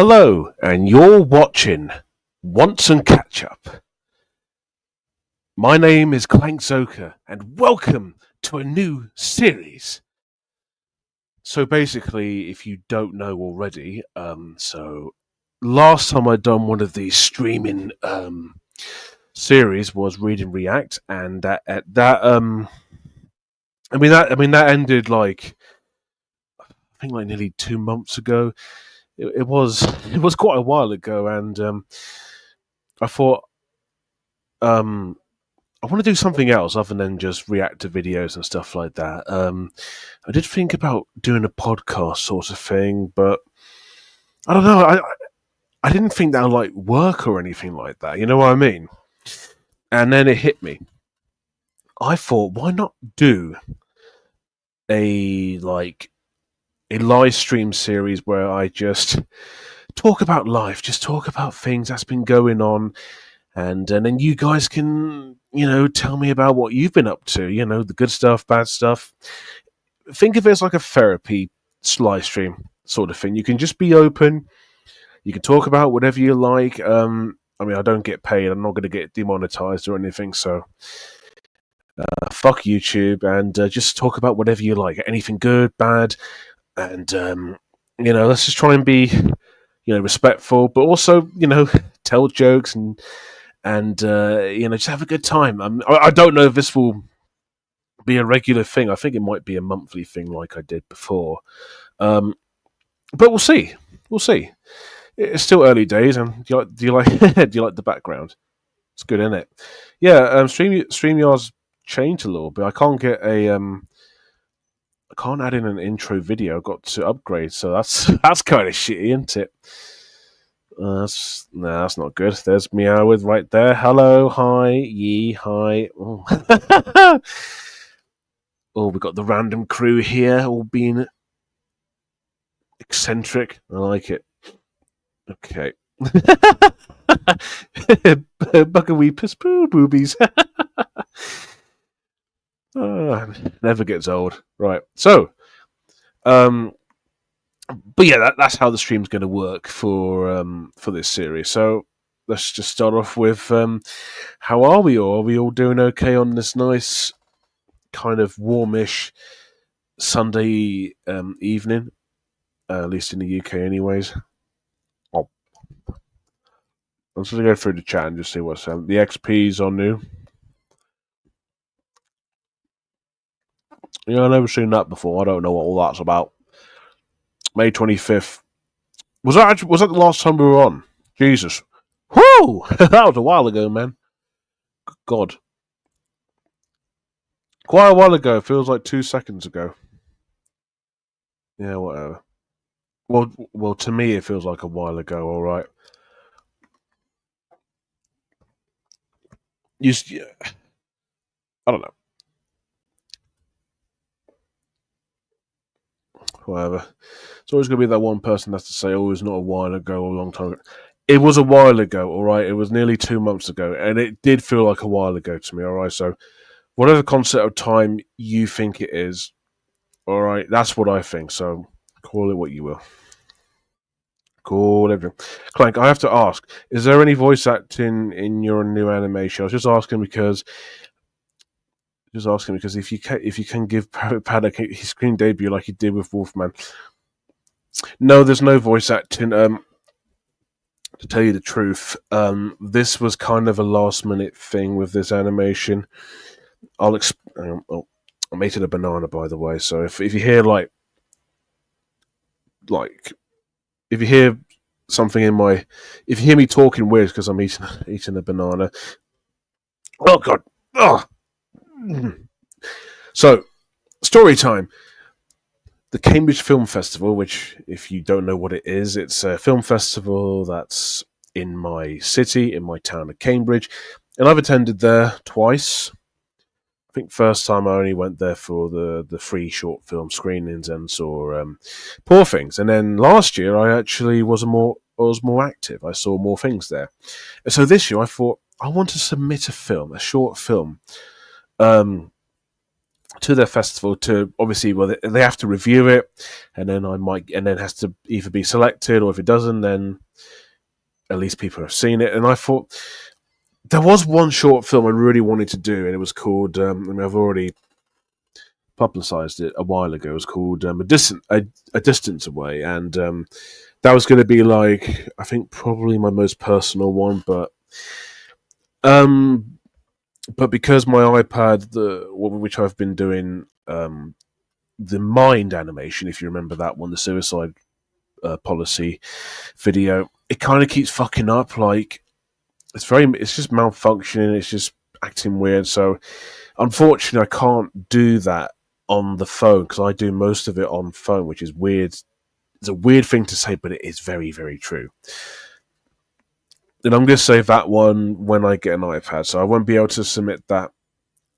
Hello, and you're watching Once and Catch Up. My name is Clank Zoka, and welcome to a new series. So basically, if you don't know already, so last time I'd done one of these streaming series was Read and React, and that ended like I think like nearly 2 months ago. It was quite a while ago, and I thought I want to do something else other than just react to videos and stuff like that. I did think about doing a podcast sort of thing, but I don't know. I didn't think that would like work or anything like that. You know what I mean? And then it hit me. I thought, why not do a live stream series where I just talk about life, just talk about things that's been going on, and then you guys can, tell me about what you've been up to, the good stuff, bad stuff. Think of it as like a therapy live stream sort of thing. You can just be open. You can talk about whatever you like. I don't get paid. I'm not going to get demonetized or anything, so fuck YouTube, and just talk about whatever you like. Anything good, bad, and let's just try and be respectful, but also tell jokes and just have a good time. I don't know if this will be a regular thing. I think it might be a monthly thing like I did before, but we'll see. It's still early days, and do you like do you like the background? It's good, isn't it? Yeah, Streamyard's changed a little bit. I can't get I can't add in an intro video. I've got to upgrade, so that's kind of shitty, isn't it? That's not good. There's Meoward right there. Hello, hi, ye, hi. Oh. Oh, we've got the random crew here, all being eccentric. I like it. Okay. Buckawee piss poo boobies. Never gets old. Right. So, but yeah, that's how the stream's going to work for this series. So let's just start off with how are we all? Are we all doing okay on this nice kind of warmish Sunday evening? At least in the UK, anyways. Oh, I'm just going to go through the chat and just see what's the XPs are new. I've never seen that before. I don't know what all that's about. May 25th. Was that the last time we were on? Jesus. Whoo! That was a while ago, man. God. Quite a while ago. It feels like 2 seconds ago. Yeah, whatever. Well, to me, it feels like a while ago, alright. I don't know. Whatever. It's always going to be that one person that's to say, oh, it's not a while ago or a long time ago. It was a while ago, alright? It was nearly 2 months ago, and it did feel like a while ago to me, alright? So, whatever concept of time you think it is, alright, that's what I think, so call it what you will. Call everything. Clank, I have to ask, is there any voice acting in your new animation? I was just asking because if you can give Paddock his screen debut like he did with Wolfman. No, there's no voice acting. To tell you the truth, this was kind of a last minute thing with this animation. I made it a banana, by the way. So if you hear like if you hear something if you hear me talking weird, because I'm eating a banana. Oh god. Oh. So, story time. The Cambridge Film Festival, which, if you don't know what it is, it's a film festival that's in my city, in my town of Cambridge, and I've attended there twice. I think first time I only went there for the free short film screenings and saw Poor Things, and then last year I actually was more active. I saw more things there, and so this year I thought I want to submit a short film, to their festival to obviously, well, they have to review it, and then it has to either be selected, or if it doesn't, then at least people have seen it. And I thought there was one short film I really wanted to do, and it was called. I've already publicized it a while ago. It was called a distance away, and that was going to be like, I think, probably my most personal one, um, but because my iPad, which I've been doing, the Mind animation, if you remember that one, the suicide policy video, it kind of keeps fucking up. Like it's just malfunctioning. It's just acting weird. So unfortunately, I can't do that on the phone because I do most of it on phone, which is weird. It's a weird thing to say, but it is very, very true. And I'm going to save that one when I get an iPad, so I won't be able to submit that.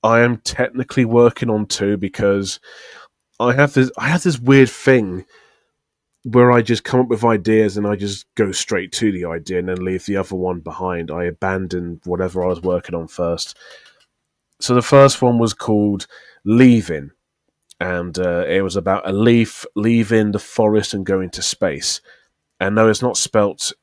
I am technically working on two because I have this weird thing where I just come up with ideas and I just go straight to the idea and then leave the other one behind. I abandon whatever I was working on first. So the first one was called Leaving, and it was about a leaf leaving the forest and going to space. And no, it's not spelt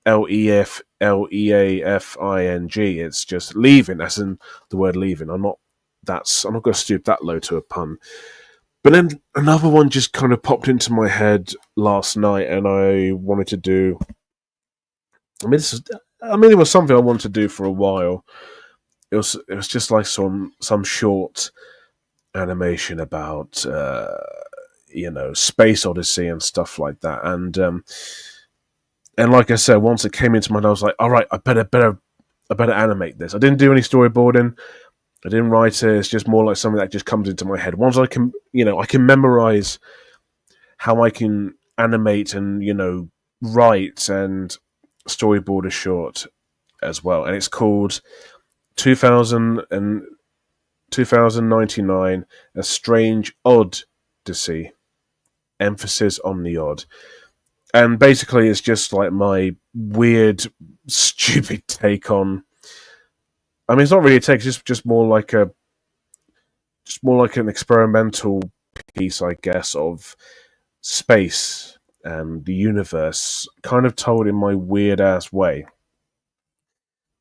Leafing. It's just leaving, as in the word leaving. I'm not going to stoop that low to a pun. But then another one just kind of popped into my head last night, and I wanted to do. It was something I wanted to do for a while. It was just like some short animation about Space Odyssey and stuff like that, and like I said, once it came into my mind, I was like, all right, I better animate this. I didn't do any storyboarding. I didn't write it. It's just more like something that just comes into my head. Once I can, I can memorize how I can animate and, write and storyboard a short as well. And it's called 2099, A Strange Odyssey. Emphasis on the odd. And basically, it's just like my weird, stupid take on. I mean, it's not really a take; it's just more like an experimental piece, I guess, of space and the universe, kind of told in my weird ass way.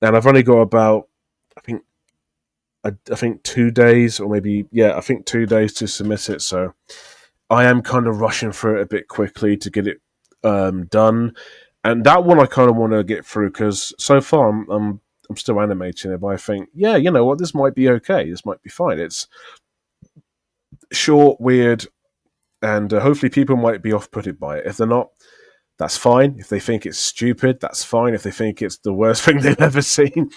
And I've only got about, I think 2 days, or maybe I think 2 days to submit it. So I am kind of rushing through it a bit quickly to get it done, and that one I kind of want to get through because so far I'm still animating it, but I think you know what, this might be okay, this might be fine. It's short, weird, and hopefully people might be off-putted by it. If they're not, that's fine. If they think it's stupid, that's fine. If they think it's the worst thing they've ever seen,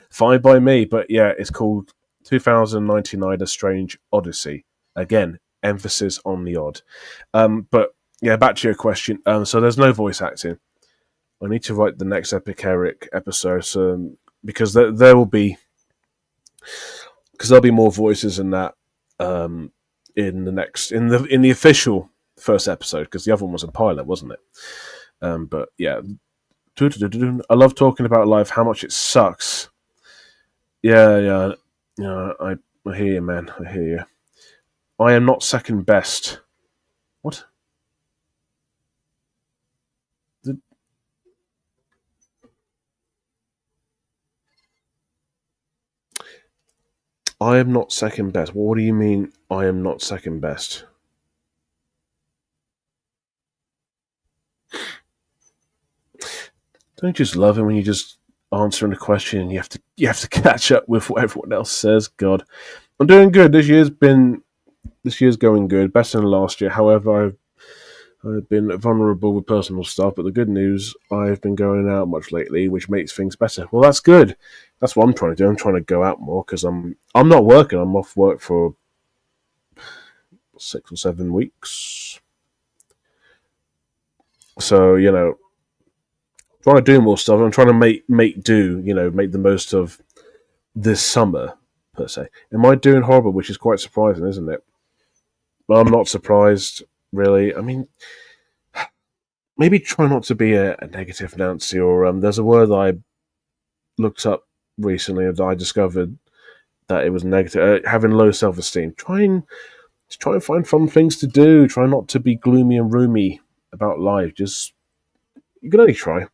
fine by me. But yeah, it's called 2099: A Strange Odyssey. Again, emphasis on the odd. But yeah, back to your question. So there's no voice acting. I need to write the next Epic Eric episode, because there will be, because there'll be more voices in that in the official first episode, because the other one was a pilot, wasn't it? But yeah, I love talking about life, how much it sucks. Yeah. I hear you, man. I hear you. I am not second best. What? I am not second best. What do you mean I am not second best? Don't you just love it when you just answering a question and you have to catch up with what everyone else says? God. I'm doing good. This year's going good, better than last year. However, I've been vulnerable with personal stuff, but the good news, I've been going out much lately, which makes things better. Well, that's good. That's what I'm trying to do. I'm trying to go out more because I'm not working. I'm off work for 6 or 7 weeks. So, trying to do more stuff. I'm trying to make do, make the most of this summer, per se. Am I doing horrible, which is quite surprising, isn't it? Well, I'm not surprised, really. I mean, maybe try not to be a negative Nancy, or there's a word that I looked up recently that I discovered that it was negative. Having low self-esteem. Try and find fun things to do. Try not to be gloomy and roomy about life. Just you can only try.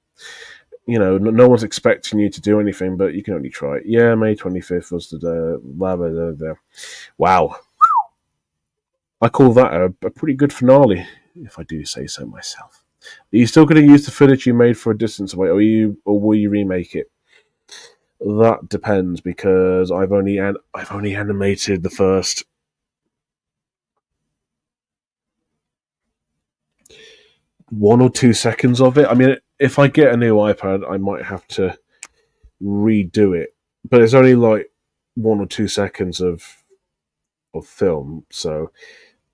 No one's expecting you to do anything, but you can only try. Yeah, May 25th was the day. Blah, blah, blah, blah. Wow, I call that a pretty good finale, if I do say so myself. Are you still going to use the footage you made for A Distance Away, or will you remake it? That depends because I've only animated the first 1 or 2 seconds of it. I mean, if I get a new iPad, I might have to redo it, but it's only like 1 or 2 seconds of film. So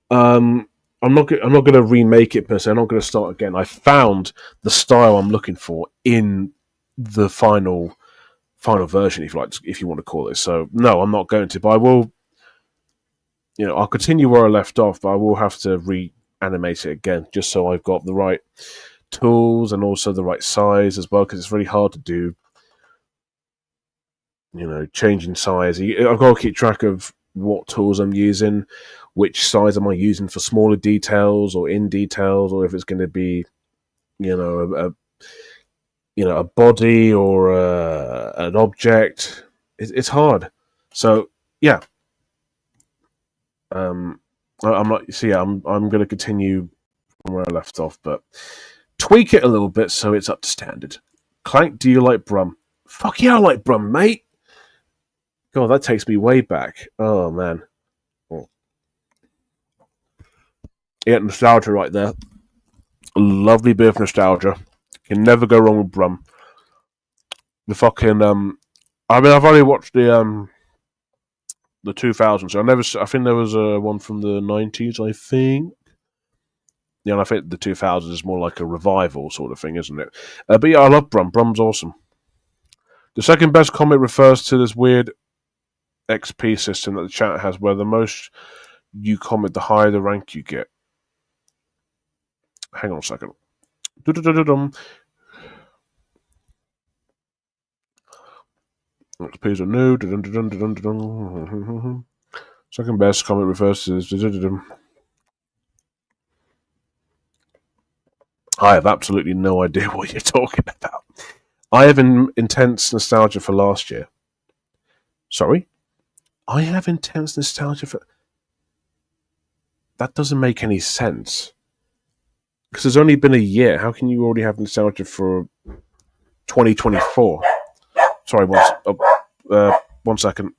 I'm not going to remake it per se. I'm not going to start again. I found the style I'm looking for in the final version, if you want to call it. So no, I'm not going to. But I will. I'll continue where I left off, but I will have to reanimate it again, just so I've got the right tools and also the right size as well, because it's really hard to do. Changing size. I've got to keep track of what tools I'm using, which size am I using for smaller details or in details, or if it's going to be, a body or an object. It's hard. So yeah, I'm not. So yeah, I'm going to continue from where I left off, but tweak it a little bit so it's up to standard. Clank, do you like Brum? Fuck yeah, I like Brum, mate. God, that takes me way back. Oh man. Oh. Yeah, nostalgia right there. A lovely bit of nostalgia. Can never go wrong with Brum. The fucking I mean, I've only watched the 2000s. I think there was one from the 90s. I think. Yeah, and I think the 2000s is more like a revival sort of thing, isn't it? But yeah, I love Brum. Brum's awesome. The second best comment refers to this weird XP system that the chat has, where the most you comment, the higher the rank you get. Hang on a second. XP's are new. Second best comment refers to this. I have absolutely no idea what you're talking about. I have intense nostalgia for last year. Sorry? I have intense nostalgia for... That doesn't make any sense. Because it's only been a year. How can you already have nostalgia for 2024? Sorry, 1 second.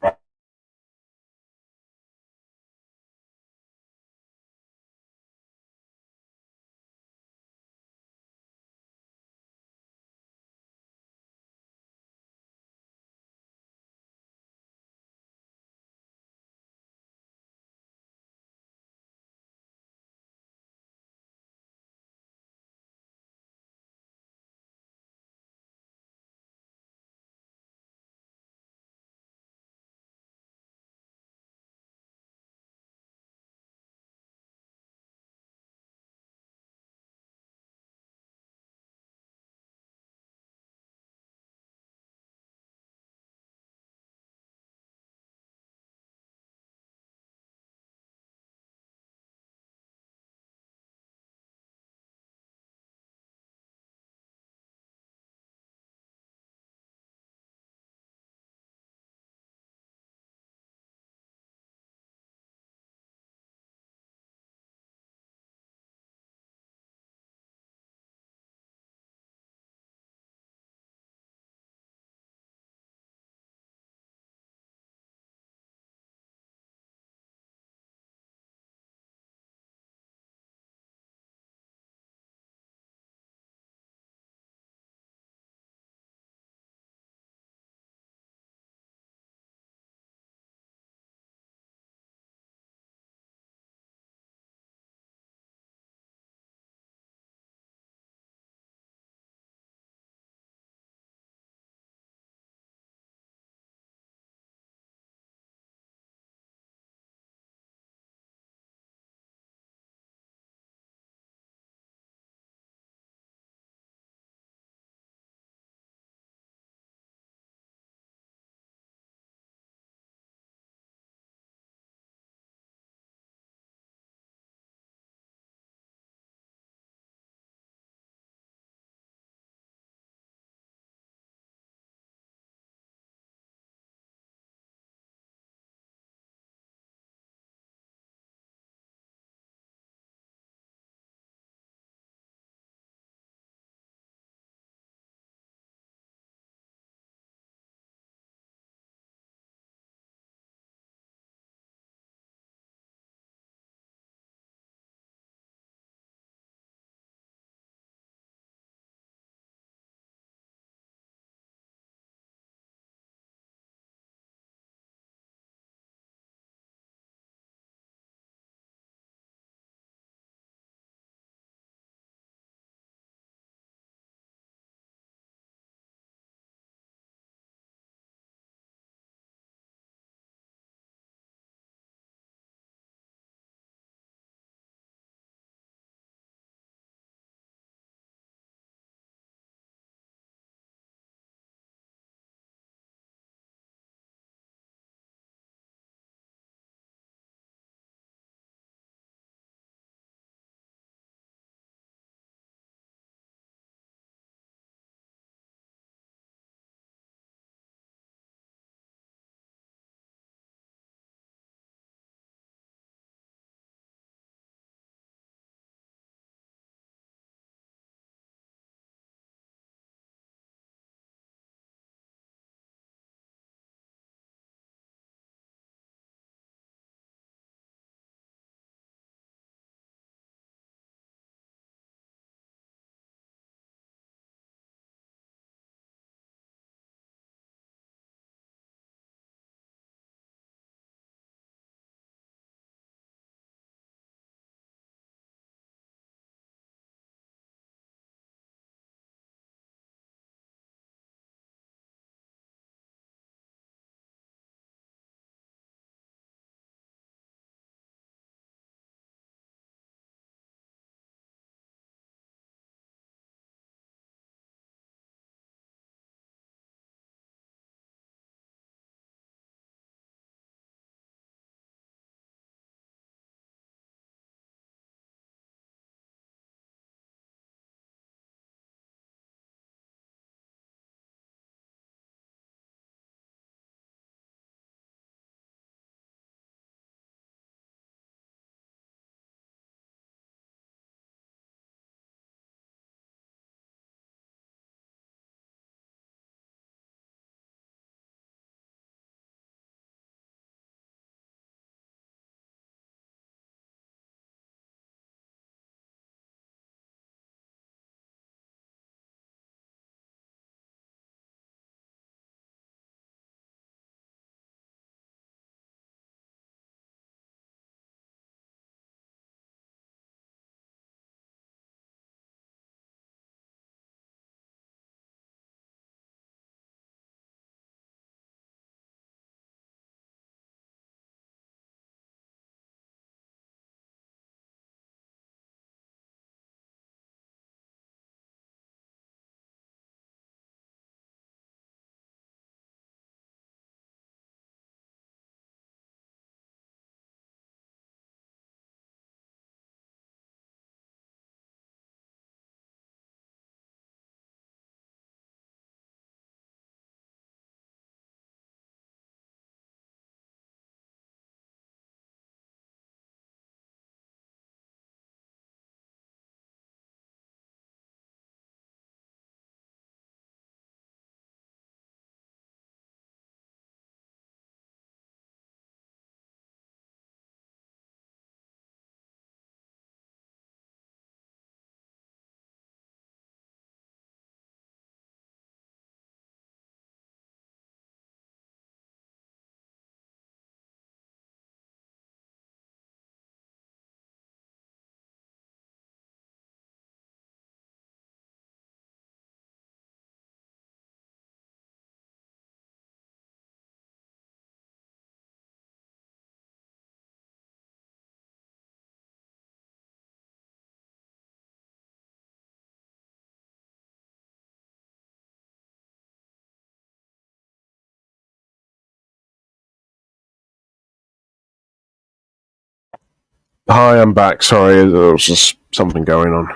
Hi, I'm back. Sorry, there was just something going on.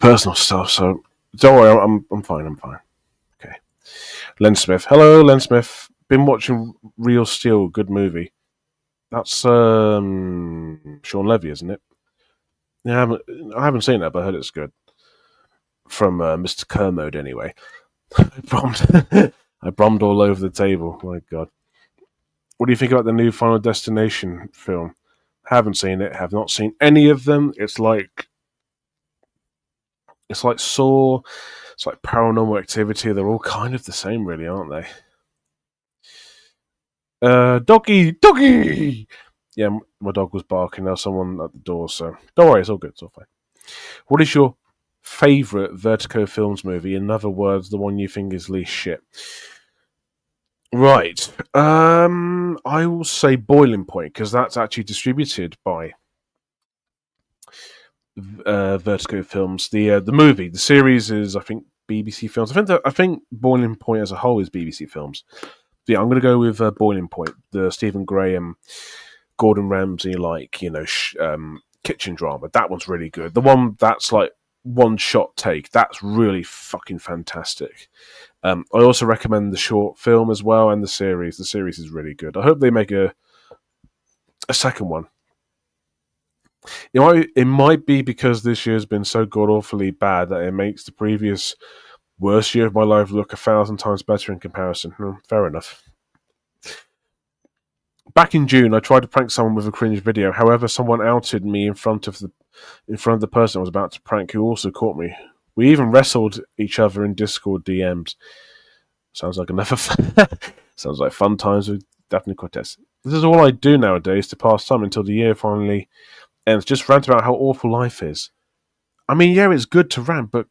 Personal stuff, so don't worry, I'm fine, I'm fine. Okay. Len Smith. Hello, Len Smith. Been watching Real Steel, good movie. That's Sean Levy, isn't it? Yeah, I haven't seen that, but I heard it's good. From Mr. Kermode, anyway. I bombed all over the table. My God. What do you think about the new Final Destination film? Haven't seen it. Have not seen any of them. It's like Saw. It's like Paranormal Activity. They're all kind of the same, really, aren't they? Doggy. Yeah, my dog was barking. Now someone at the door, so don't worry. It's all good. It's all fine. What is your favorite Vertigo Films movie? In other words, the one you think is least shit. Right. I will say Boiling Point because that's actually distributed by Vertigo Films. The movie, the series is I think BBC Films. I think Boiling Point as a whole is BBC Films. Yeah, I'm going to go with Boiling Point, the Stephen Graham, Gordon Ramsay kitchen drama. That one's really good. The one that's like one shot take. That's really fucking fantastic. I also recommend the short film as well and the series. The series is really good. I hope they make a second one. It might be because this year's been so god awfully bad that it makes the previous worst year of my life look 1,000 times better in comparison. Fair enough. Back in June, I tried to prank someone with a cringe video. However, someone outed me in front of the person I was about to prank, who also caught me. We even wrestled each other in Discord DMs. Sounds like sounds like fun times with Daphne Cortez. This is all I do nowadays to pass time until the year finally ends. Just rant about how awful life is. I mean, yeah, it's good to rant, but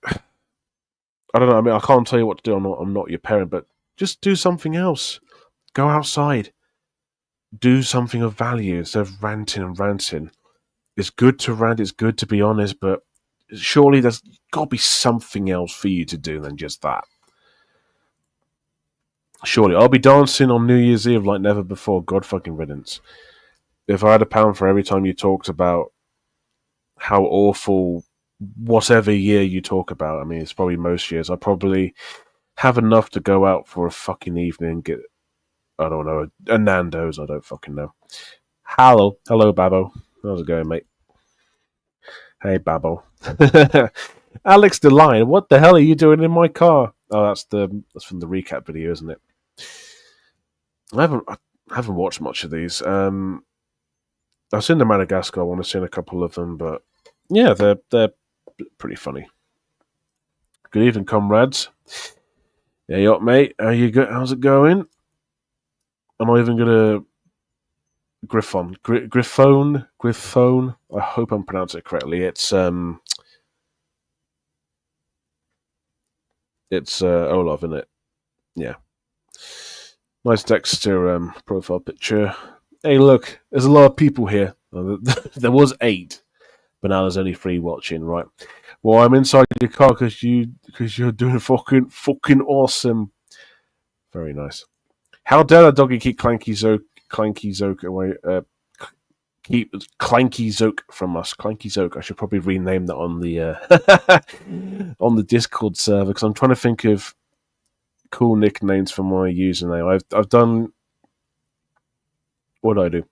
I don't know. I mean, I can't tell you what to do. I'm not your parent, but just do something else. Go outside. Do something of value instead of ranting and ranting. It's good to rant. It's good to be honest, but surely there's got to be something else for you to do than just that. Surely. I'll be dancing on New Year's Eve like never before. God fucking riddance. If I had £1 for every time you talked about how awful whatever year you talk about, I mean, it's probably most years, I probably have enough to go out for a fucking evening and get, I don't know, a Nando's. I don't fucking know. Hello, Babbo. How's it going, mate? Hey, Babbo. Alex the Lion, what the hell are you doing in my car? Oh, that's from the recap video, isn't it? I haven't watched much of these. I've seen the Madagascar one. I've seen a couple of them, but yeah, they're pretty funny. Good evening, comrades. Yeah, you up, mate? How's it going? I'm not even gonna Griffon. I hope I'm pronouncing it correctly. It's Olaf, isn't it? Yeah. Nice Dexter profile picture. Hey, look, there's a lot of people here. There was 8, but now there's only 3 watching. Right. Well, I'm inside your car because you're doing fucking awesome. Very nice. How dare that doggy keep Clanky Zoke away? Keep Clanky Zoke from us. Clanky Zoke. I should probably rename that on the on the Discord server because I'm trying to think of cool nicknames for my username. I've done. What did I do?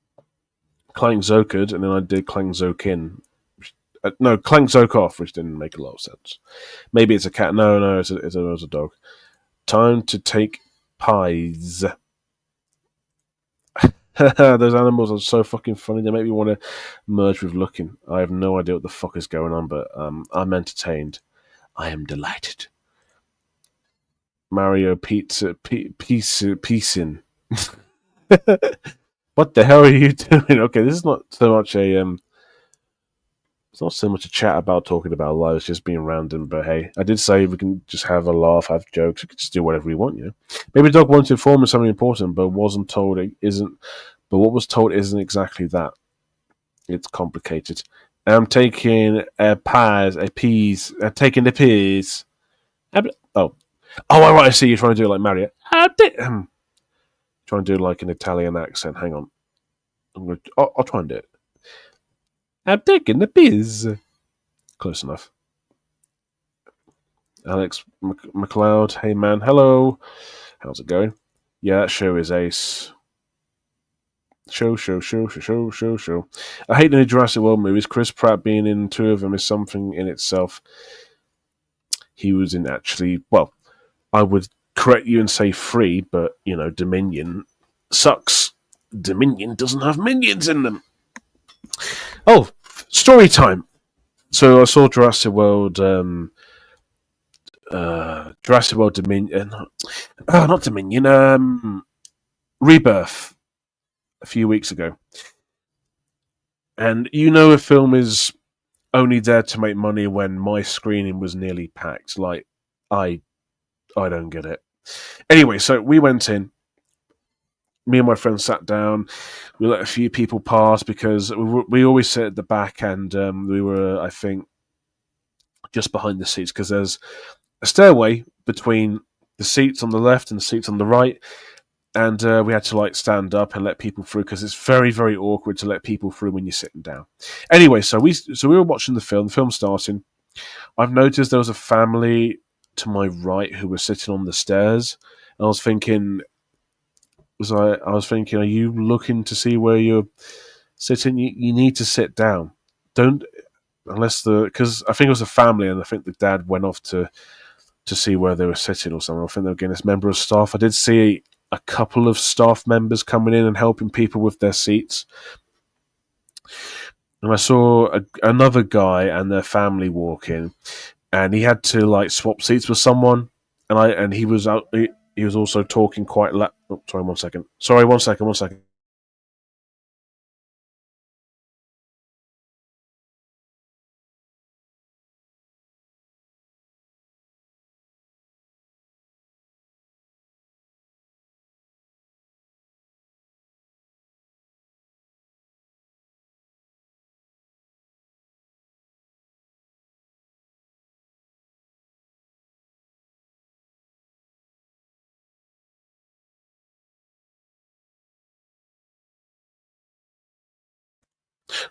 Clank Zoked, and then I did Clank Zokin. No, Clank Zoke off, which didn't make a lot of sense. Maybe it's a cat. No, it's a dog. Time to take pies. Those animals are so fucking funny. They make me want to merge with looking. I have no idea what the fuck is going on, but I'm entertained. I am delighted. Mario Pizza Piecing. What the hell are you doing? Okay, this is not so much it's not so much a chat about talking about life, it's just being random, but hey, I did say we can just have a laugh, have jokes, we can just do whatever we want, you know. Maybe the dog wanted to inform us something important, but wasn't told it isn't, but what was told isn't exactly that. It's complicated. I'm taking taking the peas. Oh, right, I see you're trying to do it like Mario. Trying to do like an Italian accent, hang on. I'll try and do it. I'm taking the piss. Close enough. Alex McLeod, hey man, hello. How's it going? Yeah, that show is ace. Show. I hate the new Jurassic World movies. Chris Pratt being in two of them is something in itself. He was in actually, well, I would correct you and say three, but, Dominion sucks. Dominion doesn't have minions in them. Oh, story time. So I saw Jurassic World Dominion. Not Dominion. Rebirth a few weeks ago. And a film is only there to make money when my screening was nearly packed. Like, I don't get it. Anyway, so we went in. Me and my friend sat down. We let a few people pass because we always sit at the back, and we were, I think, just behind the seats because there's a stairway between the seats on the left and the seats on the right, and we had to stand up and let people through because it's very, very awkward to let people through when you're sitting down. Anyway, so we were watching the film. The film's starting. I've noticed there was a family to my right who were sitting on the stairs, and I was thinking, are you looking to see where you're sitting? You need to sit down. Don't, because I think it was a family, and I think the dad went off to see where they were sitting or something. I think they were getting this member of staff. I did see a couple of staff members coming in and helping people with their seats. And I saw another guy and their family walk in, and he had to swap seats with someone, and he was out. He was also talking quite loud. Oh, sorry, one second.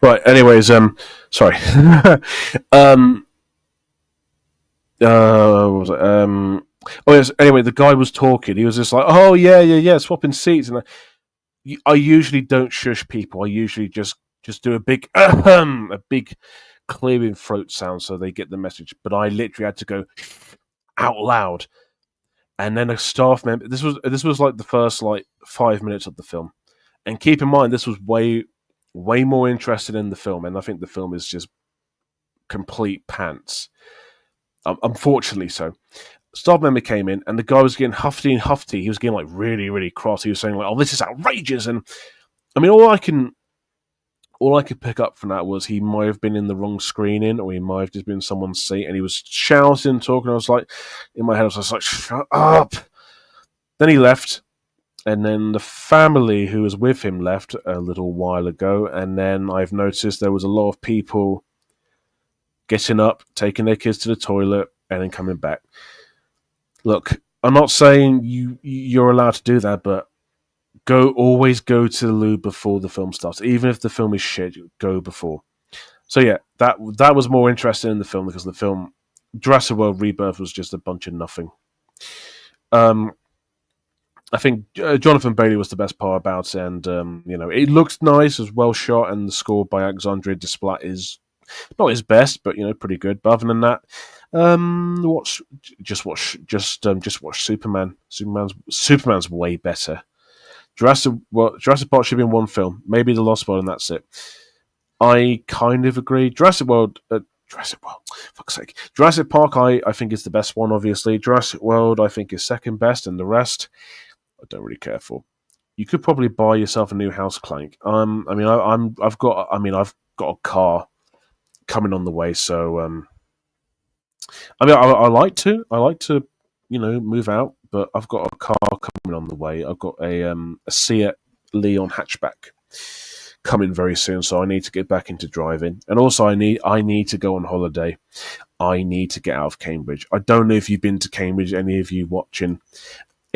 Right. Anyways, sorry. What was it? Oh yes. Anyway, the guy was talking. He was just like, "Oh yeah, swapping seats." And I usually don't shush people. I usually just do a big a big clearing throat sound so they get the message. But I literally had to go out loud, and then a staff member. This was like the first 5 minutes of the film, and keep in mind this was way more interested in the film, and I think the film is just complete pants. Unfortunately, so. Staff member came in, and the guy was getting huffy and huffy. He was getting really, really cross. He was saying "Oh, this is outrageous!" And I mean, all I could pick up from that was he might have been in the wrong screening, or he might have just been in someone's seat, and he was shouting, talking. I was like, in my head, I was just like, "Shut up!" Then he left, and then the family who was with him left a little while ago, and then I've noticed there was a lot of people getting up, taking their kids to the toilet, and then coming back. Look, I'm not saying you're allowed to do that, but always go to the loo before the film starts. Even if the film is shit, go before. So yeah, that was more interesting in the film because the film Jurassic World Rebirth was just a bunch of nothing. I think Jonathan Bailey was the best part about it, and it looks nice, it was well shot, and the score by Alexandre Desplat is not his best, but pretty good. But other than that, watch Superman. Superman's way better. Jurassic Park should be in one film, maybe The Lost World, and that's it. I kind of agree. Jurassic World, fuck's sake. Jurassic Park, I think is the best one. Obviously, Jurassic World, I think is second best, and the rest, I don't really care for. You could probably buy yourself a new house, Clank. I've got a car coming on the way, so I like to move out, but I've got a car coming on the way. I've got a Seat Leon hatchback coming very soon, so I need to get back into driving. And also, I need to go on holiday. I need to get out of Cambridge. I don't know if you've been to Cambridge, any of you watching.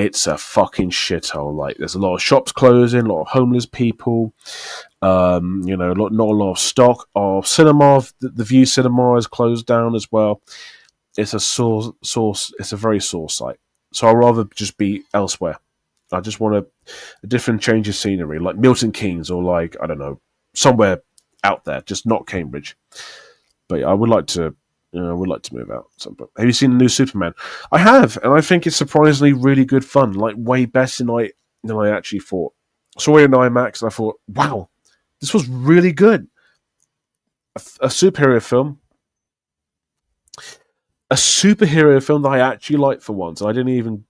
it's a fucking shithole. Like, there's a lot of shops closing, a lot of homeless people. Not a lot of stock. Of cinema, the View Cinema is closed down as well. It's a source. It's a very sore site. So I'd rather just be elsewhere. I just want a different change of scenery, like Milton Keynes or like, I don't know, somewhere out there, just not Cambridge. But yeah, I would like to. I would like to move out at some point. Have you seen the new Superman? I have, and I think it's surprisingly really good fun. Like, way better than I actually thought. Saw it in IMAX, and I thought, wow, this was really good. A superhero film. A superhero film that I actually liked for once. And I didn't even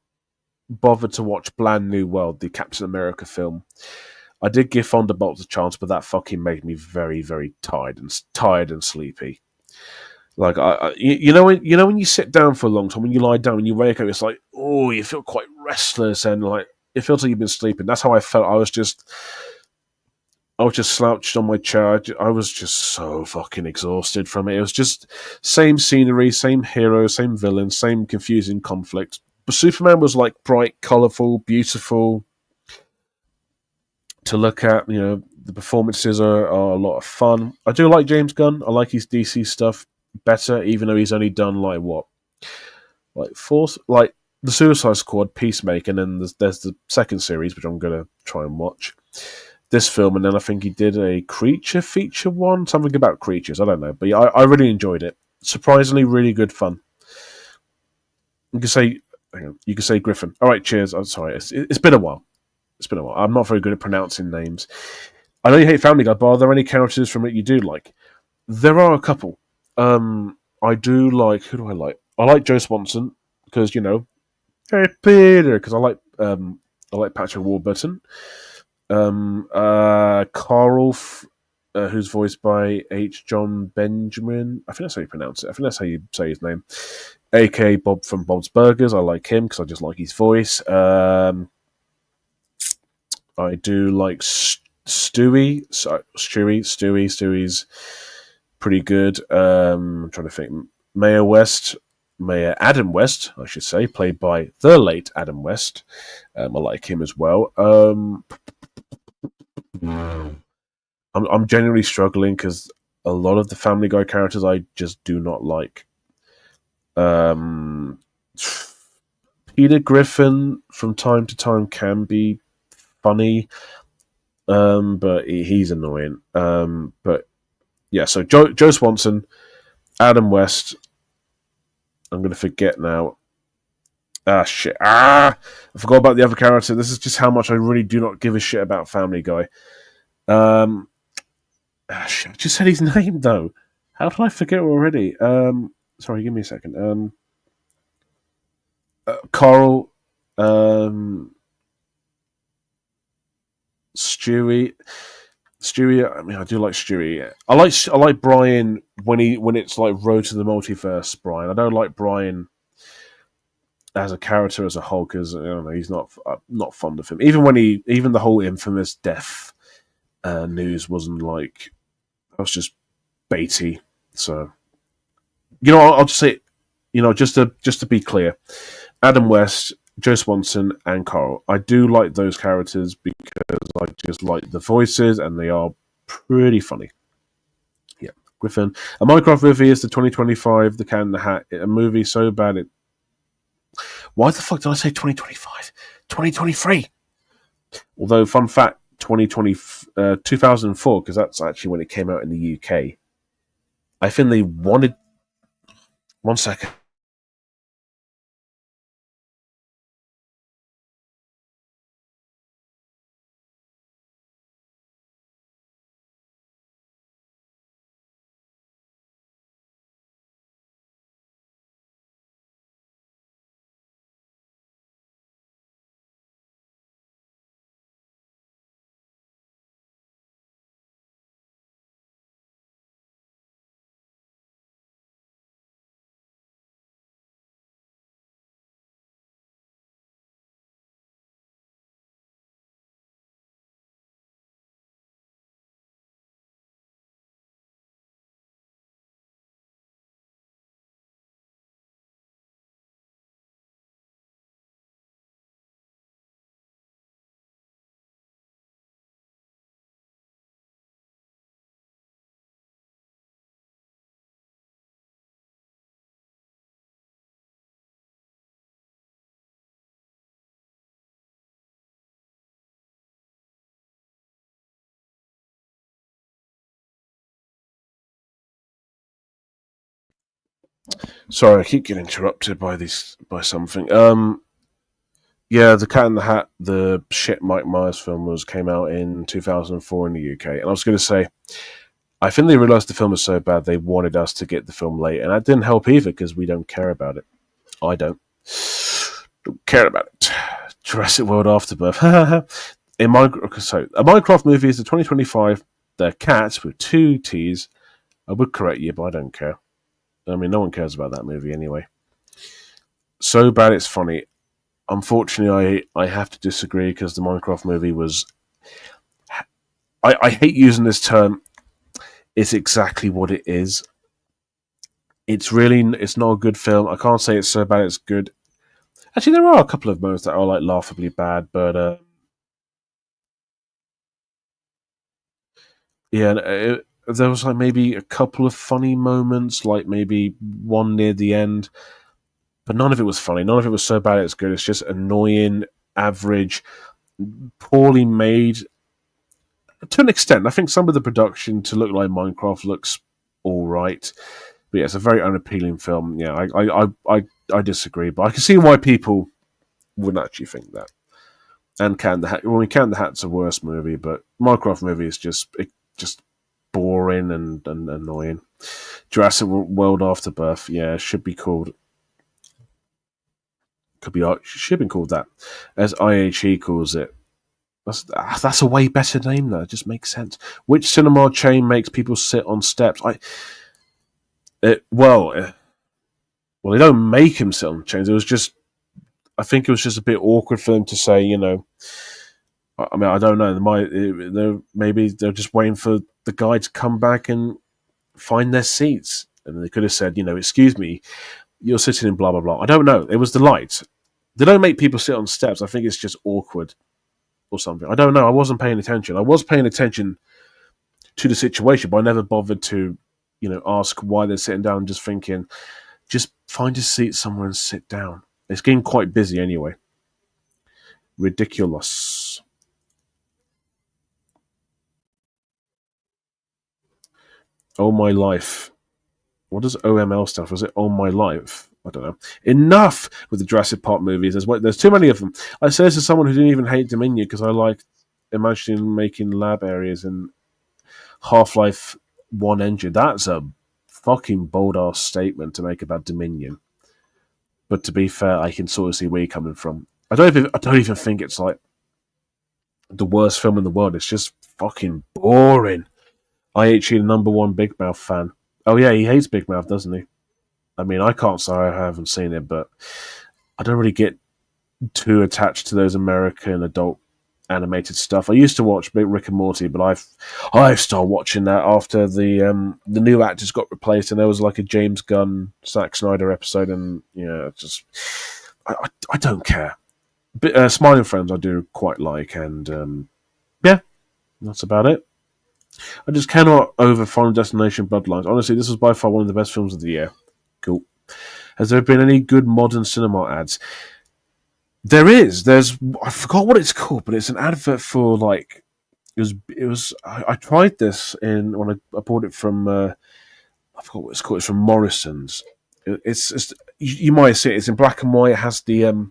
bother to watch Brand New World, the Captain America film. I did give Thunderbolts a chance, but that fucking made me very, very tired and sleepy. Like, when you sit down for a long time, when you lie down, when you wake up, it's like, oh, you feel quite restless, and like it feels like you've been sleeping. That's how I felt. I was just slouched on my chair. I was just so fucking exhausted from it. It was just same scenery, same hero, same villain, same confusing conflict. But Superman was like bright, colourful, beautiful to look at. The performances are a lot of fun. I do like James Gunn. I like his DC stuff better, even though he's only done like the Suicide Squad, Peacemaker, and then there's the second series, which I'm gonna try and watch. This film, and then I think he did a creature feature one, something about creatures. I don't know, but yeah, I really enjoyed it. Surprisingly, really good fun. You can say, you can say Griffin. All right, cheers. I'm sorry, it's been a while. It's been a while. I'm not very good at pronouncing names. I know you hate Family Guy, but are there any characters from it you do like? There are a couple. I do like. Who do I like? I like Joe Swanson because hey Peter, because I like Patrick Warburton. Carl, who's voiced by H. John Benjamin. I think that's how you pronounce it. I think that's how you say his name. A.K.A. Bob from Bob's Burgers. I like him because I just like his voice. I do like Stewie. Stewie's pretty good. I'm trying to think. Mayor Adam West, I should say, played by the late Adam West. I like him as well. I'm genuinely struggling because a lot of the Family Guy characters I just do not like. Peter Griffin from time to time can be funny, but he's annoying. But yeah, so Joe Swanson, Adam West. I'm going to forget now. Shit. I forgot about the other character. This is just how much I really do not give a shit about Family Guy. Shit, I just said his name, though. How did I forget already? Sorry, give me a second. Carl, Stewie. I mean, I do like Stewie. I like Brian when it's like Road to the Multiverse. Brian, I don't like Brian as a character as a whole because I don't know, he's not fond of him. Even the whole infamous death news wasn't like, I was just baity. So I'll just say, just to be clear, Adam West, Joe Swanson, and Carl. I do like those characters because I just like the voices and they are pretty funny. Yeah, Griffin. A Minecraft movie is the 2025 The Cat in the Hat. A movie so bad it. Why the fuck did I say 2025? 2023. Although, fun fact, 2004, because that's actually when it came out in the UK. I think they wanted. One second. Sorry, I keep getting interrupted by something. Yeah, the Cat in the Hat, the shit Mike Myers film came out in 2004 in the UK, and I was going to say, I think they realised the film was so bad they wanted us to get the film late, and that didn't help either because we don't care about it. I don't care about it. Jurassic World Afterbirth. A Minecraft movie is the 2025 The Cat with two T's. I would correct you, but I don't care. I mean, no one cares about that movie anyway. So bad it's funny. Unfortunately, I have to disagree because the Minecraft movie was. I hate using this term. It's exactly what it is. It's not a good film. I can't say it's so bad it's good. Actually, there are a couple of moments that are like laughably bad, but yeah, there was like maybe a couple of funny moments, like maybe one near the end, but none of it was funny. None of it was so bad it's good. It's just annoying, average, poorly made to an extent. I think some of the production to look like Minecraft looks all right, but yeah, it's a very unappealing film. Yeah, I disagree, but I can see why people wouldn't actually think that. And Can the Hat, well, Can the Hat's a worse movie, but Minecraft movie is just boring and annoying. Jurassic World Afterbirth, yeah, should be called. Should be called that, as IHE calls it. That's a way better name though. It just makes sense. Which cinema chain makes people sit on steps? It, well, uh, well, they don't make him sit on chains. It was just, I think it was just a bit awkward for them to say, you know. I mean, I don't know. Maybe they're just waiting for the guy to come back and find their seats, and they could have said, you know, excuse me, you're sitting in blah blah blah. I don't know. It was the light. They don't make people sit on steps. I think it's just awkward or something. I don't know. I wasn't paying attention. I was paying attention to the situation, but I never bothered to, you know, ask why they're sitting down. Just thinking, just find a seat somewhere and sit down. It's getting quite busy anyway. Ridiculous. All my life. What does OML stand for? Is it All My Life? I don't know. Enough with the Jurassic Park movies. There's too many of them. I say this as someone who didn't even hate Dominion because I like imagining making lab areas in Half-Life 1 engine. That's a fucking bold-ass statement to make about Dominion. But to be fair, I can sort of see where you're coming from. I don't even think it's like the worst film in the world. It's just fucking boring. IHE, the number one Big Mouth fan. Oh yeah, he hates Big Mouth, doesn't he? I mean, I can't say I haven't seen it, but I don't really get too attached to those American adult animated stuff. I used to watch Rick and Morty, but I've started watching that after the new actors got replaced, and there was like a James Gunn, Zack Snyder episode, and yeah, just I don't care. But, Smiling Friends I do quite like, and yeah, that's about it. I just cannot over Final Destination Bloodlines. Honestly, this was by far one of the best films of the year. Cool. Has there been any good modern cinema ads? There is. I forgot what it's called, but it's an advert for like it was. I tried this in when I bought it from. I forgot what it's called. It's from Morrison's. It's you might see it. It's in black and white. It has the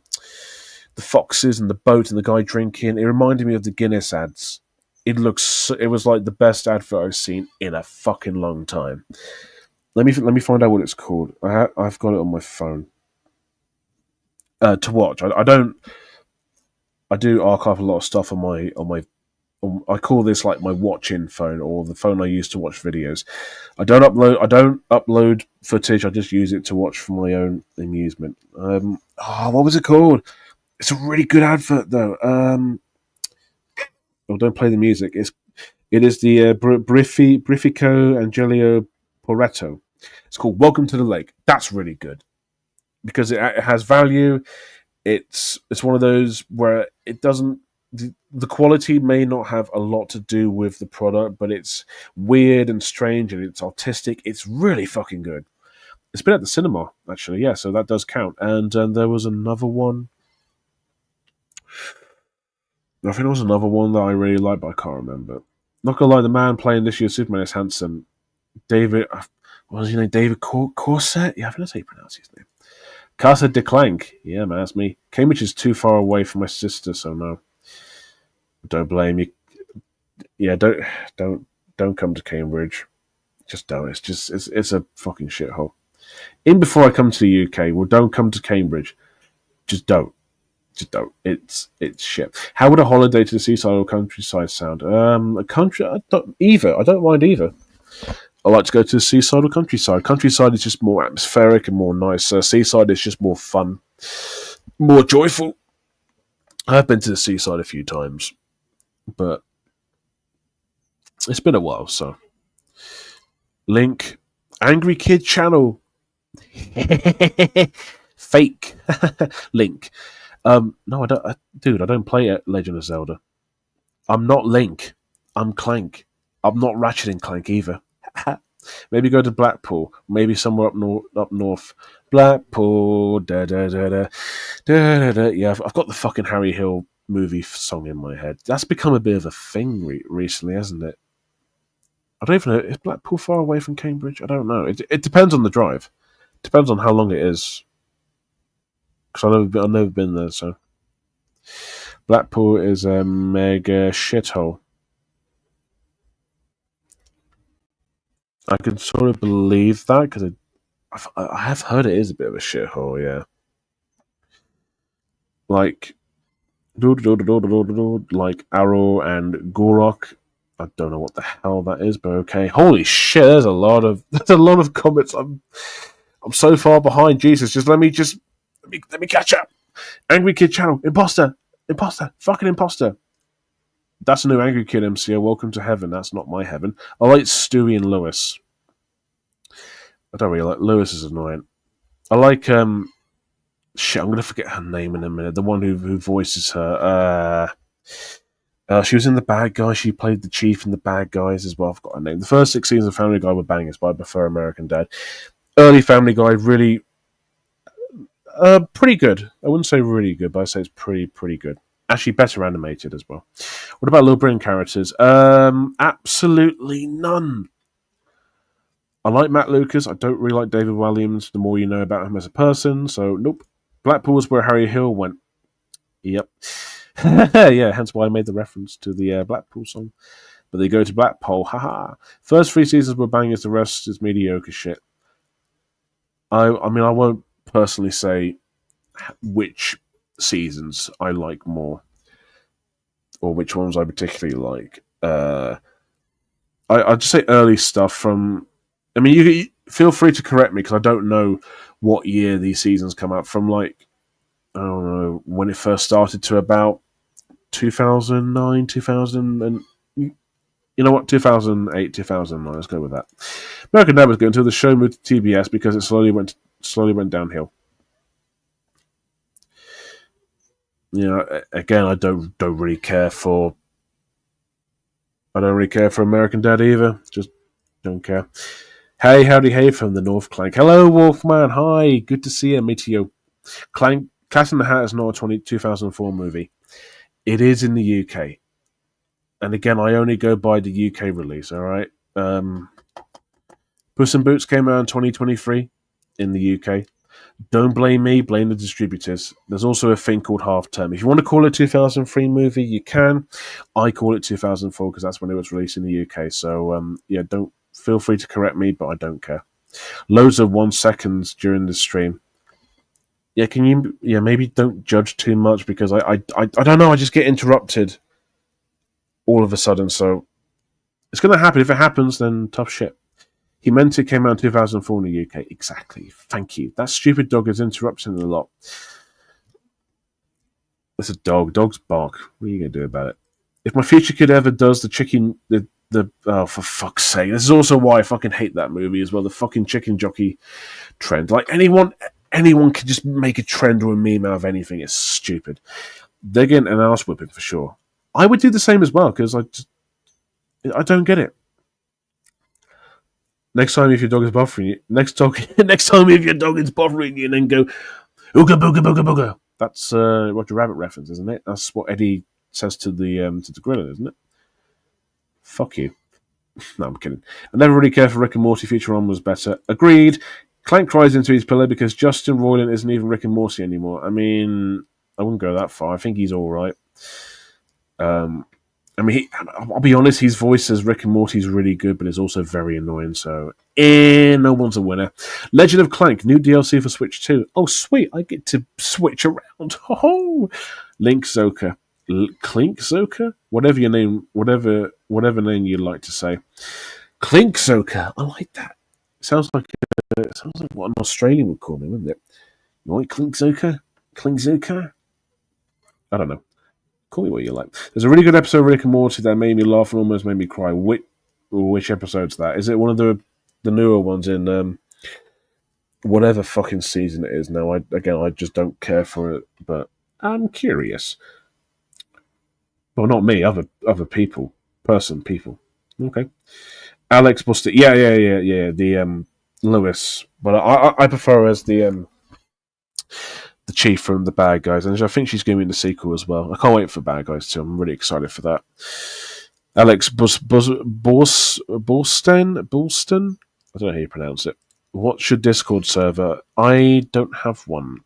foxes and the boat and the guy drinking. It reminded me of the Guinness ads. It was like the best advert I've seen in a fucking long time. Let me find out what it's called. I've got it on my phone to watch. I don't. I do archive a lot of stuff I call this like my watching phone or the phone I use to watch videos. I don't upload footage. I just use it to watch for my own amusement. What was it called? It's a really good advert though. Don't play the music. It is the Brifico Angelio Poretto. It's called Welcome to the Lake. That's really good because it has value. It's one of those where it doesn't. The quality may not have a lot to do with the product, but it's weird and strange and it's artistic. It's really fucking good. It's been at the cinema actually, yeah, so that does count. And there was another one. I think there was another one that I really liked, but I can't remember. Not gonna lie, the man playing this year's Superman is handsome. David, what was his name? David Corset? Yeah, I think that's how you pronounce his name. Casa de Clank. Yeah, man, that's me. Cambridge is too far away from my sister, so no. Don't blame you. Yeah, don't come to Cambridge. Just don't. It's a fucking shithole. In before I come to the UK, well, don't come to Cambridge. Just don't. Just don't. It's shit. How would a holiday to the seaside or countryside sound? A country. I don't mind either. I like to go to the seaside or countryside. Countryside is just more atmospheric and more nice. Seaside is just more fun, more joyful. I've been to the seaside a few times, but it's been a while. So, Link, Angry Kid Channel, fake Link. No, I don't, dude. I don't play Legend of Zelda. I'm not Link. I'm Clank. I'm not Ratchet and Clank either. Maybe go to Blackpool. Maybe somewhere up north. Blackpool. Da da da da da da. Yeah, I've got the fucking Harry Hill movie song in my head. That's become a bit of a thing recently, hasn't it? I don't even know. Is Blackpool far away from Cambridge? I don't know. It depends on the drive. Depends on how long it is. Because I've never been there. So Blackpool is a mega shithole. I can sort of believe that because I have heard it is a bit of a shithole. Yeah, like like Arrow and Gorok. I don't know what the hell that is, but okay. Holy shit! There's a lot of comments. I'm so far behind. Jesus, let me catch up. Angry Kid Channel, imposter, fucking imposter. That's a new Angry Kid MCO. Welcome to heaven. That's not my heaven. I like Stewie and Lewis. I don't really like Lewis. Is annoying. I like shit. I'm gonna forget her name in a minute. The one who voices her. She was in The Bad Guys. She played the chief in The Bad Guys as well. I've got her name. The first 6 seasons of Family Guy were bangers, but I prefer American Dad. Early Family Guy, really, pretty good. I wouldn't say really good, but I'd say it's pretty good. Actually, better animated as well. What about Little Britain characters? Absolutely none. I like Matt Lucas. I don't really like David Williams. The more you know about him as a person, so nope. Blackpool is where Harry Hill went. Yep. Yeah, hence why I made the reference to the Blackpool song. But they go to Blackpool, haha. First 3 seasons were bangers, the rest is mediocre shit. I mean, I won't personally say which seasons I like more, or which ones I particularly like. I'd just say early stuff from. I mean, you feel free to correct me because I don't know what year these seasons come out from. Like, I don't know when it first started to about 2009, 2000, and you know what, 2008, 2009. Let's go with that. American Dad was good until the show moved to TBS because it slowly went downhill. You know, again, I don't really care for. I don't really care for American Dad either. Just don't care. Hey, howdy, hey from the North Clank. Hello, Wolfman. Hi, good to see you, Meteor. Clank, Cat in the Hat is not a 2004 movie. It is in the UK. And again, I only go by the UK release, alright? Puss in Boots came out in 2023 in the UK. Don't blame me, blame the distributors. There's also a thing called Half Term. If you want to call it a 2003 movie, you can. I call it 2004 because that's when it was released in the UK. So, yeah, don't feel free to correct me, but I don't care. Loads of 1 seconds during the stream. Yeah, can you? Yeah, maybe don't judge too much because I don't know. I just get interrupted all of a sudden. So it's going to happen. If it happens, then tough shit. He meant it came out in 2004 in the UK. Exactly. Thank you. That stupid dog is interrupting a lot. It's a dog. Dogs bark. What are you going to do about it? If my future kid ever does the chicken, oh, for fuck's sake. This is also why I fucking hate that movie as well. The fucking chicken jockey trend. Like, anyone can just make a trend or a meme out of anything. It's stupid. They're getting an ass whipping for sure. I would do the same as well because I don't get it. Next time if your dog is bothering you, next time if your dog is bothering you, and then go ooga booga booga booga. That's Roger Rabbit reference, isn't it? That's what Eddie says to the gorilla, isn't it? Fuck you. No, I'm kidding. I never really cared for Rick and Morty. Futurama was better. Agreed. Clank cries into his pillow because Justin Roiland isn't even Rick and Morty anymore. I mean, I wouldn't go that far. I think he's all right. I mean, I'll be honest, his voice as Rick and Morty is really good, but it's also very annoying, so no one's a winner. Legend of Clank, new DLC for Switch 2. Oh, sweet, I get to switch around. Oh, Link Zoka. Clink Zoka? Whatever your name, whatever name you'd like to say. Clink Zoka, I like that. Sounds like what an Australian would call me, wouldn't it? You like Clink Zoka? Clink Zoka? I don't know. Call me what you like. There's a really good episode of Rick and Morty that made me laugh and almost made me cry. Which episode's that? Is it one of the newer ones in whatever fucking season it is now? I just don't care for it, but I'm curious. Well, not me, other people. People. Okay. Alex Buster. Yeah. The Lewis. But I prefer her as the chief from the Bad Guys, and I think she's going to be in the sequel as well. I can't wait for Bad Guys 2. I'm really excited for that. Alex Borston? I don't know how you pronounce it. What's your Discord server? I don't have one.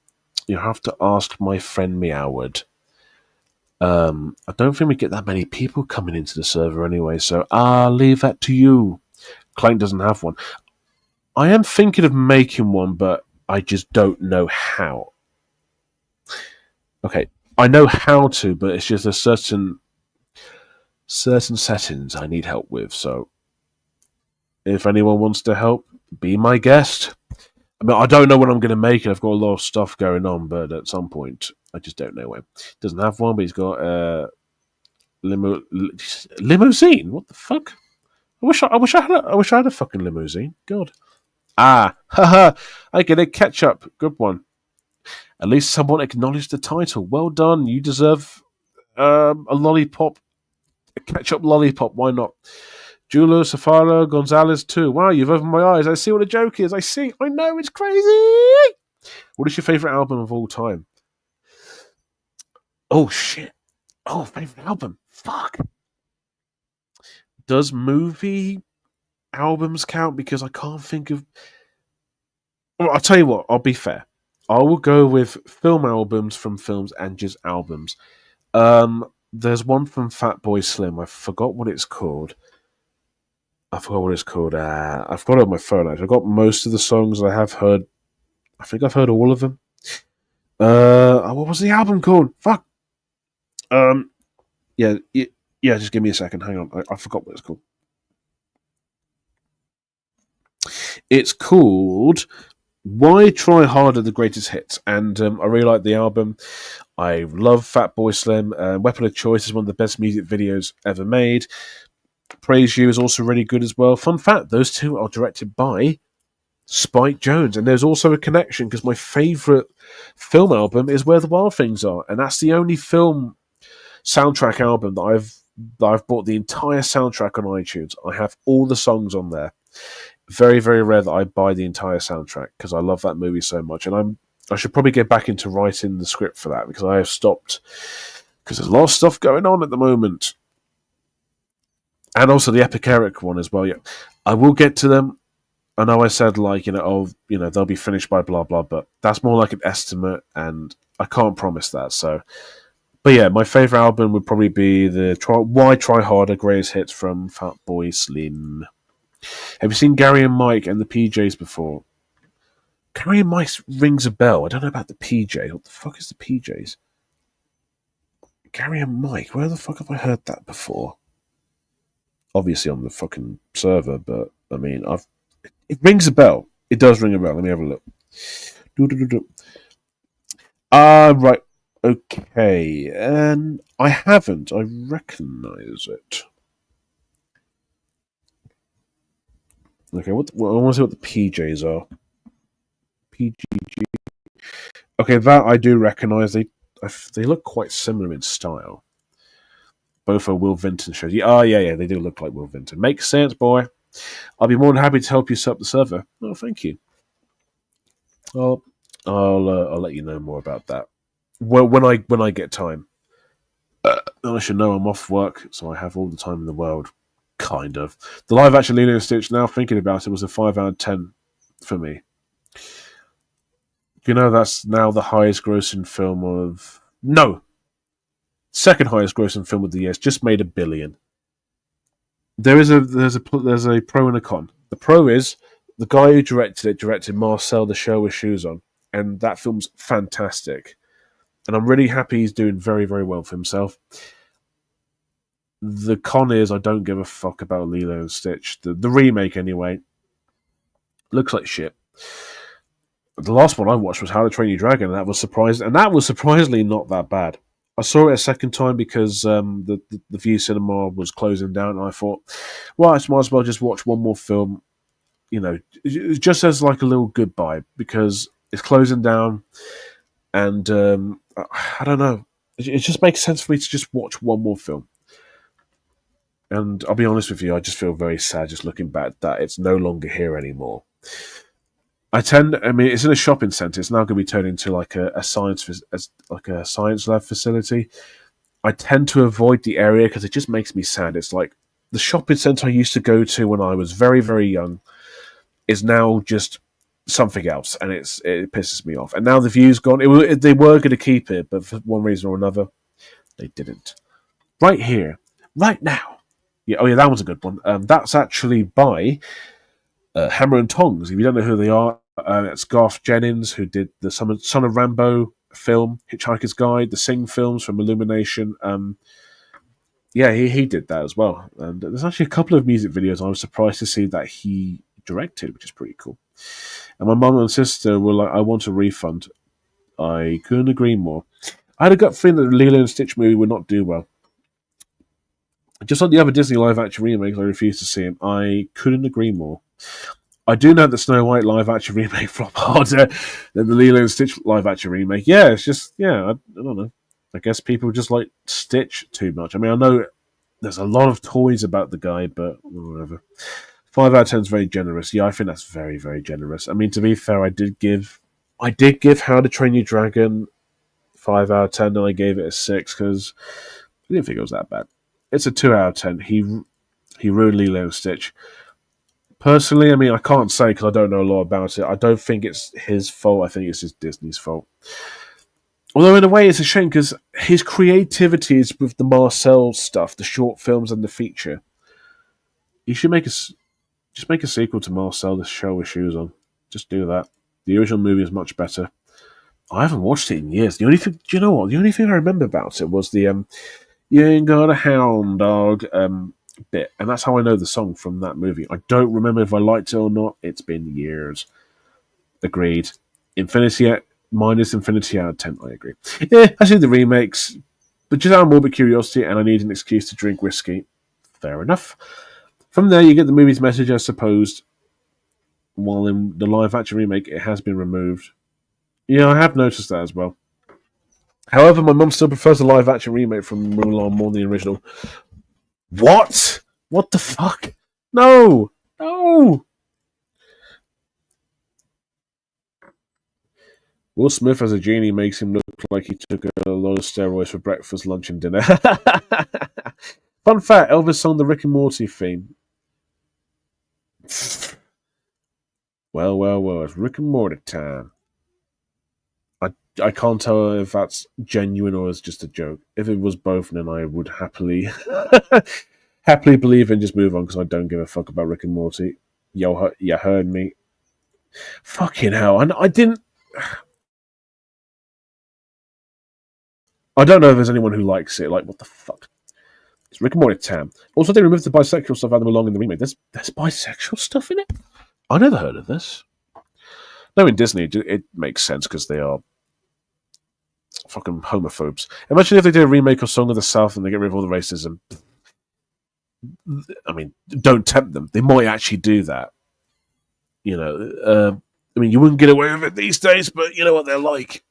You have to ask my friend Meoward. I don't think we get that many people coming into the server anyway, so I'll leave that to you. Clank doesn't have one. I am thinking of making one, but I just don't know how. Okay, I know how to, but it's just a certain settings I need help with. So, if anyone wants to help, be my guest. I mean, I don't know when I'm going to make it. I've got a lot of stuff going on, but at some point, I just don't know when. Doesn't have one, but he's got a limousine. What the fuck? I wish I had a fucking limousine. God. Haha. I get it. Ketchup. Good one. At least someone acknowledged the title. Well done. You deserve a lollipop, a ketchup lollipop. Why not? Julio Safaro Gonzalez too. Wow, you've opened my eyes. I see what a joke is. I know, it's crazy. What is your favourite album of all time? Oh, shit. Oh, favourite album. Fuck. Does movie albums count? Because I can't think of... Well, I'll tell you what. I'll be fair. I will go with film albums from films and just albums. There's one from Fatboy Slim. I forgot what it's called. I've got it on my phone, actually. I've got most of the songs I have heard. I think I've heard all of them. What was the album called? Fuck. Yeah, just give me a second. Hang on. I forgot what it's called. It's called Why Try Harder, The Greatest Hits. And I really like the album. I love Fatboy Slim. Weapon of Choice is one of the best music videos ever made. Praise You is also really good as well. Fun fact, those two are directed by Spike Jonze. And there's also a connection because my favourite film album is Where the Wild Things Are. And that's the only film soundtrack album that I've bought the entire soundtrack on iTunes. I have all the songs on there. Very, very rare that I buy the entire soundtrack because I love that movie so much. And I should probably get back into writing the script for that because I have stopped because there's a lot of stuff going on at the moment. And also the Epic Eric one as well. Yeah, I will get to them. I know I said they'll be finished by blah blah, but that's more like an estimate, and I can't promise that. So, but yeah, my favorite album would probably be the Why Try Harder Greatest Hits from Fatboy Slim. Have you seen Gary and Mike and the PJs before? Gary and Mike rings a bell. I don't know about the PJs. What the fuck is the PJs? Gary and Mike. Where the fuck have I heard that before? Obviously on the fucking server, but I mean, it rings a bell. It does ring a bell. Let me have a look. Right. Okay. And I haven't. I recognise it. Okay, I want to see what the PJs are. PGG. Okay, that I do recognise. They look quite similar in style. Both are Will Vinton shows. Yeah, they do look like Will Vinton. Makes sense, boy. I'll be more than happy to help you set up the server. Oh, thank you. I'll let you know more about that when I get time. I should know I'm off work, so I have all the time in the world. Kind of. The live action Lilo and Stitch, now thinking about it, was a 5 out of 10 for me. You know, that's now the highest grossing film of. No! Second highest grossing film of the year. It's just made $1 billion. There's a pro and a con. The pro is the guy who directed Marcel the Show with Shoes On, and that film's fantastic. And I'm really happy he's doing very, very well for himself. The con is I don't give a fuck about Lilo and Stitch. The remake, anyway, looks like shit. The last one I watched was How to Train Your Dragon, and that was surprisingly not that bad. I saw it a second time because the View Cinema was closing down, and I thought, well, I might as well just watch one more film, just as like a little goodbye, because it's closing down, and I don't know. It just makes sense for me to just watch one more film. And I'll be honest with you, I just feel very sad just looking back that it's no longer here anymore. It's in a shopping centre. It's now going to be turned into like a science lab facility. I tend to avoid the area because it just makes me sad. It's like the shopping centre I used to go to when I was very, very young is now just something else, and it pisses me off. And now the view's gone. They were going to keep it, but for one reason or another, they didn't. Right here, right now. Yeah, oh yeah, that was a good one. That's actually by Hammer and Tongs. If you don't know who they are, it's Garth Jennings, who did the Son of Rambo film, Hitchhiker's Guide, the Sing films from Illumination. He did that as well. And there's actually a couple of music videos I was surprised to see that he directed, which is pretty cool. And my mum and sister were like, I want a refund. I couldn't agree more. I had a gut feeling that the Lilo and Stitch movie would not do well. Just like the other Disney live-action remakes, I refuse to see them. I couldn't agree more. I do know that Snow White live-action remake flopped harder than the Lilo and Stitch live-action remake. Yeah, it's just, I don't know. I guess people just like Stitch too much. I mean, I know there's a lot of toys about the guy, but whatever. 5 out of 10 is very generous. Yeah, I think that's very, very generous. I mean, to be fair, I did give How to Train Your Dragon 5 out of 10, and I gave it a 6 because I didn't think it was that bad. It's a 2 out of 10. He ruined Lilo and Stitch. Personally, I mean, I can't say because I don't know a lot about it. I don't think it's his fault. I think it's just Disney's fault. Although, in a way, it's a shame because his creativity is with the Marcel stuff, the short films and the feature. He should make a sequel to Marcel, the Show with Shoes On. Just do that. The original movie is much better. I haven't watched it in years. The only thing, do you know what? The only thing I remember about it was the "You Ain't Got a Hound Dog" bit, and that's how I know the song from that movie. I don't remember if I liked it or not. It's been years. Agreed. Infinity out of 10. I agree. Yeah, I see the remakes, but just out of morbid curiosity, and I need an excuse to drink whiskey. Fair enough. From there, you get the movie's message, I suppose. While in the live-action remake, it has been removed. Yeah, I have noticed that as well. However, my mum still prefers the live-action remake from Mulan more than the original. What? What the fuck? No! No! Will Smith as a genie makes him look like he took a lot of steroids for breakfast, lunch, and dinner. Fun fact, Elvis sung the Rick and Morty theme. Well, it's Rick and Morty time. I can't tell if that's genuine or it's just a joke. If it was both, then I would happily believe and just move on because I don't give a fuck about Rick and Morty. You heard me. Fucking hell. I didn't... I don't know if there's anyone who likes it. Like, what the fuck? It's Rick and Morty time. Also, they removed the bisexual stuff out of them along in the remake. There's bisexual stuff in it? I never heard of this. No, in Disney, it makes sense because they are fucking homophobes. Imagine if they did a remake of Song of the South and they get rid of all the racism. I mean, don't tempt them. They might actually do that. You wouldn't get away with it these days, but you know what they're like.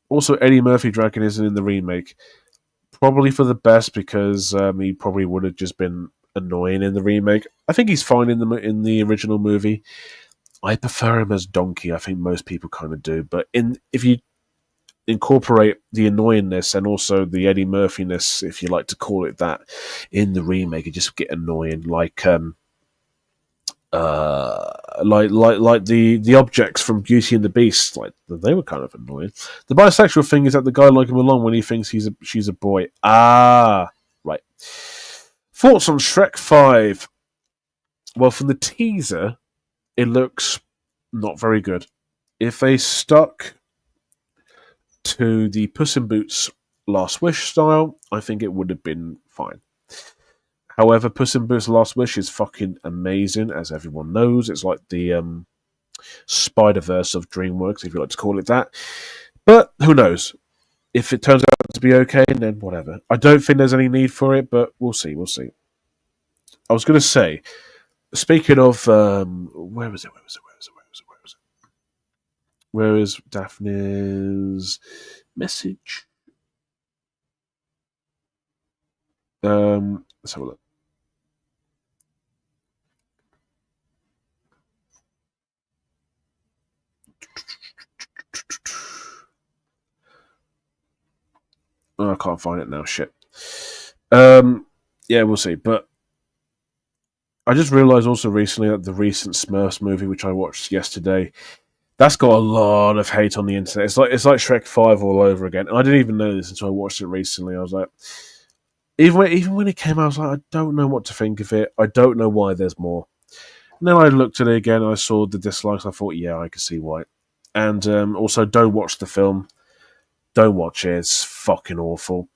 Also, Eddie Murphy Dragon isn't in the remake. Probably for the best because he probably would have just been annoying in the remake. I think he's fine in the original movie. I prefer him as Donkey. I think most people kind of do. But if you incorporate the annoyingness and also the Eddie Murphy-ness, if you like to call it that, in the remake. It just get annoying, like the objects from Beauty and the Beast, like they were kind of annoying. The bisexual thing is that the guy like him along when he thinks she's a boy. Ah, right. Thoughts on Shrek 5? Well, from the teaser, it looks not very good. If they stuck to the Puss in Boots Last Wish style, I think it would have been fine. However, Puss in Boots Last Wish is fucking amazing, as everyone knows. It's like the Spider-Verse of DreamWorks, if you like to call it that. But who knows? If it turns out to be okay, then whatever. I don't think there's any need for it, but we'll see. I was going to say, speaking of, where is Daphne's message? Let's have a look. Oh, I can't find it now. Shit. Yeah, we'll see. But I just realised also recently that the recent Smurfs movie, which I watched yesterday, that's got a lot of hate on the internet. It's like Shrek 5 all over again. And I didn't even know this until I watched it recently. I was like, even when it came out, I was like, I don't know what to think of it. I don't know why there's more. And then I looked at it again. I saw the dislikes. I thought, yeah, I can see why. And also, don't watch the film. Don't watch it. It's fucking awful.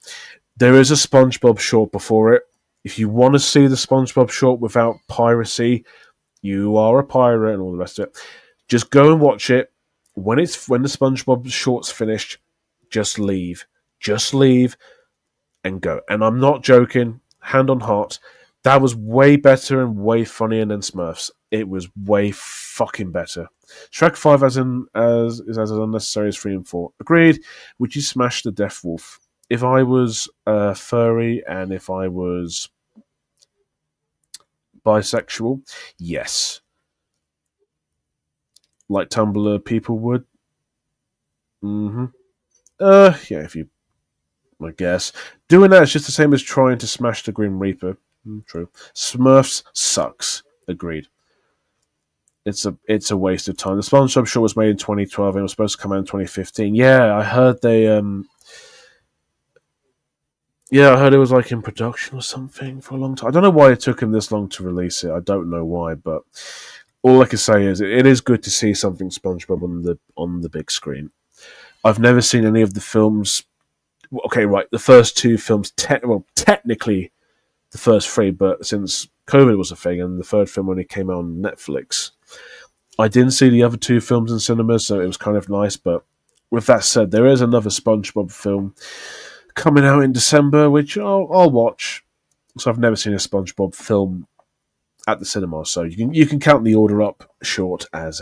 There is a SpongeBob short before it. If you want to see the SpongeBob short without piracy, you are a pirate and all the rest of it. Just go and watch it. When the SpongeBob short's finished, just leave. Just leave and go. And I'm not joking. Hand on heart. That was way better and way funnier than Smurfs. It was way fucking better. Shrek 5 is as unnecessary as 3 and 4. Agreed. Would you smash the Death Wolf? If I was furry and if I was bisexual, yes. Like Tumblr people would. Mm-hmm. Yeah, if you, I guess. Doing that is just the same as trying to smash the Grim Reaper. True. Smurfs sucks. Agreed. It's a waste of time. The SpongeBob show was made in 2012 and it was supposed to come out in 2015. Yeah, I heard they yeah, I heard it was like in production or something for a long time. I don't know why it took him this long to release it. I don't know why, but all I can say is it is good to see something SpongeBob on the big screen. I've never seen any of the films. Okay, right, the first two films, technically the first three, but since COVID was a thing and the third film only came out on Netflix, I didn't see the other two films in cinemas, so it was kind of nice. But with that said, there is another SpongeBob film coming out in December, which I'll watch. So I've never seen a SpongeBob film at the cinema, so you can count the Order Up short as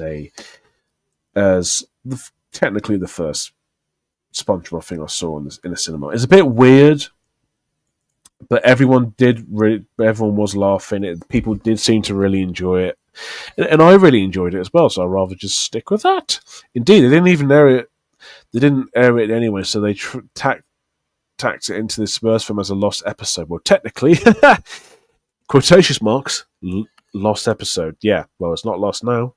technically the first SpongeBob thing I saw in the cinema. It's a bit weird, but everyone was laughing. People did seem to really enjoy it, and I really enjoyed it as well. So I'd rather just stick with that. Indeed, they didn't even air it. They didn't air it anyway, so they tacked it into the Spurs film as a lost episode. Well, technically, quotation marks, lost episode. Yeah, well, it's not lost now.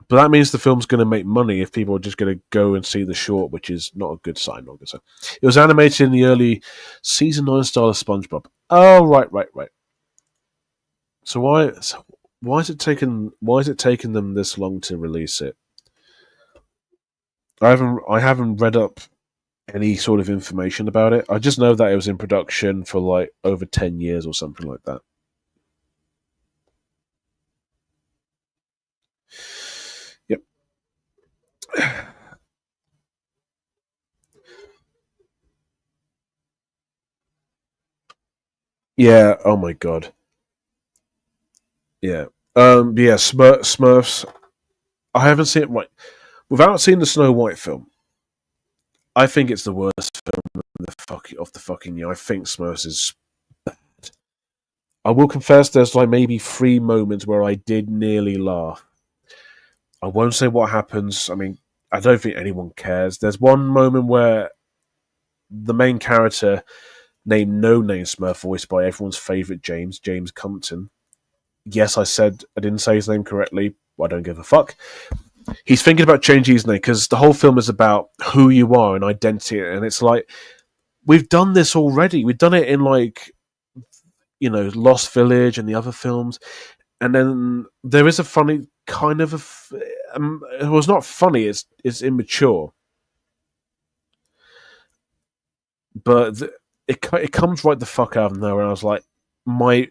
But that means the film's going to make money if people are just going to go and see the short, which is not a good sign. It was animated in the early season 9 style of SpongeBob. Oh, right. So why is it taken them this long to release it? I haven't read up any sort of information about it. I just know that it was in production for like over 10 years or something like that. Yep. Yeah, oh my god. Yeah. Yeah, Smurfs. I haven't seen it right. Without seeing the Snow White film, I think it's the worst film of the fucking year. I think Smurfs is. I will confess, there's like maybe 3 moments where I did nearly laugh. I won't say what happens. I mean, I don't think anyone cares. There's one moment where the main character, named No Name Smurf, voiced by everyone's favourite James Compton. Yes, I didn't say his name correctly. I don't give a fuck. He's thinking about changing his name because the whole film is about who you are and identity, and it's like we've done this already. We've done it in Lost Village and the other films, and then there is a funny kind of it was not funny. It's immature, but it comes right the fuck out of nowhere. And I was like, my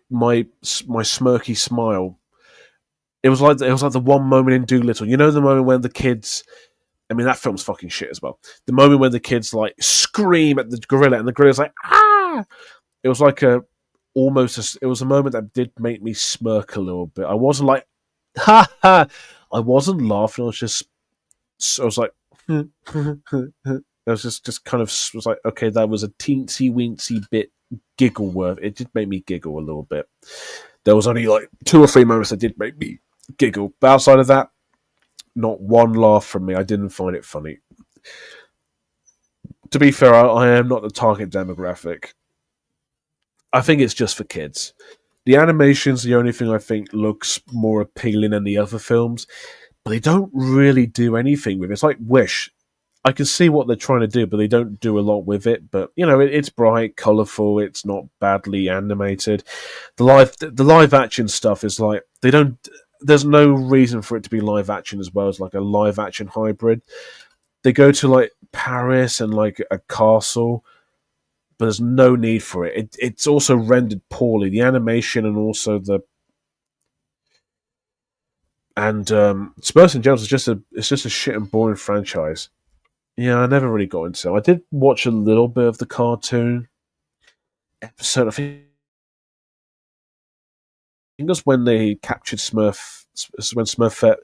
smirky smile. It was like the one moment in Doolittle. You know the moment when the kids. I mean, that film's fucking shit as well. The moment when the kids like scream at the gorilla and the gorilla's like ah. It was like it was a moment that did make me smirk a little bit. I wasn't like ha ha. I wasn't laughing. I was like. I was just kind of was like, okay, that was a teensy weensy bit giggle worth. It did make me giggle a little bit. There was only like 2 or 3 moments that did make me giggle, but outside of that, not one laugh from me. I didn't find it funny. To be fair, I am not the target demographic. I think it's just for kids. The animation's the only thing I think looks more appealing than the other films, but they don't really do anything with it. It's like Wish. I can see what they're trying to do, but they don't do a lot with it. But it's bright, colourful. It's not badly animated. The live action stuff is like they don't. There's no reason for it to be live action as well as like a live action hybrid. They go to like Paris and like a castle, but there's no need for it. It's also rendered poorly. The animation and also Spurs and Jones is just a shit and boring franchise. Yeah, I never really got into it. I did watch a little bit of the cartoon episode. I think it was when they captured when Smurfette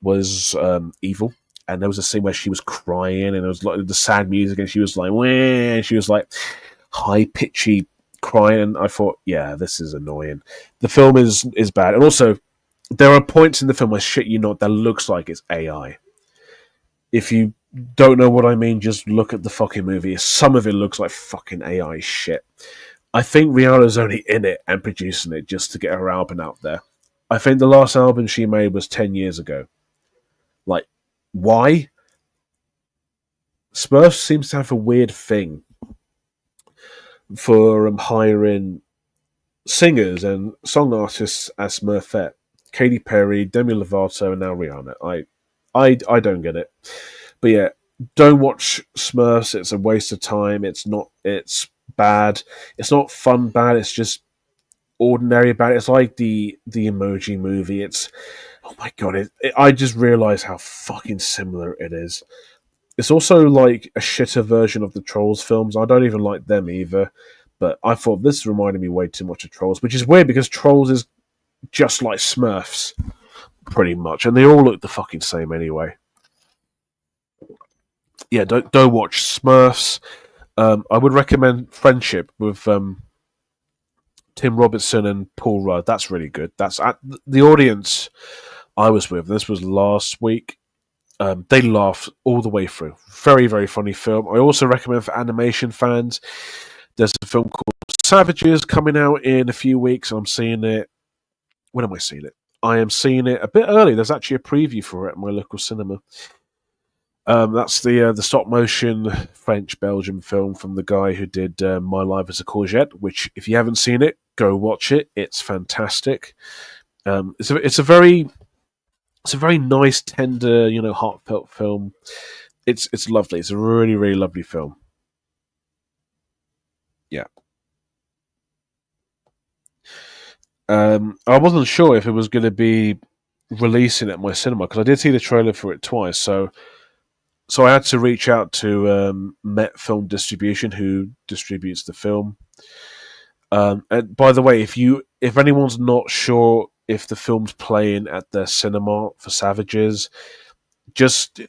was evil, and there was a scene where she was crying, and it was like the sad music, and she was like, wah, and she was like high pitchy crying. And I thought, yeah, this is annoying. The film is bad, and also there are points in the film where shit that looks like it's AI. If you don't know what I mean, just look at the fucking movie. Some of it looks like fucking AI shit. I think Rihanna's only in it and producing it just to get her album out there. I think the last album she made was 10 years ago. Like, why? Smurfs seems to have a weird thing for hiring singers and song artists as Smurfette. Katy Perry, Demi Lovato, and now Rihanna. I don't get it. But yeah, don't watch Smurfs. It's a waste of time. It's bad. It's not fun bad. It's just ordinary bad. It's like the Emoji Movie. Oh my god! I just realised how fucking similar it is. It's also like a shitter version of the Trolls films. I don't even like them either. But I thought this reminded me way too much of Trolls, which is weird because Trolls is just like Smurfs, pretty much, and they all look the fucking same anyway. Yeah, don't watch Smurfs. I would recommend Friendship with Tim Robertson and Paul Rudd. That's really good. That's at the audience I was with. This was last week. They laughed all the way through. Very, very funny film. I also recommend for animation fans. There's a film called Savages coming out in a few weeks. I'm seeing it. When am I seeing it? I am seeing it a bit early. There's actually a preview for it at my local cinema. That's the stop motion French Belgian film from the guy who did My Life as a Courgette. Which, if you haven't seen it, go watch it. It's fantastic. It's a very nice, tender, heartfelt film. It's lovely. It's a really, really lovely film. Yeah. I wasn't sure if it was going to be releasing at my cinema because I did see the trailer for it twice. So I had to reach out to Met Film Distribution, who distributes the film. And by the way, if anyone's not sure if the film's playing at their cinema for Savages, just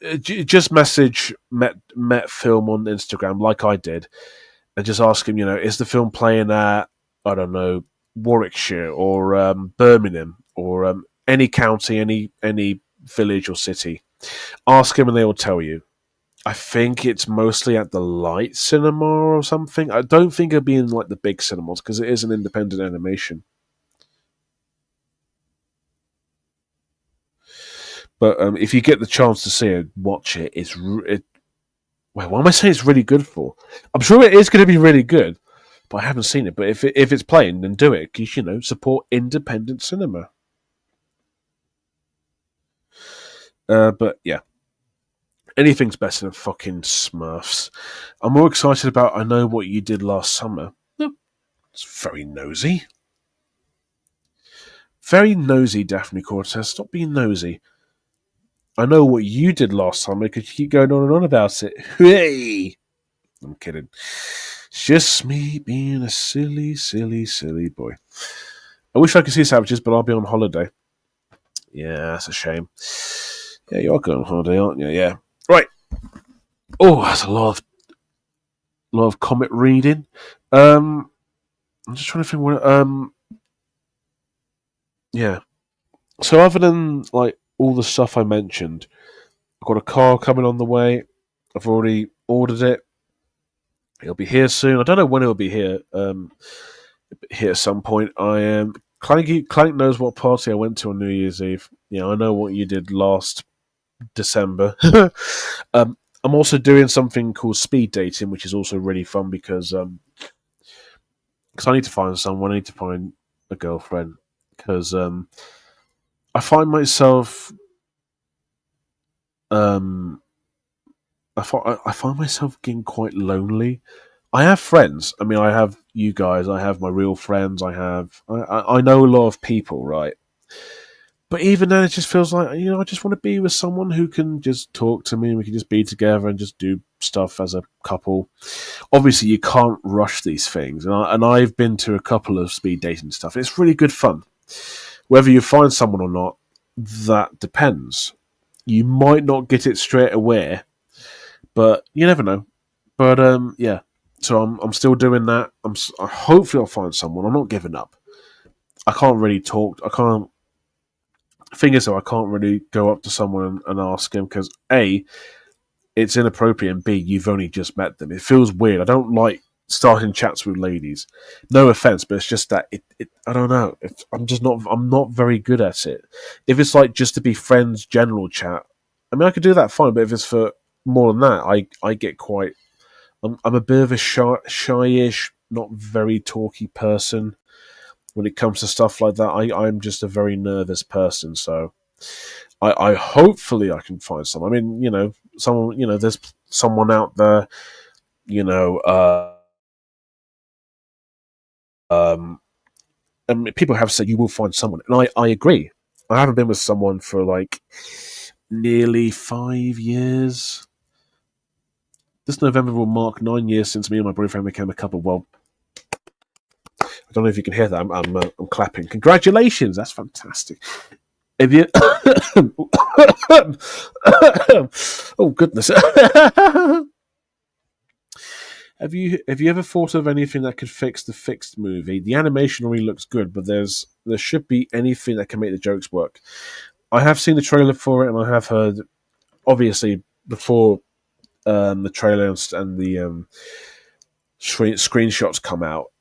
message Met Film on Instagram like I did, and just ask him, is the film playing at, I don't know, Warwickshire or Birmingham or any county, any village or city. Ask him and they will tell you. I think it's mostly at the light cinema or something. I don't think it'll be in like the big cinemas because it is an independent animation. But if you get the chance to see it, watch it. Wait, what am I saying? It's really good for? I'm sure it is going to be really good, but I haven't seen it. But if it's playing, then do it because support independent cinema. But yeah, anything's better than fucking Smurfs. I'm more excited about I Know What You Did Last Summer. It's very nosy. Very nosy, Daphne Cortez. Stop being nosy. I know what you did last summer because you keep going on and on about it. Hey! I'm kidding. It's just me being a silly, silly, silly boy. I wish I could see Savages, but I'll be on holiday. Yeah, that's a shame. Yeah, you are going on holiday, aren't you? Yeah. Right. Oh, that's a lot of comic reading. I'm just trying to think what. Yeah. So other than like all the stuff I mentioned, I've got a car coming on the way. I've already ordered it. It'll be here soon. I don't know when it'll be here. Here at some point. I am. Clank knows what party I went to on New Year's Eve. Yeah, I know what you did last December. I'm also doing something called speed dating, which is also really fun because I need to find someone. I need to find a girlfriend because I find myself I find myself getting quite lonely. I have friends. I mean, I have you guys. I have my real friends. I know a lot of people, right? But even then, it just feels like I just want to be with someone who can just talk to me, and we can just be together and just do stuff as a couple. Obviously, you can't rush these things, and I've been to a couple of speed dating stuff. It's really good fun. Whether you find someone or not, that depends. You might not get it straight away, but you never know. But yeah. So I'm still doing that. Hopefully I'll find someone. I'm not giving up. I can't really talk. I can't. Thing is, though, I can't really go up to someone and ask him because A, it's inappropriate, and B, you've only just met them. It feels weird. I don't like starting chats with ladies. No offense, but it's just that I don't know. I'm not very good at it. If it's like just to be friends, general chat, I mean, I could do that fine. But if it's for more than that, I get quite. I'm a bit of a shyish, not very talky person when it comes to stuff like that. I'm just a very nervous person, so I hopefully I can find someone. I mean, someone, there's someone out there, you know, and people have said you will find someone, and I agree. I haven't been with someone for like nearly 5 years. This November will mark 9 years since me and my boyfriend became a couple. Well, I don't know if you can hear that. I'm clapping. Congratulations! That's fantastic. Have you? Oh goodness! Have you ever thought of anything that could fix the Fixed movie? The animation really looks good, but there should be anything that can make the jokes work. I have seen the trailer for it, and I have heard, obviously, before the trailer and the screenshots come out.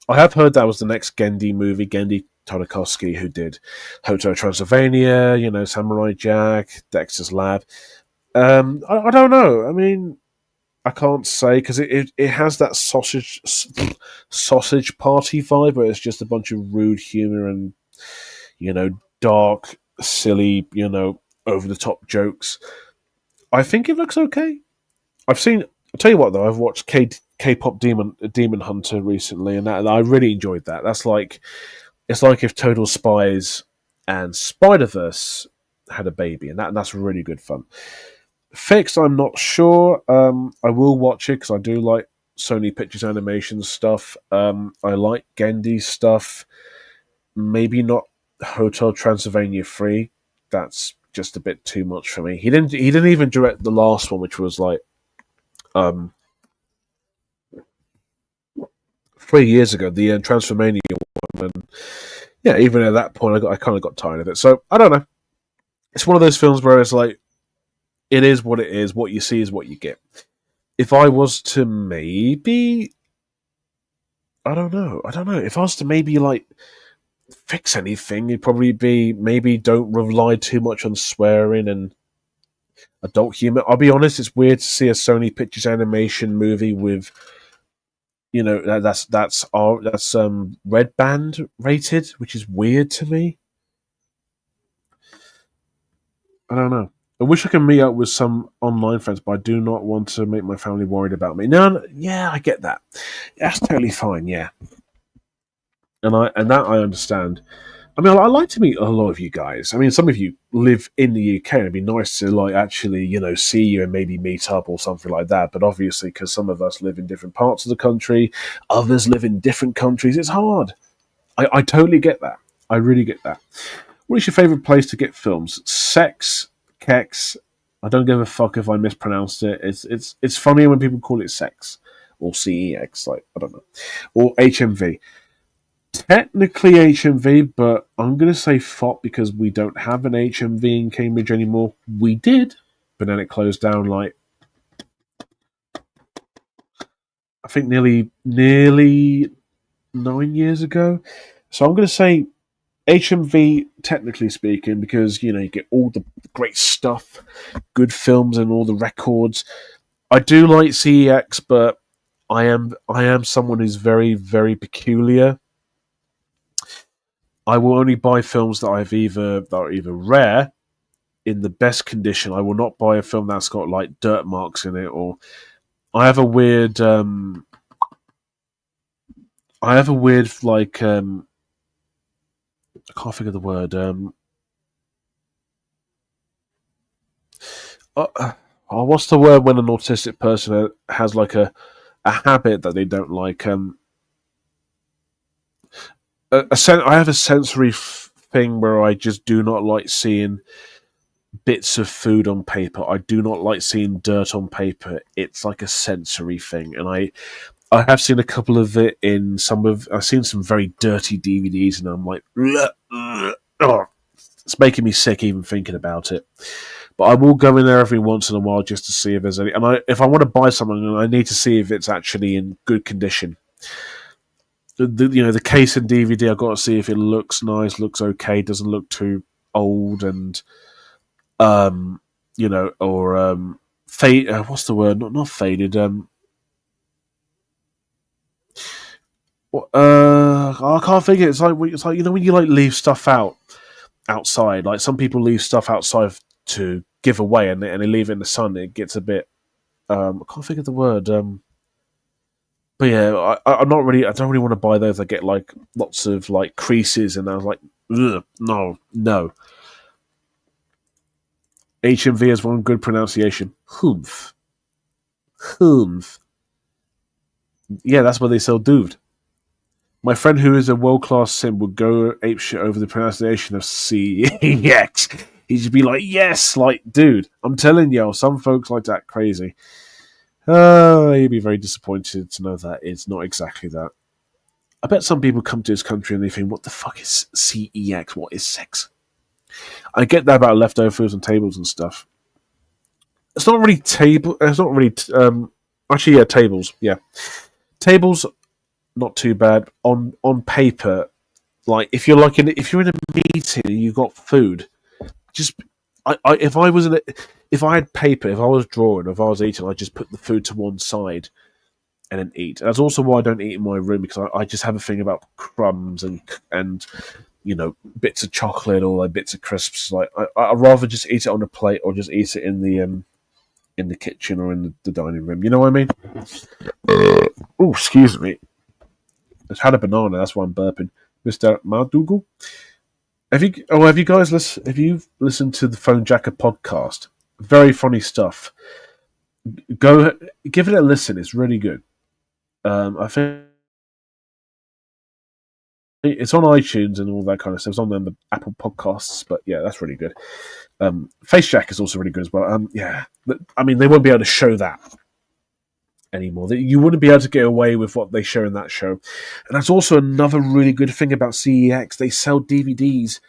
I have heard that was the next Gendy movie, Gendy Tartakovsky, who did Hotel Transylvania, Samurai Jack, Dexter's Lab. I don't know. I mean, I can't say because it has that sausage party vibe where it's just a bunch of rude humor and dark, silly, over the top jokes. I think it looks okay. I'll tell you what though, I've watched K-pop Demon Hunter recently, and I really enjoyed that. It's like if Total Spies and Spider-Verse had a baby, and that's really good fun. Fixed, I'm not sure. I will watch it because I do like Sony Pictures Animation stuff. I like Gendy's stuff. Maybe not Hotel Transylvania 3. That's just a bit too much for me. He didn't even direct the last one, which was like 3 years ago, the Transformania one. And yeah, even at that point, I kind of got tired of it. So I don't know. it's one of those films where it's like, it is what it is. What you see is what you get. If I was to maybe, I don't know. If I was to maybe like fix anything, it'd probably be maybe don't rely too much on swearing and adult humor. I'll be honest, it's weird to see a Sony Pictures Animation movie with, that's red band rated, which is weird to me. I don't know. I wish I could meet up with some online friends, but I do not want to make my family worried about me. No, yeah, I get that. That's totally fine. Yeah, and that I understand. I mean, I like to meet a lot of you guys. I mean, some of you live in the UK, and it'd be nice to like actually, see you and maybe meet up or something like that. But obviously, because some of us live in different parts of the country, others live in different countries, it's hard. I totally get that. I really get that. What is your favourite place to get films? Sex, Kex. I don't give a fuck if I mispronounced it. It's funny when people call it sex or CEX. Like, I don't know, or HMV. Technically HMV, but I'm going to say FOP because we don't have an HMV in Cambridge anymore. We did, but then it closed down like, I think nearly 9 years ago. So I'm going to say HMV, technically speaking, because, you get all the great stuff, good films and all the records. I do like CEX, but I am someone who's very, very peculiar. I will only buy films that are either rare, in the best condition. I will not buy a film that's got like dirt marks in it, or I have a weird like I can't think of the word what's the word when an autistic person has like a habit that they don't like. I have a sensory thing where I just do not like seeing bits of food on paper. I do not like seeing dirt on paper. It's like a sensory thing, and I have seen a couple of it in I've seen some very dirty DVDs, and I'm like, oh, it's making me sick even thinking about it. But I will go in there every once in a while just to see if there's any. And if I want to buy something, I need to see if it's actually in good condition. The case and DVD, I've got to see if it looks nice, looks okay, doesn't look too old, and or fade. What's the word? Not faded. I can't think. It's like when you like leave stuff outside. Like some people leave stuff outside to give away, and they leave it in the sun. It gets a bit. I can't think of the word. But yeah, I'm not really. I don't really want to buy those. I get like lots of like creases, and I was like, no. HMV has one good pronunciation. Humph. Yeah, that's where they sell dude. My friend who is a world-class sim would go apeshit over the pronunciation of CEX. He'd just be like, yes, like, dude, I'm telling you, some folks like that crazy. He'd be very disappointed to know that it's not exactly that. I bet some people come to this country and they think, what the fuck is CEX? What is sex? I get that about leftover foods and tables and stuff. It's not really actually, yeah, tables. Yeah. Tables, not too bad. On paper, like if you're in a meeting and you got food, just if I had paper, if I was drawing, if I was eating, I'd just put the food to one side and then eat. That's also why I don't eat in my room, because I just have a thing about crumbs and bits of chocolate or like bits of crisps. Like I'd rather just eat it on a plate or just eat it in the kitchen or in the dining room. You know what I mean? Oh, excuse me. I've had a banana. That's why I'm burping, Mr. Mardugal. Have you guys listened to the Phone Jacker podcast? Very funny stuff. Go give it a listen. It's really good. I think it's on iTunes and all that kind of stuff. It's on the Apple Podcasts, but yeah, that's really good. Face Jack is also really good as well. Yeah, I mean, they won't be able to show that anymore. You wouldn't be able to get away with what they show in that show. And that's also another really good thing about CEX. They sell DVDs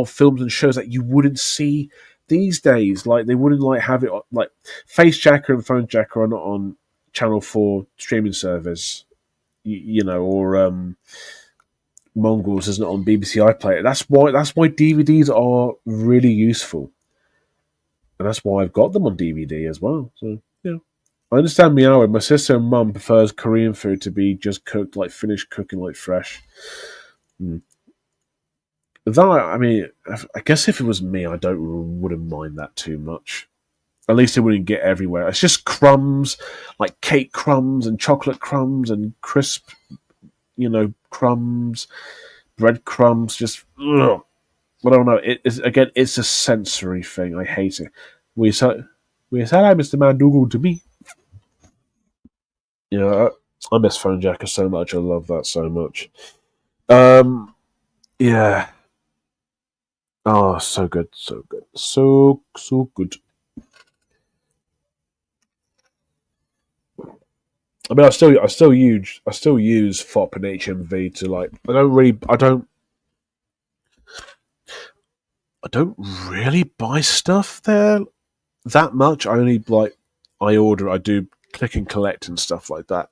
of films and shows that you wouldn't see these days. Like they wouldn't like have it like Face Jacker and Phone Jacker are not on Channel 4 streaming service, or Mongols isn't on BBC iPlayer. That's why DVDs are really useful, and that's why I've got them on DVD as well. So yeah, I understand Meoward. My sister and mum prefers Korean food to be just cooked, like finished cooking, like fresh. Mm. Though I mean, I guess if it was me, I wouldn't mind that too much. At least it wouldn't get everywhere. It's just crumbs, like cake crumbs and chocolate crumbs and crisp, crumbs, bread crumbs. Just, ugh. I don't know. It's a sensory thing. I hate it. We said hi, Mr. Mandougal to me. Yeah, I miss Phone Jacker so much. I love that so much. Yeah. Oh, so good, so good, so good. I mean, I still use FOP and HMV to like. I don't really buy stuff there that much. I do click and collect and stuff like that.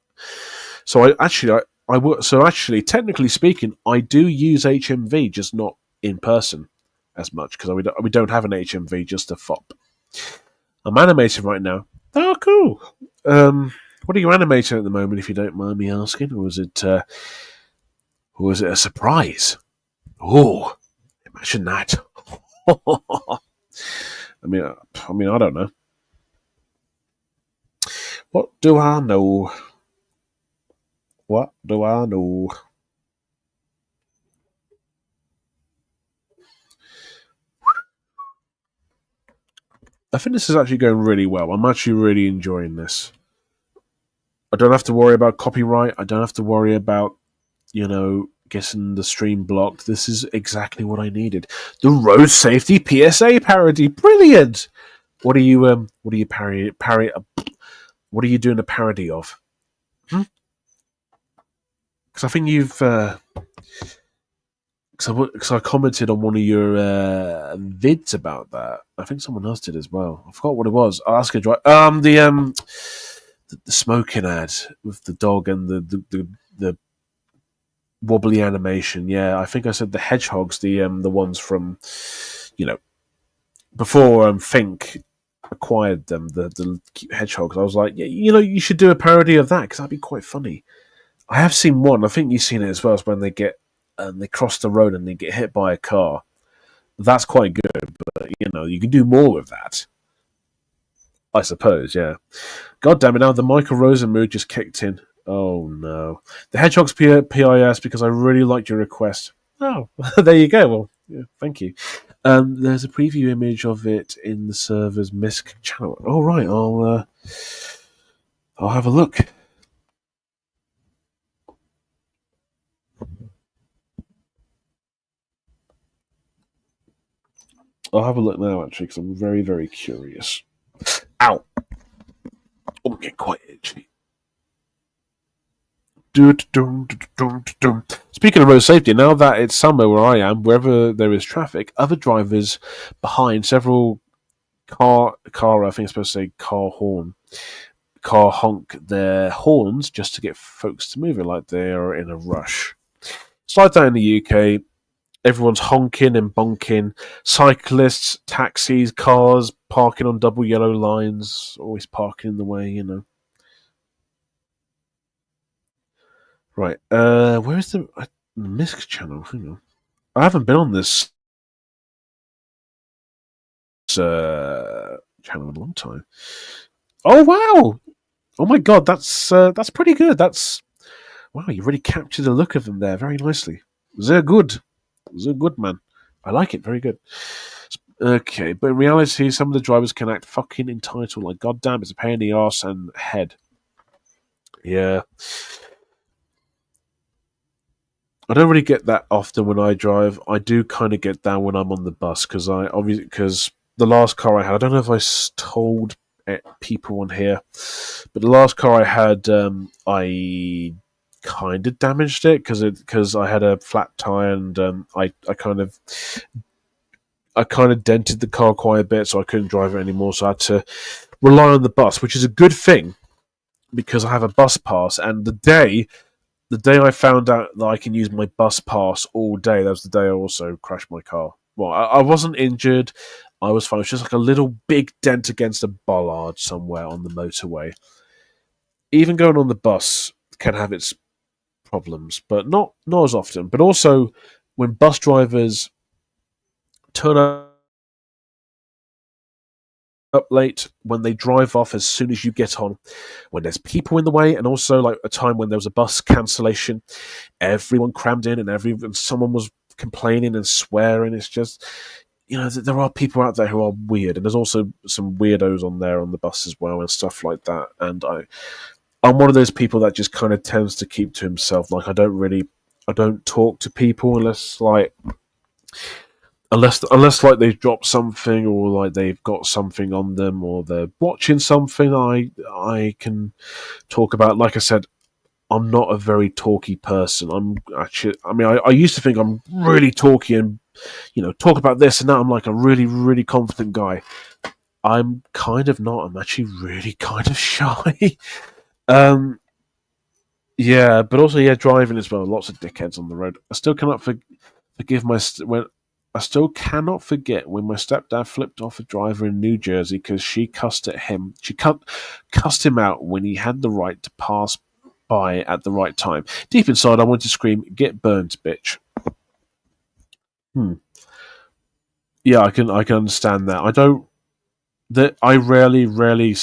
So actually, technically speaking, I do use HMV, just not in person as much because we don't have an HMV, just a FOP. I'm animating right now. Oh, cool. What are you animating at the moment, if you don't mind me asking? Or was it a surprise? Oh, imagine that. I don't know. What do I know? What do I know? I think this is actually going really well. I'm actually really enjoying this. I don't have to worry about copyright. I don't have to worry about, getting the stream blocked. This is exactly what I needed. The road safety PSA parody. Brilliant. What are you what are you doing a parody of? Because I think you've because I commented on one of your vids about that. I think someone else did as well. I forgot what it was. I'll ask you. The smoking ad with the dog and the wobbly animation. Yeah, I think I said the hedgehogs, the ones from before Fink acquired them, the cute hedgehogs. I was like, yeah, you should do a parody of that because that'd be quite funny. I have seen one. I think you've seen it as well. It's when they cross the road and they get hit by a car. That's quite good, but you can do more with that. I suppose, yeah. God damn it! Now the Michael Rosen mood just kicked in. Oh no, the Hedgehogs PIS because I really liked your request. Oh, there you go. Well, yeah, thank you. There's a preview image of it in the server's MISC channel. All right, I'll have a look. I'll have a look now, actually, because I'm very, very curious. Ow! I'm getting quite itchy. Speaking of road safety, now that it's summer where I am, wherever there is traffic, other drivers behind several I think it's supposed to say car honk their horns just to get folks to move it like they are in a rush. It's like that in the UK. Everyone's honking and bonking. Cyclists, taxis, cars parking on double yellow lines, always parking in the way, Right, where's the MISC channel? Hang on. I haven't been on this channel in a long time. Oh, wow! Oh my god, that's pretty good. Wow, you really captured the look of them there very nicely. They're good. They're good, man. I like it. Very good. Okay, but in reality, some of the drivers can act fucking entitled. Like, goddamn, it's a pain in the arse and head. Yeah. I don't really get that often when I drive. I do kind of get that when I'm on the bus because the last car I had, I don't know if I told people on here, but the last car I had, I kind of damaged it because I had a flat tire and I kind of I kind of dented the car quite a bit, so I couldn't drive it anymore. So I had to rely on the bus, which is a good thing because I have a bus pass. And the day I found out that I can use my bus pass all day, that was the day I also crashed my car. Well, I wasn't injured. I was fine. It was just like a little big dent against a bollard somewhere on the motorway. Even going on the bus can have its problems, but not as often. But also, when bus drivers turn up late, when they drive off as soon as you get on, when there's people in the way, and also like a time when there was a bus cancellation, everyone crammed in, and someone was complaining and swearing. It's just, there are people out there who are weird, and there's also some weirdos on there on the bus as well and stuff like that. And I'm one of those people that just kind of tends to keep to himself. Like I don't talk to people unless like they've dropped something or like they've got something on them or they're watching something. I can talk about. Like I said, I'm not a very talky person. I used to think I'm really talky and talk about this and that. I'm like a really, really confident guy. I'm kind of not. I'm actually really kind of shy. Yeah, but also driving as well. Lots of dickheads on the road. I still cannot forgive when I still cannot forget when my stepdad flipped off a driver in New Jersey because she cussed at him. She cussed him out when he had the right to pass by at the right time. Deep inside, I wanted to scream, "Get burned, bitch!" Yeah, I can understand that. I rarely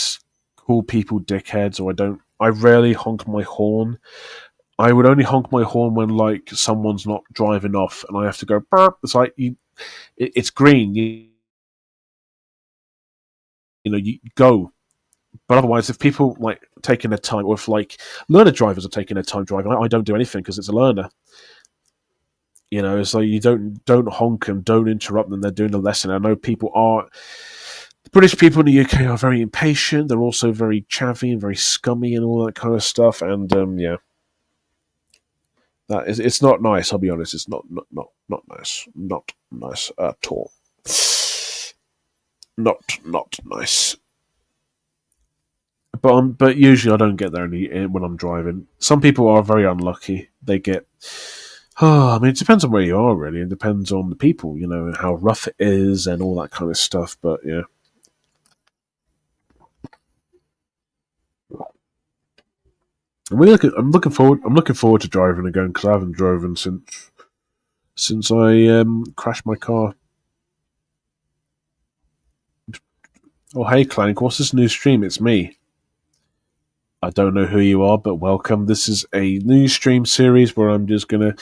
call people dickheads, or I don't. I rarely honk my horn. I would only honk my horn when like someone's not driving off, and I have to go. Burp. It's like it's green. You go. But otherwise, if people like taking their time, or if like learner drivers are taking their time driving, I don't do anything because it's a learner. So you don't honk them, don't interrupt them. They're doing a lesson. I know the British people in the UK are very impatient. They're also very chavvy and very scummy and all that kind of stuff. And it's not nice. I'll be honest. It's not nice. Not nice at all. Not nice. But usually I don't get there when I'm driving. Some people are very unlucky. They get. I mean, it depends on where you are, really. It depends on the people, and how rough it is and all that kind of stuff. But yeah. I'm looking forward to driving again because I haven't driven since I crashed my car. Oh, hey Clank, what's this new stream? It's me. I don't know who you are, but welcome. This is a new stream series where I'm just gonna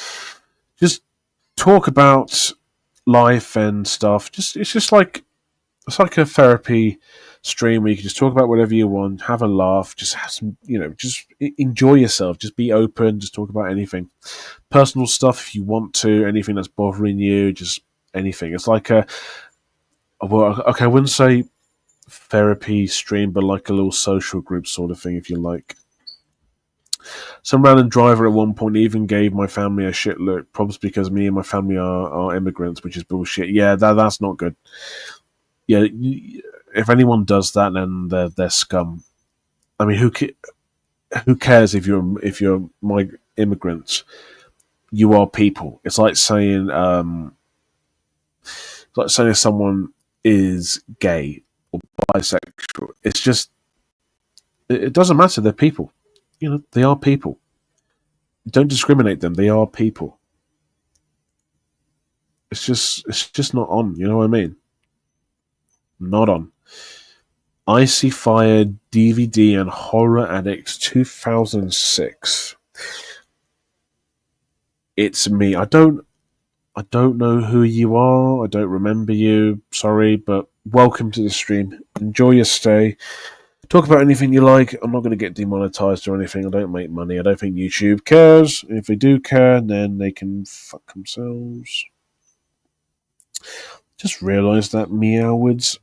talk about life and stuff. It's like a therapy stream where you can just talk about whatever you want, have a laugh, just have some, just enjoy yourself, just be open, just talk about anything, personal stuff if you want to, anything that's bothering you, just anything. It's like I wouldn't say therapy stream, but like a little social group sort of thing, if you like. Some random driver at one point even gave my family a shit look, probably because me and my family are immigrants, which is bullshit. Yeah, that's not good. Yeah, if anyone does that, then they're scum. I mean, who cares if you're my immigrants? You are people. It's like saying if someone is gay or bisexual. It's just it doesn't matter. They're people. They are people. Don't discriminate them. They are people. It's just not on. You know what I mean? Not on. Icy Fire DVD and Horror Addicts 2006. It's me. I don't know who you are. I don't remember you. Sorry, but welcome to the stream. Enjoy your stay. Talk about anything you like. I'm not going to get demonetized or anything. I don't make money. I don't think YouTube cares. If they do care, then they can fuck themselves. Just realised that Meoward's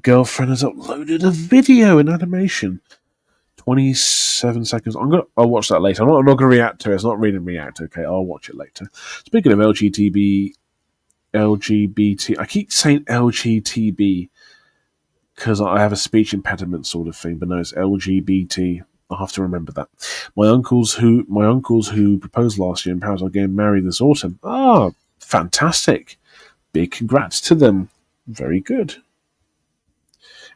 girlfriend has uploaded a video in animation. 27 seconds. I'll watch that later. I'm not going to react to it. It's not really react. Okay, I'll watch it later. Speaking of LGBT. I keep saying LGTB because I have a speech impediment sort of thing, but no, it's LGBT. I'll have to remember that. My uncles who proposed last year in Paris are getting married this autumn. Ah, fantastic! Big congrats to them. Very good.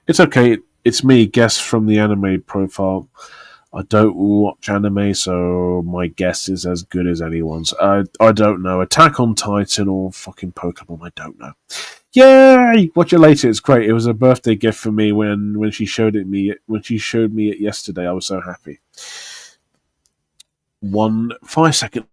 It's okay. It's me, guest from the anime profile. I don't watch anime, so my guess is as good as anyone's. I don't know. Attack on Titan or fucking Pokemon, I don't know. Yay! Watch it later. It's great. It was a birthday gift for me when she showed me it yesterday. I was so happy. 5 seconds.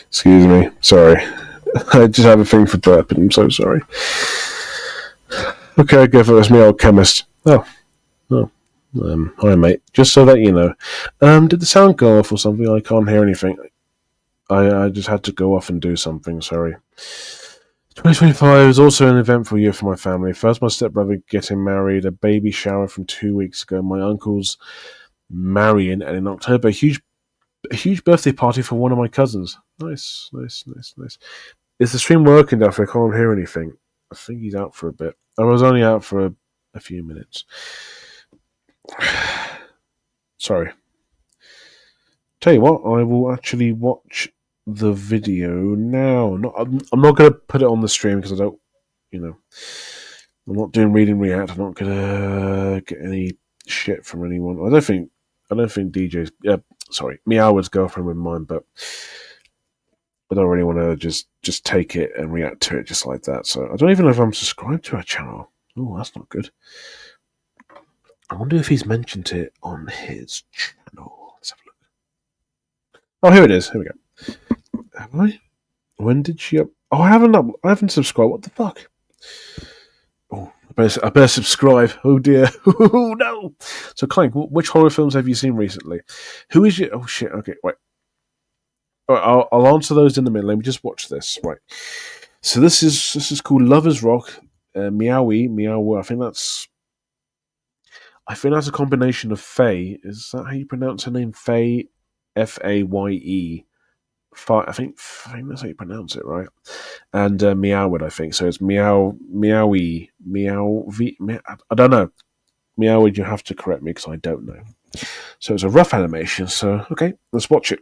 Excuse me. Sorry. I just have a thing for burping. I'm so sorry. Okay, go for this. Me old chemist. Oh. Hi, mate. Just so that you know. Did the sound go off or something? I can't hear anything. I just had to go off and do something. Sorry. 2025 is also an eventful year for my family. First, my stepbrother getting married, a baby shower from 2 weeks ago, my uncle's marrying, and in October, a huge birthday party for one of my cousins. Nice. Is the stream working now if I can't hear anything? I think he's out for a bit. I was only out for a few minutes. Sorry. Tell you what, I will actually watch the video now. I'm not going to put it on the stream because I don't, you know, I'm not doing read and react. I'm not going to get any shit from anyone. I don't think DJ's. Sorry, Meoward's girlfriend would mind, but I don't really want to just take it and react to it just like that. So I don't even know if I'm subscribed to her channel. Oh, that's not good. I wonder if he's mentioned it on his channel. Let's have a look. Oh, here it is. Here we go. Have I? When did she up? Oh, I haven't subscribed. What the fuck? Oh, I better subscribe. Oh dear. Oh no. So, Clank, which horror films have you seen recently? Who is your? Oh shit. Okay, wait. All right, I'll answer those in a minute. Let me just watch this. Right. So this is called Lovers Rock. Meowie. I think that's a combination of Faye. Is that how you pronounce her name? Faye, Faye. I think that's how you pronounce it, right? And Meoward, I think. So it's Meowie. I don't know. Meoward, you have to correct me because I don't know. So it's a rough animation. So okay, let's watch it.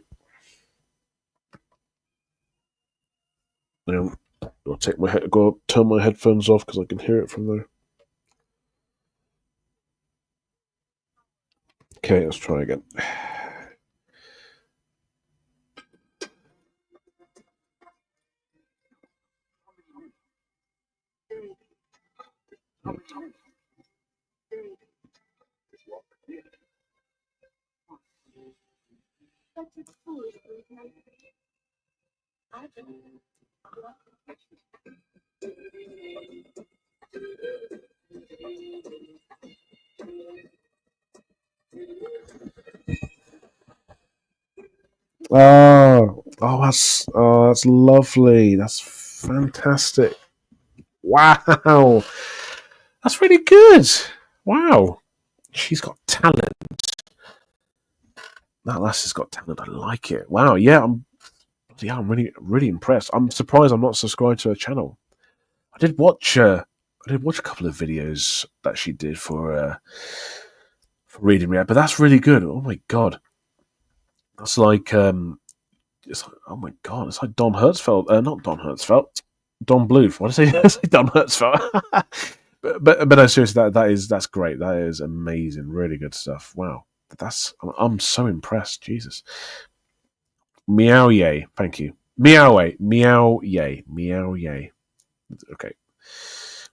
Now, I'll turn my headphones off because I can hear it from there. Okay, let's try again. That's lovely. That's fantastic. Wow, that's really good. Wow, she's got talent. That lass has got talent. I like it. Wow, I'm really impressed. I'm surprised I'm not subscribed to her channel. I did watch a couple of videos that she did for reading react, but that's really good. Oh my god, that's like oh my god, it's like Don Hertzfeld. Not Don Hertzfeld. Don Bluth. What did I say? I say Don Hertzfeld. but no, seriously, that's great. That is amazing. Really good stuff. Wow, I'm so impressed. Jesus. Meow yay. Thank you. Meow yay. Meow yay. Meow yay. Okay.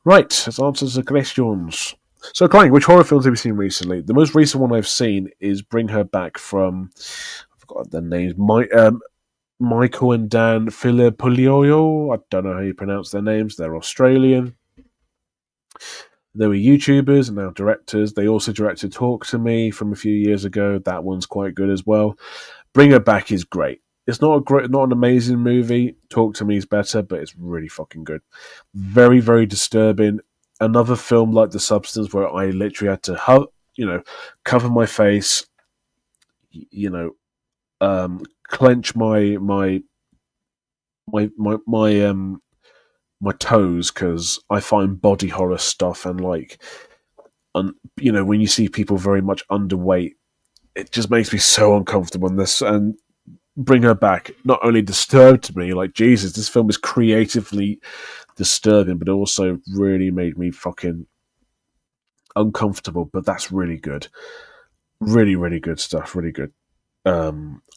Right. Let's answer the questions. So, Clank, which horror films have you seen recently? The most recent one I've seen is Bring Her Back from, I forgot their names, Michael and Dan Filipolio. I don't know how you pronounce their names. They're Australian. They were YouTubers and now directors. They also directed Talk to Me from a few years ago. That one's quite good as well. Bring Her Back is great. It's not an amazing movie. Talk to Me is better, but it's really fucking good. Very, very disturbing. Another film like The Substance where I literally had to, cover my face, clench my toes because I find body horror stuff and when you see people very much underweight, it just makes me so uncomfortable. And Bring Her Back not only disturbed me, like Jesus, this film is creatively disturbing, but also really made me fucking uncomfortable. But that's really good, really, really good stuff. Really good. I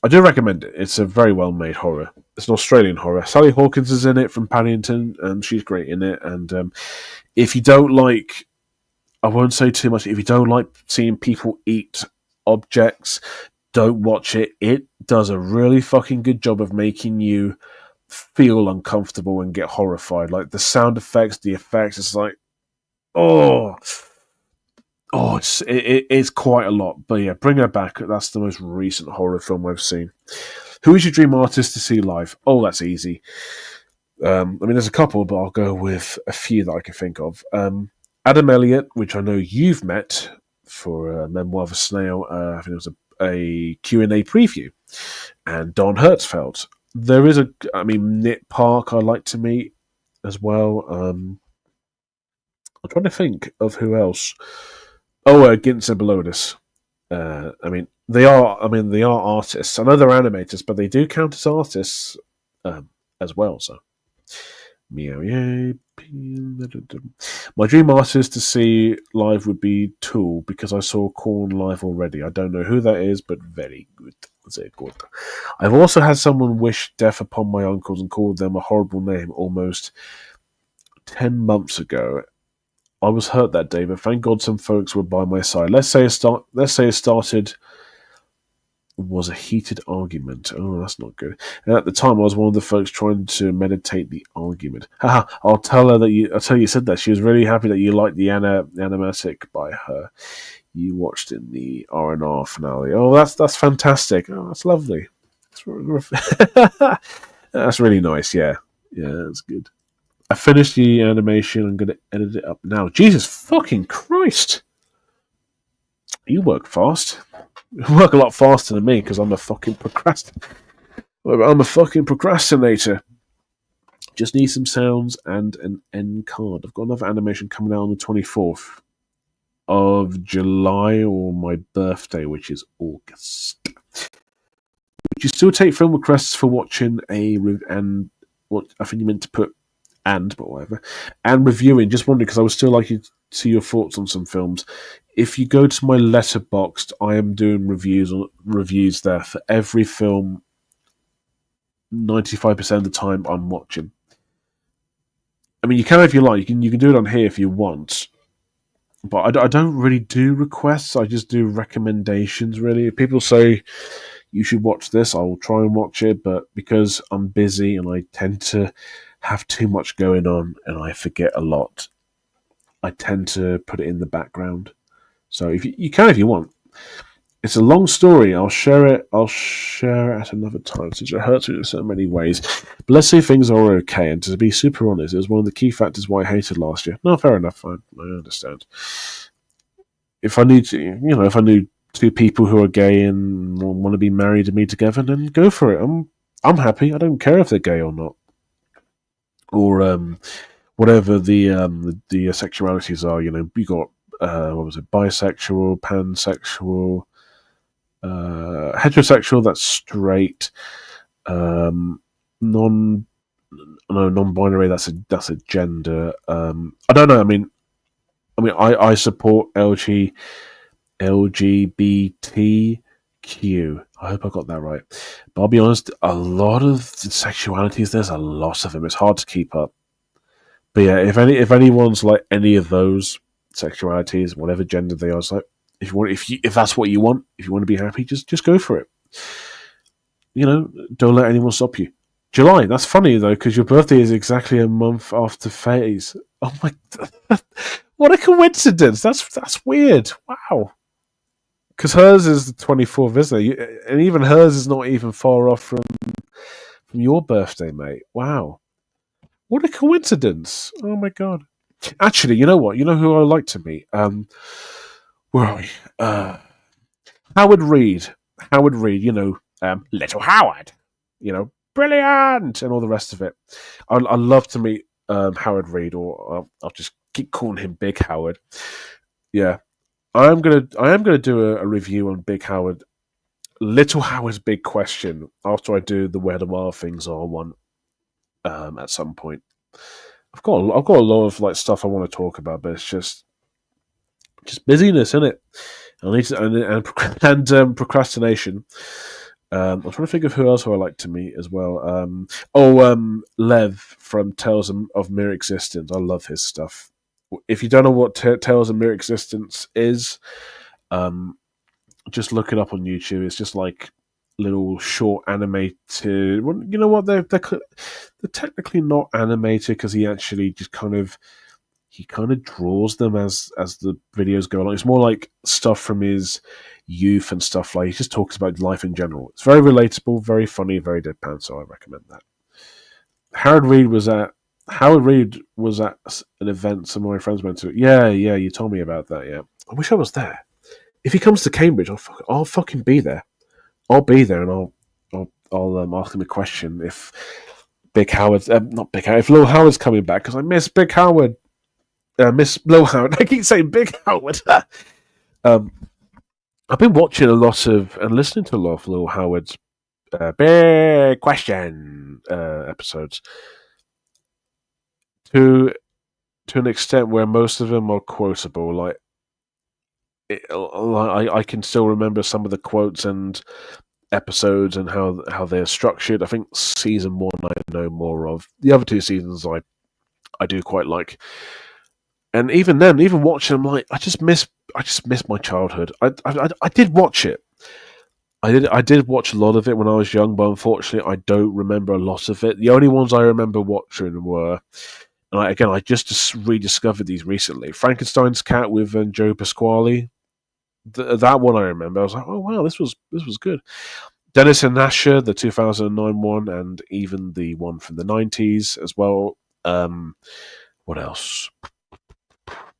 do recommend it. It's a very well made horror. It's an Australian horror. Sally Hawkins is in it from Paddington, and she's great in it. And if you don't like, I won't say too much. If you don't like seeing people eat objects, don't watch it. It does a really fucking good job of making you feel uncomfortable and get horrified. Like the sound effects, the effects, it's like, it's quite a lot. But yeah, Bring Her Back. That's the most recent horror film I've seen. Who is your dream artist to see live? Oh, that's easy. There's a couple, but I'll go with a few that I can think of. Adam Elliott, which I know you've met for Memoir of a Snail. I think it was a Q&A preview. And Don Hertzfeld. There is Nick Park I'd like to meet as well. I'm trying to think of who else. Oh, Ginson Belodis. I mean, they are. I mean, they are artists. I know they're animators, but they do count as artists as well. So, meow, yay. My dream artist to see live would be Tool because I saw Korn live already. I don't know who that is, but very good. Very good. I've also had someone wish death upon my uncles and called them a horrible name almost 10 months ago. I was hurt that day, but thank God some folks were by my side. Let's say it started was a heated argument. Oh, that's not good. And at the time, I was one of the folks trying to meditate the argument. Haha! I'll tell her that you said that. She was really happy that you liked the animatic by her. You watched in the R&R finale. Oh, that's fantastic. Oh, that's lovely. That's really nice. Yeah, that's good. I finished the animation. I'm going to edit it up now. Jesus fucking Christ! You work fast. You work a lot faster than me because I'm a fucking procrastinator. Just need some sounds and an end card. I've got another animation coming out on the 24th of July, or my birthday, which is August. Would you still take film requests for watching and what I think you meant to put but whatever, and reviewing? Just wondering because I would still like you to see your thoughts on some films. If you go to my Letterboxd, I am doing reviews there for every film. 95% of the time I'm watching. I mean, you can if you like. You can do it on here if you want. But I don't really do requests. I just do recommendations, really. If people say, you should watch this, I will try and watch it. But because I'm busy and I tend to have too much going on and I forget a lot, I tend to put it in the background. So if you can if you want. It's a long story. I'll share it at another time since it hurts me in so many ways. But let's say things are okay. And to be super honest, it was one of the key factors why I hated last year. No, fair enough. I understand. If I knew two people who are gay and want to be married to me together, then go for it. I'm happy. I don't care if they're gay or not, or whatever the sexualities are. You got what was it? Bisexual, pansexual. Heterosexual, that's straight. Non-binary, that's a gender. I don't know. I mean, I support LGBTQ. I hope I got that right. But I'll be honest, a lot of the sexualities, there's a lot of them. It's hard to keep up. But yeah, if anyone's like any of those sexualities, whatever gender they are, it's like, if that's what you want, if you want to be happy, just go for it. Don't let anyone stop you. July, that's funny though, because your birthday is exactly a month after Faye's. Oh my, what a coincidence! That's weird. Wow. Because hers is the 24th, isn't it? And even hers is not even far off from your birthday, mate. Wow. What a coincidence! Oh my god. Actually, you know what? You know who I like to meet? Where are we? Howard Reed. Little Howard. Brilliant, and all the rest of it. I'd love to meet Howard Reed, or I'll just keep calling him Big Howard. Yeah, I am gonna do a review on Big Howard, Little Howard's Big Question, after I do the Where the Wild Things Are one at some point. I've got a lot of like stuff I want to talk about, but it's just busyness, isn't it? I need to and procrastination. I'm trying to think of who else I like to meet as well. Lev from Tales of Mere Existence. I love his stuff. If you don't know what Tales of Mere Existence is, just look it up on YouTube. It's just like little short animated. Well, you know what? They're technically not animated because he actually just kind of draws them as the videos go along. It's more like stuff from his youth and stuff. Like he just talks about life in general. It's very relatable, very funny, very deadpan. So I recommend that. Howard Reed was at an event some of my friends went to. Yeah, you told me about that. Yeah, I wish I was there. If he comes to Cambridge, I'll fucking be there. I'll be there, and I'll ask him a question if Big Howard, not Big Howard, if Lil Howard's coming back, because I miss Big Howard. Miss Lil Howard. I keep saying Big Howard. I've been watching a lot of and listening to a lot of Lil Howard's big question episodes to an extent where most of them are quotable. Like, I can still remember some of the quotes and episodes and how they're structured. I think season 1 I know more of. The other 2 seasons I do quite like. And even then, even watching them, like I just miss my childhood. I did watch it. I did watch a lot of it when I was young, but unfortunately, I don't remember a lot of it. The only ones I remember watching were, and I just rediscovered these recently. Frankenstein's Cat with Joe Pasquale. That one I remember. I was like, oh wow, this was good. Dennis and Nasher, the 2009 one, and even the one from the 90s as well. What else?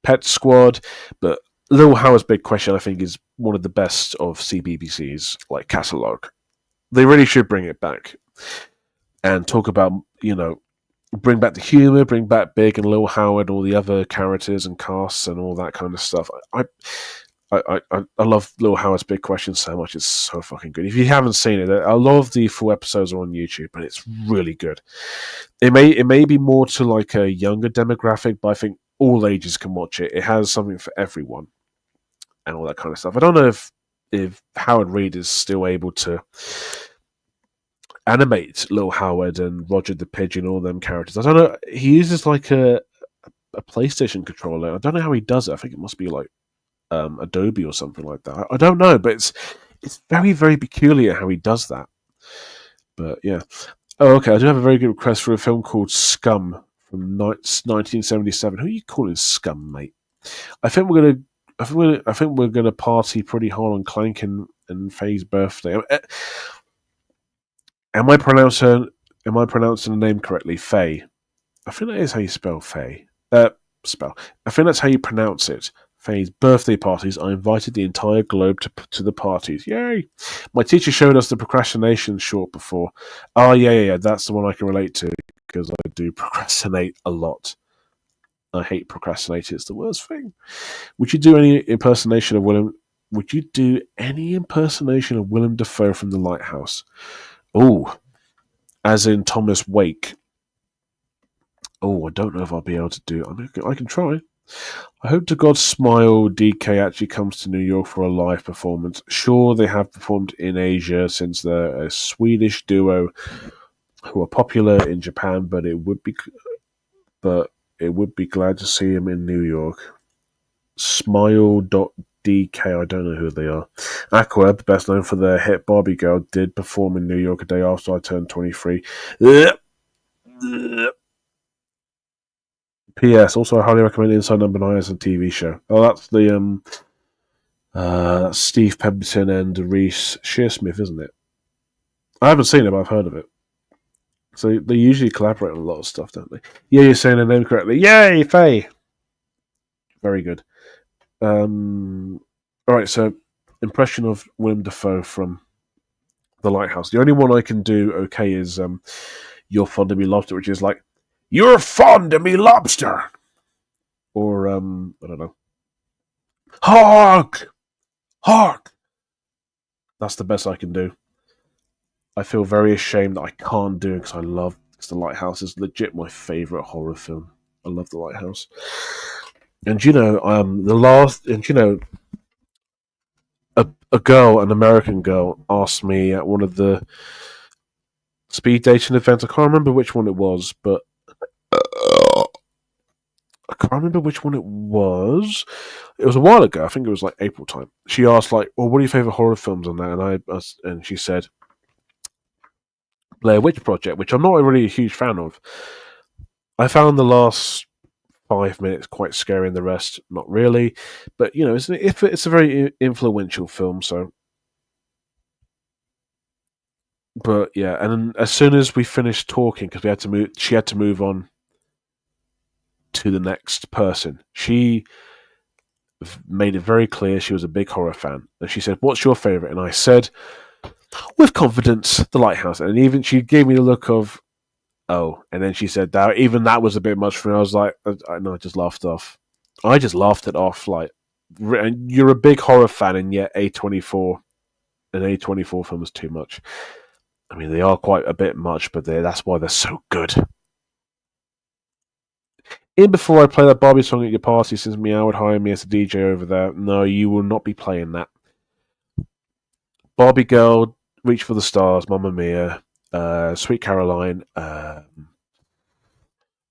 Pet Squad, but Lil Howard's Big Question, I think, is one of the best of CBBC's like catalogue. They really should bring it back and talk about, bring back the humour, bring back Big and Lil Howard, all the other characters and casts and all that kind of stuff. I love Lil Howard's Big Question so much. It's so fucking good. If you haven't seen it, a lot of the full episodes are on YouTube, but it's really good. It may be more to like a younger demographic, but I think all ages can watch it. It has something for everyone and all that kind of stuff. I don't know if Howard Reed is still able to animate Lil Howard and Roger the Pigeon, all them characters. I don't know. He uses like a PlayStation controller. I don't know how he does it. I think it must be like Adobe or something like that. I don't know, but it's very, very peculiar how he does that. But yeah. Oh, okay. I do have a very good request for a film called Scum from 1977. Who are you calling Scum, mate? I think we're gonna party pretty hard on Clank and Faye's birthday. Am I pronouncing the name correctly? Faye. I think that is how you spell Faye. I think that's how you pronounce it. Faye's birthday parties. I invited the entire globe to the parties. Yay! My teacher showed us the procrastination short before. Oh, yeah. That's the one I can relate to because I do procrastinate a lot. I hate procrastinating. It's the worst thing. Would you do any impersonation of Willem Dafoe from The Lighthouse? Oh, as in Thomas Wake. Oh, I don't know if I'll be able to do it. I can try. I hope to God Smile DK actually comes to New York for a live performance. Sure, they have performed in Asia since they're a Swedish duo who are popular in Japan, but it would be glad to see him in New York. Smile.dk, I don't know who they are. Aqua, best known for their hit Barbie Girl, did perform in New York a day after I turned 23. P.S. Also, I highly recommend Inside Number 9 as a TV show. Oh, that's the Steve Pemberton and Reese Shearsmith, isn't it? I haven't seen it, but I've heard of it. So they usually collaborate on a lot of stuff, don't they? Yeah, you're saying the name correctly. Yay, Faye! Very good. Alright, so impression of Willem Dafoe from The Lighthouse. The only one I can do okay is You're Fond of Me Lobster, which is like, you're fond of me lobster! Or, I don't know. Hark! Hark! That's the best I can do. I feel very ashamed that I can't do it because The Lighthouse is legit my favourite horror film. I love The Lighthouse. And an American girl, asked me at one of the speed dating events. I can't remember which one it was, but I can't remember which one it was. It was a while ago. I think it was like April time. She asked, like, "Well, what are your favorite horror films on that?" And she said, Blair Witch Project, which I'm not really a huge fan of. I found the last 5 minutes quite scary, and the rest not really. But it's a very influential film. So, but yeah, and then as soon as we finished talking, because she had to move on to the next person. She made it very clear she was a big horror fan, and she said, "What's your favorite?" And I said, with confidence, The Lighthouse. And even she gave me the look of, oh, and then she said that was a bit much for me. I was like, I just laughed it off. Like, and you're a big horror fan, and yet an A24 film is too much. I mean, they are quite a bit much, but that's why they're so good. In before I play that Barbie song at your party, since Meoward hired me as a DJ over there, no, you will not be playing that. Barbie Girl, Reach for the Stars, Mamma Mia, Sweet Caroline,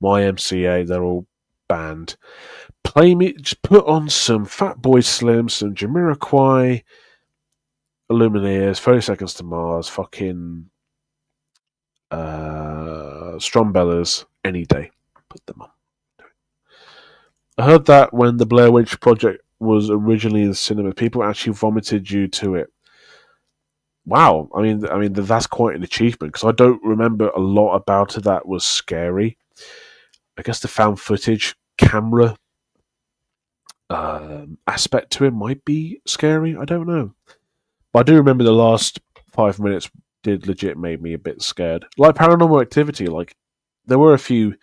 YMCA, they're all banned. Play me, just put on some Fatboy Slim, some Jamiroquai, Lumineers, 30 Seconds to Mars, fucking Strombellas, any day. Put them on. I heard that when the Blair Witch Project was originally in the cinema, people actually vomited due to it. Wow, I mean that's quite an achievement, because I don't remember a lot about it that was scary. I guess the found footage camera aspect to it might be scary. I don't know, but I do remember the last 5 minutes did legit make me a bit scared. Like Paranormal Activity, like there were a few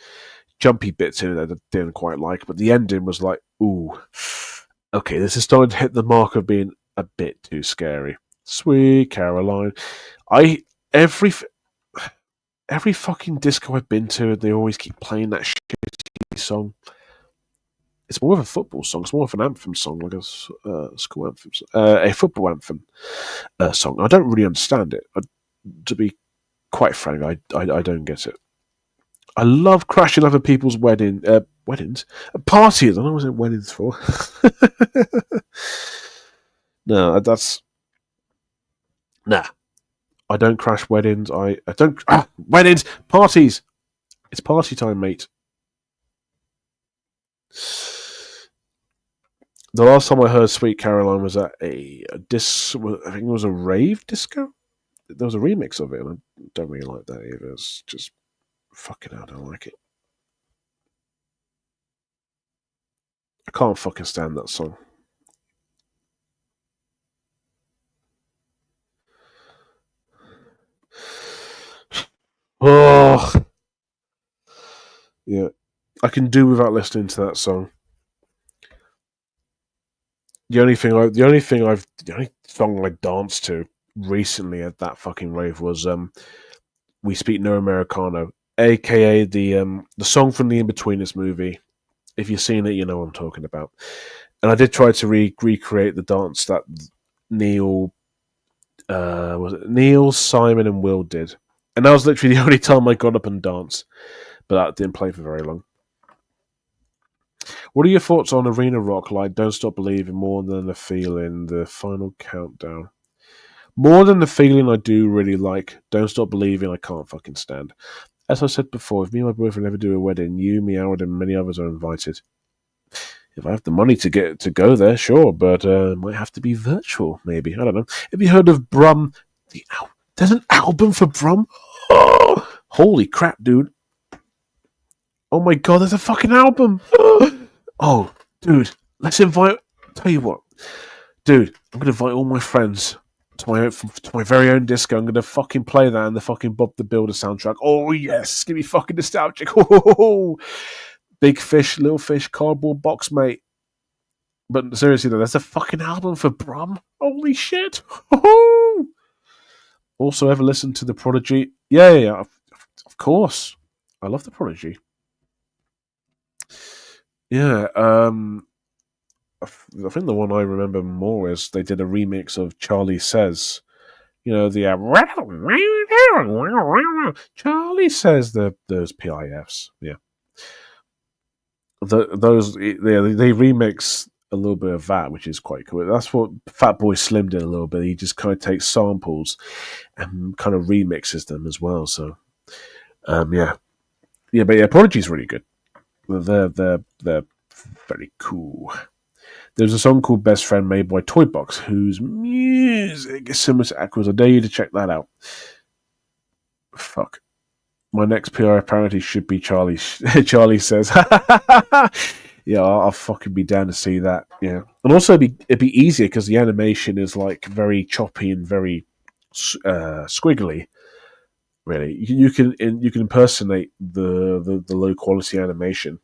jumpy bits in it that I didn't quite like, but the ending was like, ooh, okay, this is starting to hit the mark of being a bit too scary. Sweet Caroline. Every fucking disco I've been to, they always keep playing that shitty song. It's more of a football song. It's more of an anthem song, like a school anthem, a football anthem song. I don't really understand it. To be quite frank, I don't get it. I love crashing other people's weddings, parties. I don't know what it weddings for. No, that's nah. I don't crash weddings. I don't weddings, parties. It's party time, mate. The last time I heard Sweet Caroline was at I think it was a rave disco. There was a remix of it, and I don't really like that either. It's just fucking hell, I don't like it. I can't fucking stand that song. Oh, yeah. I can do without listening to that song. The only song I danced to recently at that fucking rave was "We Speak No Americano," aka the song from the In-Betweeners movie. If you've seen it, you know what I'm talking about. And I did try to recreate the dance that Neil, Simon, and Will did, and that was literally the only time I got up and danced. But that didn't play for very long. What are your thoughts on arena rock like Don't Stop Believing, More Than the Feeling, The Final Countdown? More Than the Feeling I do really like. Don't Stop Believing I can't fucking stand. As I said before, if me and my boyfriend ever do a wedding, you, Meoward, and many others are invited. If I have the money to go there, sure, but it might have to be virtual, maybe. I don't know. Have you heard of Brum? There's an album for Brum? Oh, holy crap, dude. Oh my god, there's a fucking album! Oh, dude, tell you what. Dude, I'm going to invite all my friends to my very own disco. I'm going to fucking play that and the fucking Bob the Builder soundtrack. Oh, yes, give me fucking nostalgic. Oh, Big Fish, Little Fish, Cardboard Box, mate. But seriously, though, there's a fucking album for Brum. Holy shit. Also, ever listened to The Prodigy? Yeah, of course. I love The Prodigy. Yeah, I think the one I remember more is they did a remix of Charlie Says. You know, the Charlie Says, those PIFs. Yeah. They remix a little bit of that, which is quite cool. That's what Fatboy Slim did a little bit. He just kind of takes samples and kind of remixes them as well. So, yeah, but Prodigy's really good. They're very cool. There's a song called Best Friend made by Toybox, whose music is similar to Aqua's. I dare you to check that out. Fuck. My next PR apparently should be Charlie. Charlie Says. Yeah, I'll fucking be down to see that. Yeah. And also it'd be easier because the animation is like very choppy and very squiggly. Really. You can impersonate the low quality animation.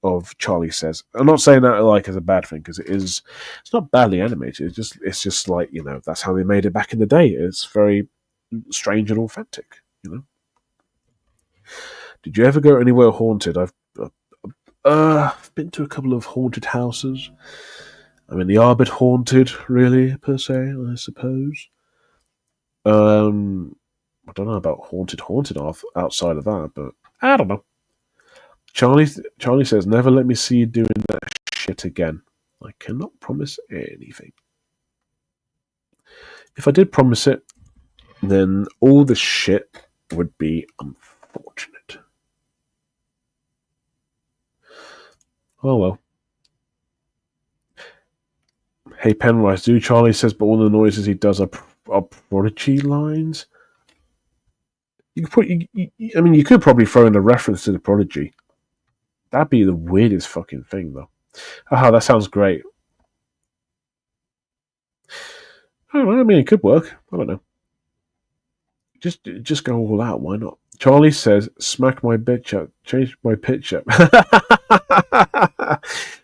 of Charlie Says. I'm not saying that like as a bad thing, because it is. It's not badly animated. It's just like, that's how they made it back in the day. It's very strange and authentic. Did you ever go anywhere haunted? I've been to a couple of haunted houses. I mean, they are a bit haunted, really, per se, I suppose. I don't know about haunted outside of that, but I don't know. Charlie says, "Never let me see you doing that shit again. I cannot promise anything. If I did promise it, then all the shit would be unfortunate." Oh well. Hey Penrise, do Charlie Says, but all the noises he does are Prodigy lines? You could probably throw in a reference to the Prodigy. That'd be the weirdest fucking thing, though. Aha, that sounds great. I don't know, I mean, it could work. I don't know. Just go all out. Why not? Charlie Says, "Smack my bitch up. Change my pitch up."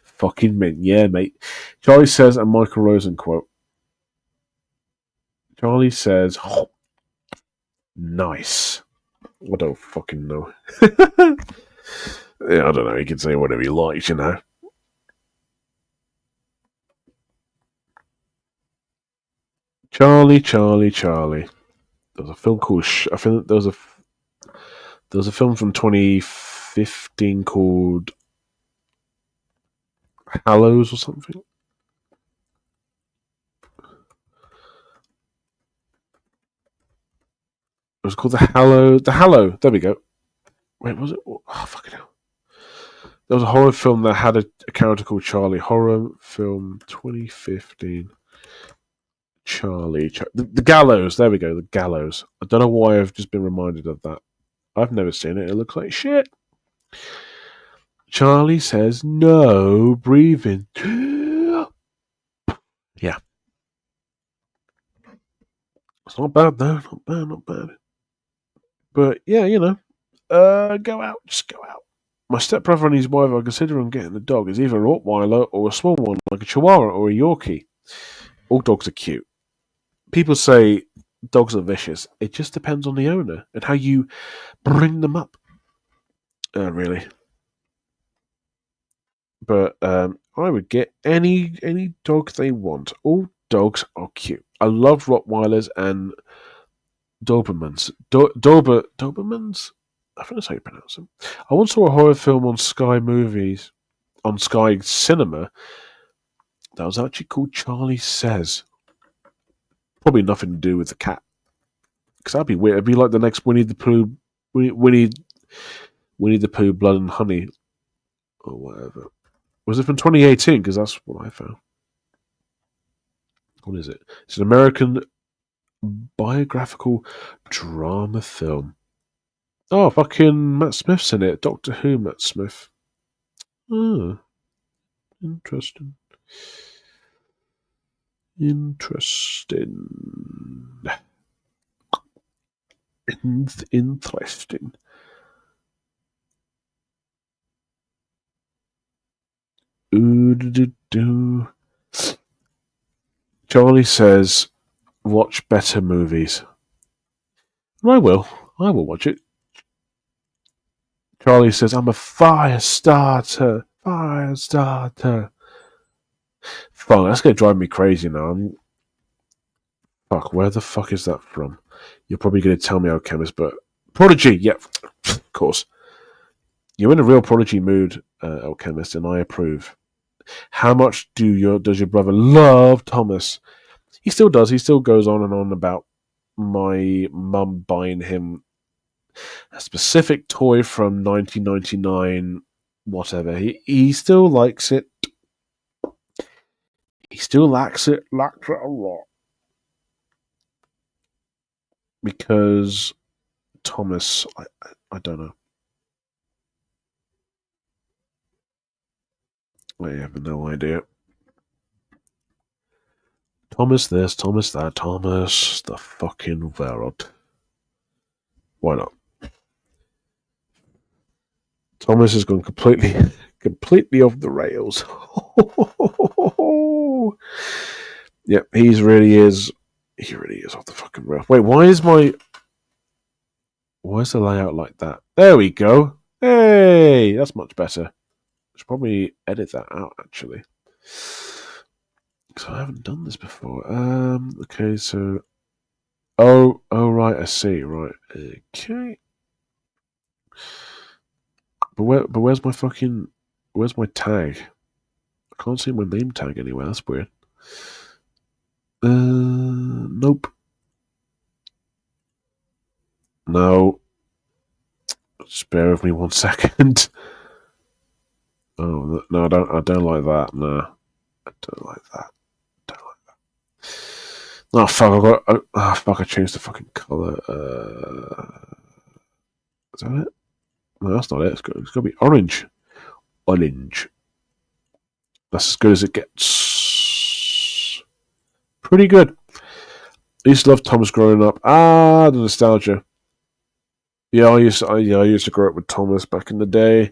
Fucking mint. Yeah, mate. Charlie Says, a Michael Rosen quote. Charlie Says, "Oh, nice." I don't fucking know. Yeah, I don't know. He can say whatever he likes, Charlie. There's a film called. I think there was a film from 2015 called Hallows or something. It was called The Hallow. There we go. Wait, was it? Oh, fucking hell. There was a horror film that had a character called Charlie. Horror film 2015. Charlie. The Gallows. There we go. The Gallows. I don't know why I've just been reminded of that. I've never seen it. It looks like shit. Charlie Says, "No breathing." Yeah. It's not bad, though. Not bad. But, yeah, go out. Just go out. My stepbrother and his wife are considering getting a dog. It's either a Rottweiler or a small one, like a Chihuahua or a Yorkie. All dogs are cute. People say dogs are vicious. It just depends on the owner and how you bring them up. Really. But I would get any dog they want. All dogs are cute. I love Rottweilers and Dobermans. Dobermans? I think that's how you pronounce them. I once saw a horror film on Sky Cinema, that was actually called Charlie Says. Probably nothing to do with the cat, because that'd be weird. It'd be like the next Winnie the Pooh, Winnie the Pooh, Blood and Honey, or whatever. Was it from 2018? Because that's what I found. What is it? It's an American biographical drama film. Oh, fucking Matt Smith's in it. Doctor Who Matt Smith. Oh, interesting. Interesting. Charlie Says, "Watch better movies." I will watch it. Charlie Says, "I'm a fire starter. Fuck, that's going to drive me crazy now. Fuck, where the fuck is that from? You're probably going to tell me, Alchemist, but Prodigy, yep, of course. You're in a real Prodigy mood, Alchemist, and I approve. How much does your brother love Thomas? He still does. He still goes on and on about my mum buying him a specific toy from 1999, whatever. He still likes it. He still likes it a lot. Because Thomas, I don't know. I have no idea. Thomas this, Thomas that, Thomas the fucking world. Why not? Thomas has gone completely Completely off the rails. Yep, he really is off the fucking rail. Wait, why is the layout like that? There we go. Hey, that's much better. Should probably edit that out actually. So I haven't done this before. Okay, so oh right, I see. Right, okay. But where's my tag? I can't see my name tag anywhere. That's weird. Nope. No. Just bear with me 1 second. Oh no, I don't like that. No, I don't like that. Oh fuck! I changed the fucking color. Is that it? No, that's not it. It's got to be orange. Orange. That's as good as it gets. Pretty good. I used to love Thomas growing up. The nostalgia. Yeah, I used to grow up with Thomas back in the day.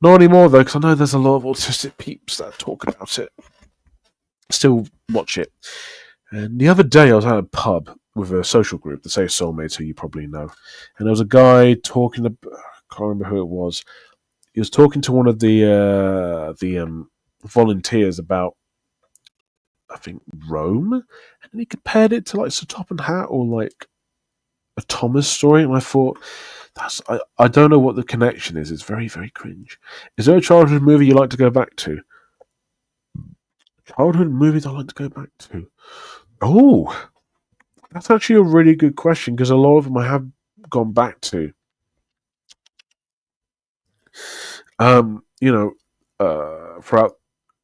Not anymore though, because I know there's a lot of autistic peeps that talk about it. Still watch it. And the other day I was at a pub with a social group, the Safe Soulmates, who you probably know. And there was a guy talking, I can't remember who it was. He was talking to one of the volunteers about, I think, Rome. And then he compared it to like Sir Top and Hat or like a Thomas story. And I thought, I don't know what the connection is. It's very, very cringe. Is there a childhood movie you like to go back to? Childhood movies I like to go back to? Oh, that's actually a really good question because a lot of them I have gone back to. Throughout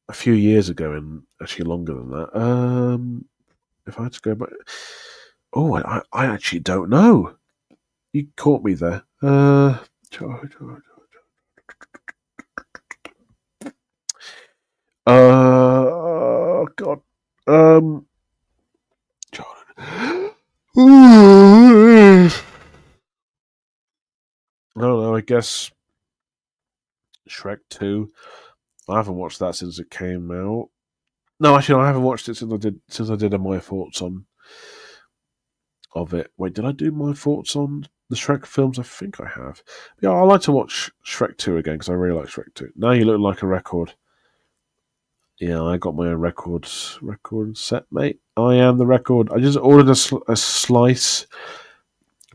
a few years ago and actually longer than that. If I had to go back, I actually don't know. You caught me there. Oh God. I don't know. I guess Shrek 2. I haven't watched that since it came out. No, actually, I haven't watched it since I did my thoughts on of it. Wait, did I do my thoughts on the Shrek films? I think I have. Yeah, I like to watch Shrek 2 again because I really like Shrek 2. Now you look like a record. Yeah, I got my own record set, mate. I am the record. I just ordered a slice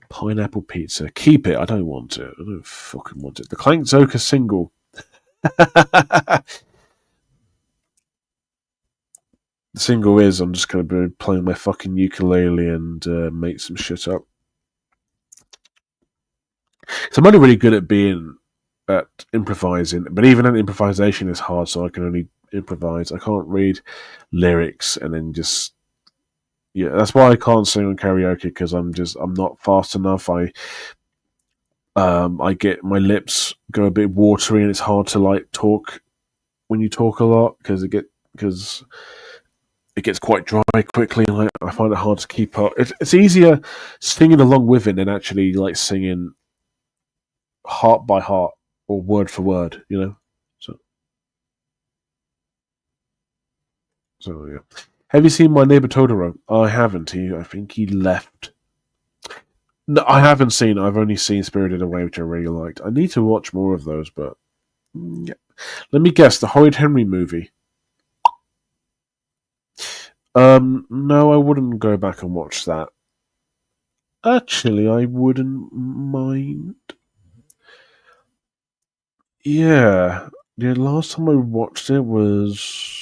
pineapple pizza. Keep it. I don't want it. I don't fucking want it. The Clank Zoka single. The single is I'm just going to be playing my fucking ukulele and make some shit up. So I'm only really good at improvising, but even an improvisation is hard, so I can only improvise. I can't read lyrics and then just that's why I can't sing on karaoke because I'm not fast enough. I get my lips go a bit watery and it's hard to like talk when you talk a lot because it gets quite dry quickly and I find it hard to keep up. It's easier singing along with it than actually like singing heart by heart or word for word, So yeah. Have you seen My Neighbor Totoro? I haven't. I think he left. No, I haven't seen. I've only seen Spirited Away, which I really liked. I need to watch more of those, but yeah. Let me guess. The Horrid Henry movie. No, I wouldn't go back and watch that. Actually, I wouldn't mind. Yeah. The last time I watched it was...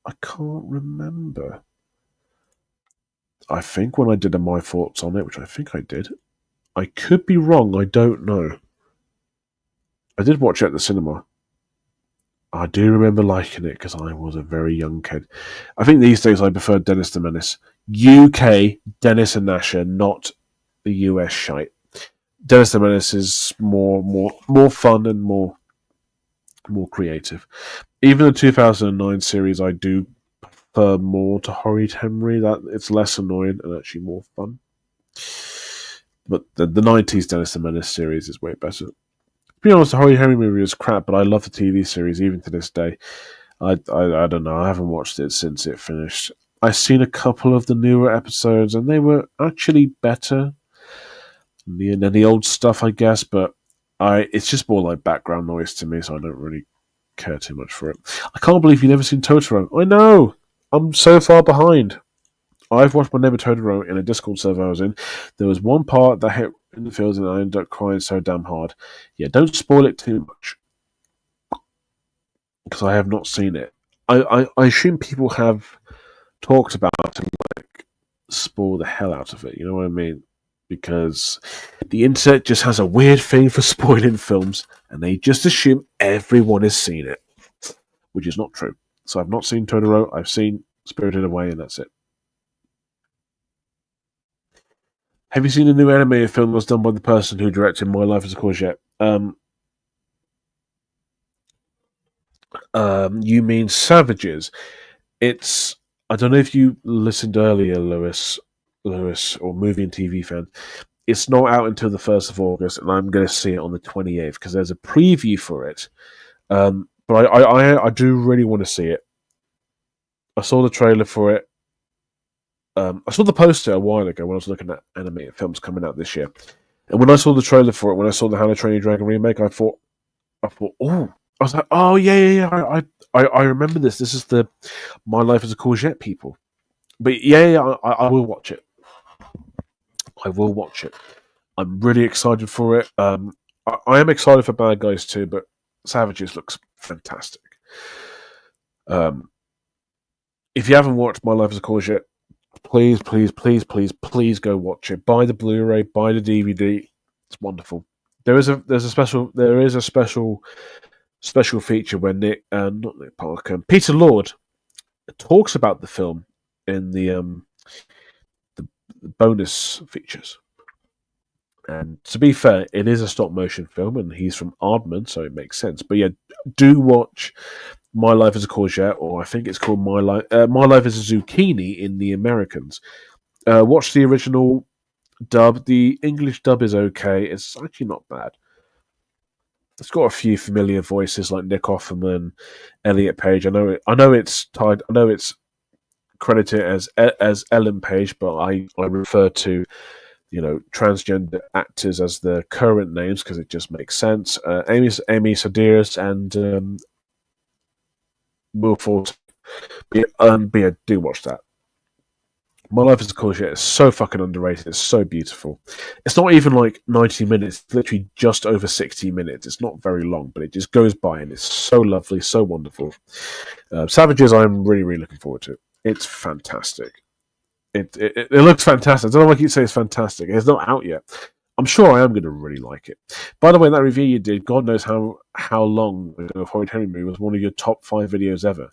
I can't remember. I think when I did my thoughts on it, which I think I did. I could be wrong, I don't know. I did watch it at the cinema. I do remember liking it because I was a very young kid. I think these days I prefer Dennis the Menace. UK Dennis and Nasher, not the US shite. Dennis the Menace is more fun and more creative. Even the 2009 series, I do prefer more to Horrid Henry. That it's less annoying and actually more fun. But the 90s Dennis the Menace series is way better. be honest, the Horry Henry movie is crap, but I love the TV series even to this day. I don't know. I haven't watched it since it finished. I've seen a couple of the newer episodes, and they were actually better than the old stuff, I guess. But it's just more like background noise to me, so I don't really care too much for it. I can't believe you've never seen Totoro. I know. I'm so far behind. I've watched my neighbor Totoro in a Discord server I was in. There was one part that hit in the fields, and I ended up crying so damn hard. Yeah, don't spoil it too much, because I have not seen it. I assume people have talked about it and like spoil the hell out of it. You know what I mean? Because the internet just has a weird thing for spoiling films, and they just assume everyone has seen it, which is not true. So I've not seen Totoro. I've seen Spirited Away, and that's it. Have you seen the new animated film that was done by the person who directed My Life as a Courgette? You mean Savages? It's. I don't know if you listened earlier, Lewis, or movie and TV fan. It's not out until the 1st of August, and I'm going to see it on the 28th because there's a preview for it. But I do really want to see it. I saw the trailer for it. I saw the poster a while ago when I was looking at animated films coming out this year. And when I saw the trailer for it, when I saw the How to Train Your Dragon remake, I thought, oh, I was like, oh yeah. I remember this. This is the My Life as a Courgette people. But yeah, I will watch it. I will watch it. I'm really excited for it. I am excited for Bad Guys too, but Savages looks fantastic. If you haven't watched My Life as a Courgette, please go watch it. Buy the Blu-ray, buy the DVD. It's wonderful. There is a special feature where not Nick Parker, Peter Lord talks about the film in the bonus features. And to be fair, it is a stop motion film, and he's from Aardman, so it makes sense. But yeah, do watch My Life as a Courgette, or I think it's called My Life as a Zucchini in the Americans. Watch the original dub. The English dub is okay. It's actually not bad. It's got a few familiar voices like Nick Offerman, Elliot Page. I know it's tied. I know it's credited as Ellen Page, but I refer to transgender actors as their current names because it just makes sense. Amy Sedaris and Will Forte. But yeah, do watch that. My Life as a Courgette is so fucking underrated. It's so beautiful. It's not even like 90 minutes. It's literally just over 60 minutes. It's not very long, but it just goes by, and it's so lovely, so wonderful. Savages, I'm really, really looking forward to. It's fantastic. It looks fantastic. I don't know why I keep saying it's fantastic. It's not out yet. I'm sure I am going to really like it. By the way, that review you did, God knows how long the Horrid Henry movie was one of your top 5 videos ever.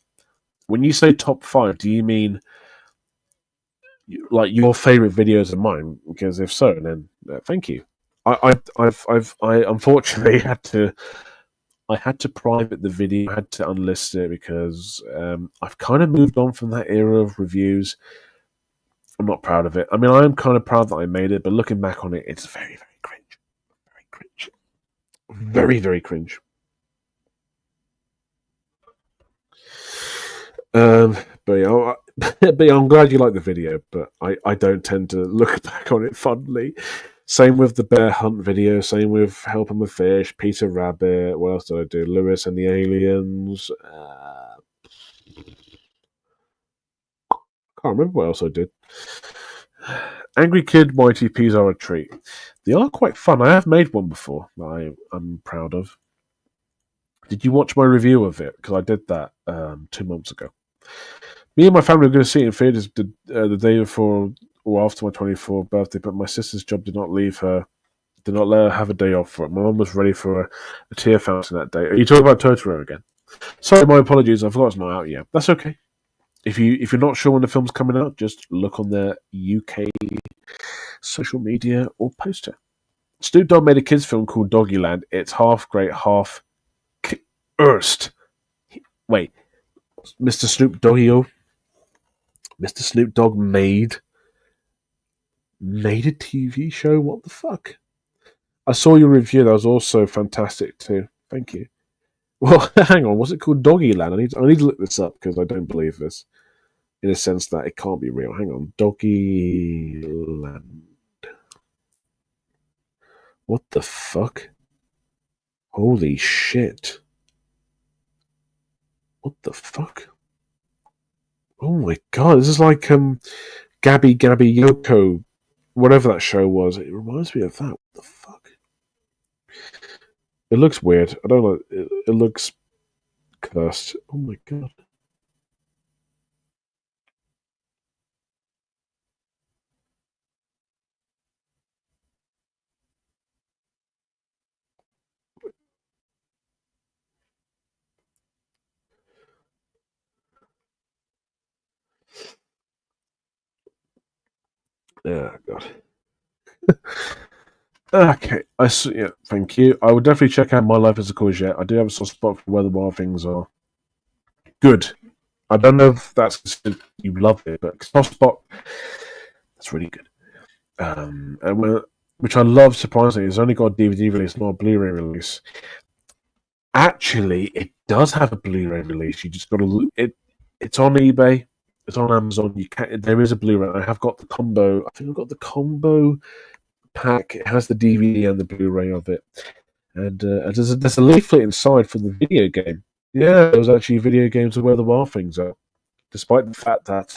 When you say top 5, do you mean like your favorite videos of mine? Because if so, then thank you. I unfortunately had to private the video. I had to unlist it because I've kind of moved on from that era of reviews. I'm not proud of it. I mean, I am kind of proud that I made it, but looking back on it, it's very, very cringe. Very cringe. Very, very cringe. But yeah, I'm glad you like the video, but I don't tend to look back on it fondly. Same with the Bear Hunt video, same with Helping with Fish, Peter Rabbit, what else did I do? Lewis and the Aliens. Can't remember what else I did. Angry Kid YTPs are a treat. They are quite fun. I have made one before that I'm proud of. Did you watch my review of it? Because I did that 2 months ago. Me and my family were going to see it in theaters the day before or after my 24th birthday, but my sister's job did not let her have a day off for it. My mum was ready for a tear fountain that day. Are you talking about Totoro again? Sorry, my apologies. I forgot it's not out yet. That's okay. If you're not sure when the film's coming out, just look on their UK social media or poster. Snoop Dogg made a kids film called Doggyland. It's half great, half cursed. Wait, Mr. Snoop Doggy-O? Mr. Snoop Dogg made a TV show? What the fuck? I saw your review. That was also fantastic too. Thank you. Well, hang on. What's it called? Doggyland. I need to look this up because I don't believe this. In a sense that it can't be real. Hang on. Doggyland. What the fuck? Holy shit. What the fuck? Oh my god, this is like Gabby Gabby Yoko, whatever that show was. It reminds me of that. What the fuck? It looks weird. I don't know. It looks cursed. Oh my god. Yeah, god. Okay, yeah, thank you. I would definitely check out My Life as a Courgette. I do have a soft spot for where the wild things are. Good. I don't know if that's considered you love it, but soft spot, that's really good. Which I love. Surprisingly, it's only got a DVD release, not a Blu-ray release. Actually, it does have a Blu-ray release. You just got to it. It's on eBay. It's on Amazon. You can. There is a Blu-ray. I have got the combo. I think I've got the combo pack. It has the DVD and the Blu-ray of it. And there's a leaflet inside for the video game. Yeah, there was actually video games of Where the Wild Things Are. Despite the fact that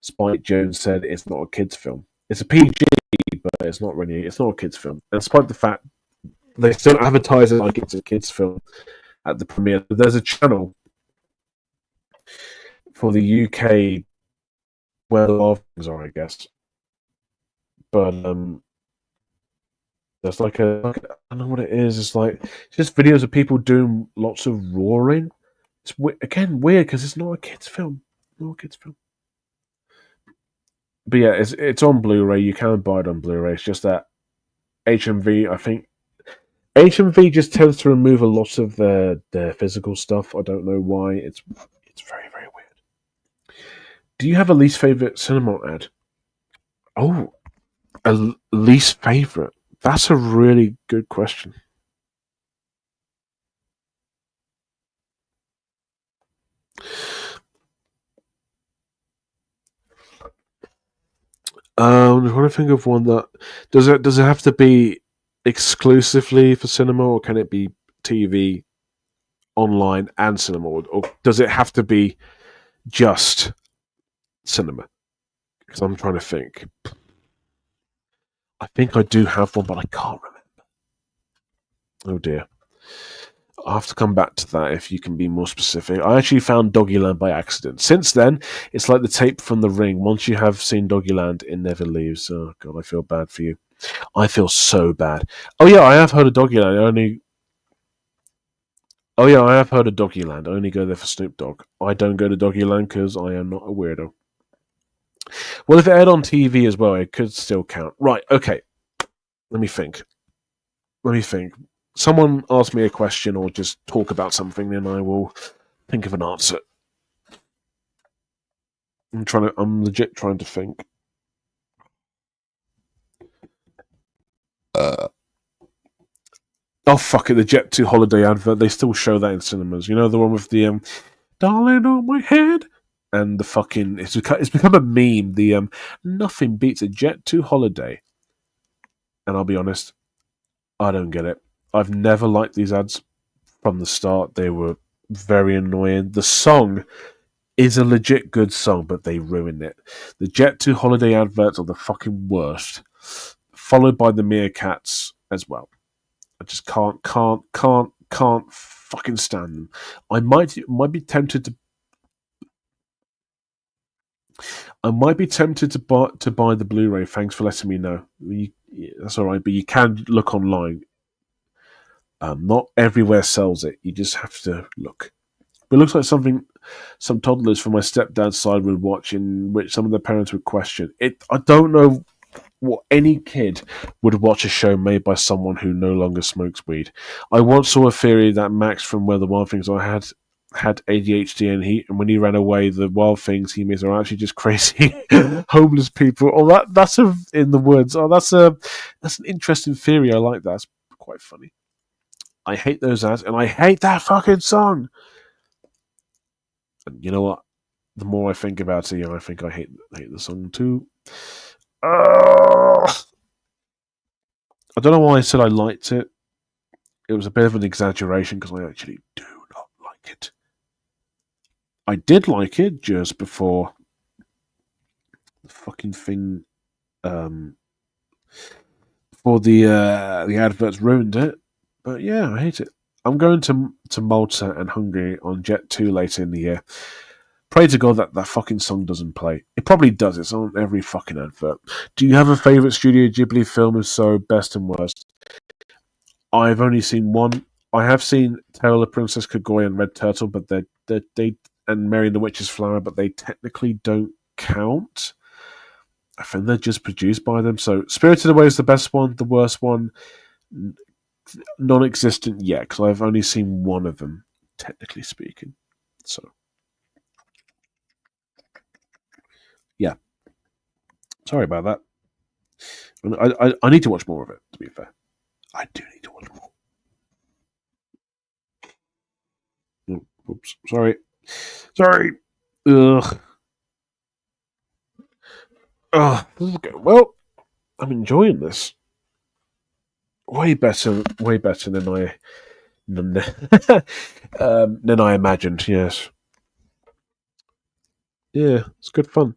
Spike Jonze said it's not a kids' film. It's a PG, but it's not a kids' film. And despite the fact they still advertise it like it's a kids' film at the premiere. There's a channel for the UK where the Wild Things Are, I guess. But there's I don't know what it is. It's just videos of people doing lots of roaring. It's again weird because it's not a kids' film. Not a kids' film. But yeah, it's on Blu-ray. You can buy it on Blu-ray. It's just that HMV, I think HMV just tends to remove a lot of their physical stuff. I don't know why. It's very, very weird. Do you have a least favorite cinema ad? Oh, a least favorite. That's a really good question. I'm trying to think of one that does it have to be exclusively for cinema, or can it be TV, online, and cinema, or does it have to be just cinema? Because I'm trying to think. I think I do have one, but I can't remember. Oh dear. I'll have to come back to that if you can be more specific. I actually found Doggyland by accident. Since then, it's like the tape from The Ring. Once you have seen Doggyland, it never leaves. Oh god, I feel bad for you. I feel so bad. Oh yeah, I have heard of Doggyland. Oh yeah, I have heard of Doggyland. I only go there for Snoop Dogg. I don't go to Doggyland because I am not a weirdo. Well, if it aired on TV as well, it could still count. Right, okay. Let me think. Someone ask me a question or just talk about something, then I will think of an answer. I'm legit trying to think. Oh fuck it, the Jet2 holiday advert. They still show that in cinemas. You know the one with the "Darling on my head" and the fucking. It's become a meme. The nothing beats a Jet2 holiday. And I'll be honest, I don't get it. I've never liked these ads from the start. They were very annoying. The song is a legit good song, but they ruined it. The Jet2 holiday adverts are the fucking worst. Followed by the Meerkats as well. I just can't fucking stand them. I might be tempted to. I might be tempted to buy the Blu-ray. Thanks for letting me know. That's all right, but you can look online. Not everywhere sells it. You just have to look. But it looks like something some toddlers from my stepdad's side would watch, in which some of their parents would question it. I don't know what any kid would watch a show made by someone who no longer smokes weed. I once saw a theory that Max from Where the Wild Things Are had ADHD, and when he ran away, the wild things he missed are actually just crazy homeless people. Oh, that's in the woods. Oh, that's an interesting theory. I like that. It's quite funny. I hate those ads, and I hate that fucking song. And you know what? The more I think about it, I think I hate the song too. I don't know why I said I liked it. It was a bit of an exaggeration because I actually do not like it. I did like it just before the fucking thing, before the adverts ruined it. But yeah, I hate it. I'm going to Malta and Hungary on Jet 2 later in the year. Pray to God that fucking song doesn't play. It probably does. It's on every fucking advert. Do you have a favourite Studio Ghibli film? If so, best and worst. I've only seen one. I have seen Tale of Princess Kaguya and Red Turtle, but they and Mary and the Witch's Flower, but they technically don't count. I think they're just produced by them. So Spirited Away is the best one. The worst one, non-existent yet, because I've only seen one of them, technically speaking. So yeah, sorry about that. I need to watch more of it, to be fair. I do need to watch more. Oops, sorry. Ugh. This is good. Well, I'm enjoying this. Way better than I imagined. Yes. Yeah, it's good fun.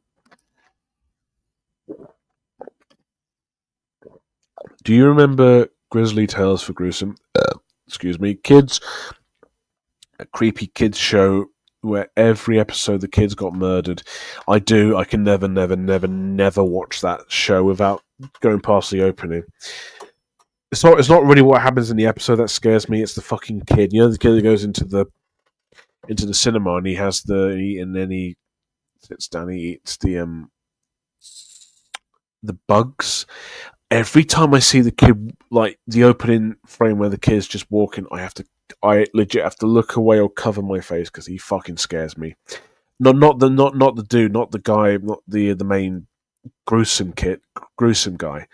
Do you remember Grizzly Tales for Gruesome? Excuse me, kids. A creepy kids show where every episode the kids got murdered. I do. I can never watch that show without going past the opening. It's not really what happens in the episode that scares me. It's the fucking kid. You know, the kid that goes into the cinema and then he sits down. He eats the bugs. Every time I see the kid, like the opening frame where the kid's just walking, I legit have to look away or cover my face because he fucking scares me. Not the dude, not the guy, not the main gruesome guy.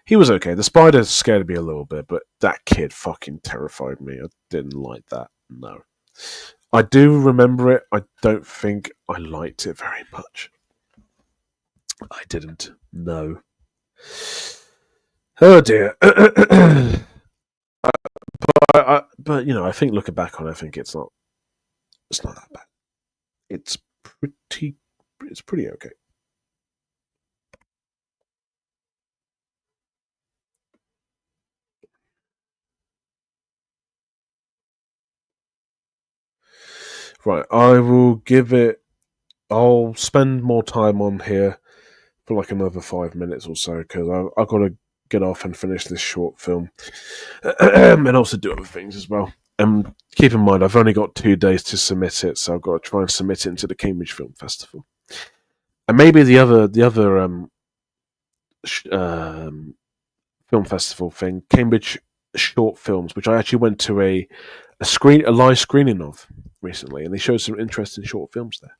He was okay. The spider scared me a little bit, but that kid fucking terrified me. I didn't like that. No. I do remember it. I don't think I liked it very much. I didn't. No. Oh dear. But I think looking back on it, I think it's not that bad. It's pretty okay. Right, I'll spend more time on here for like another 5 minutes or so because I've got to get off and finish this short film and also do other things as well. And keep in mind, I've only got 2 days to submit it, so I've got to try and submit it into the Cambridge Film Festival. And maybe the other film festival thing, Cambridge Short Films, which I actually went to a live screening of recently, and they showed some interesting short films there.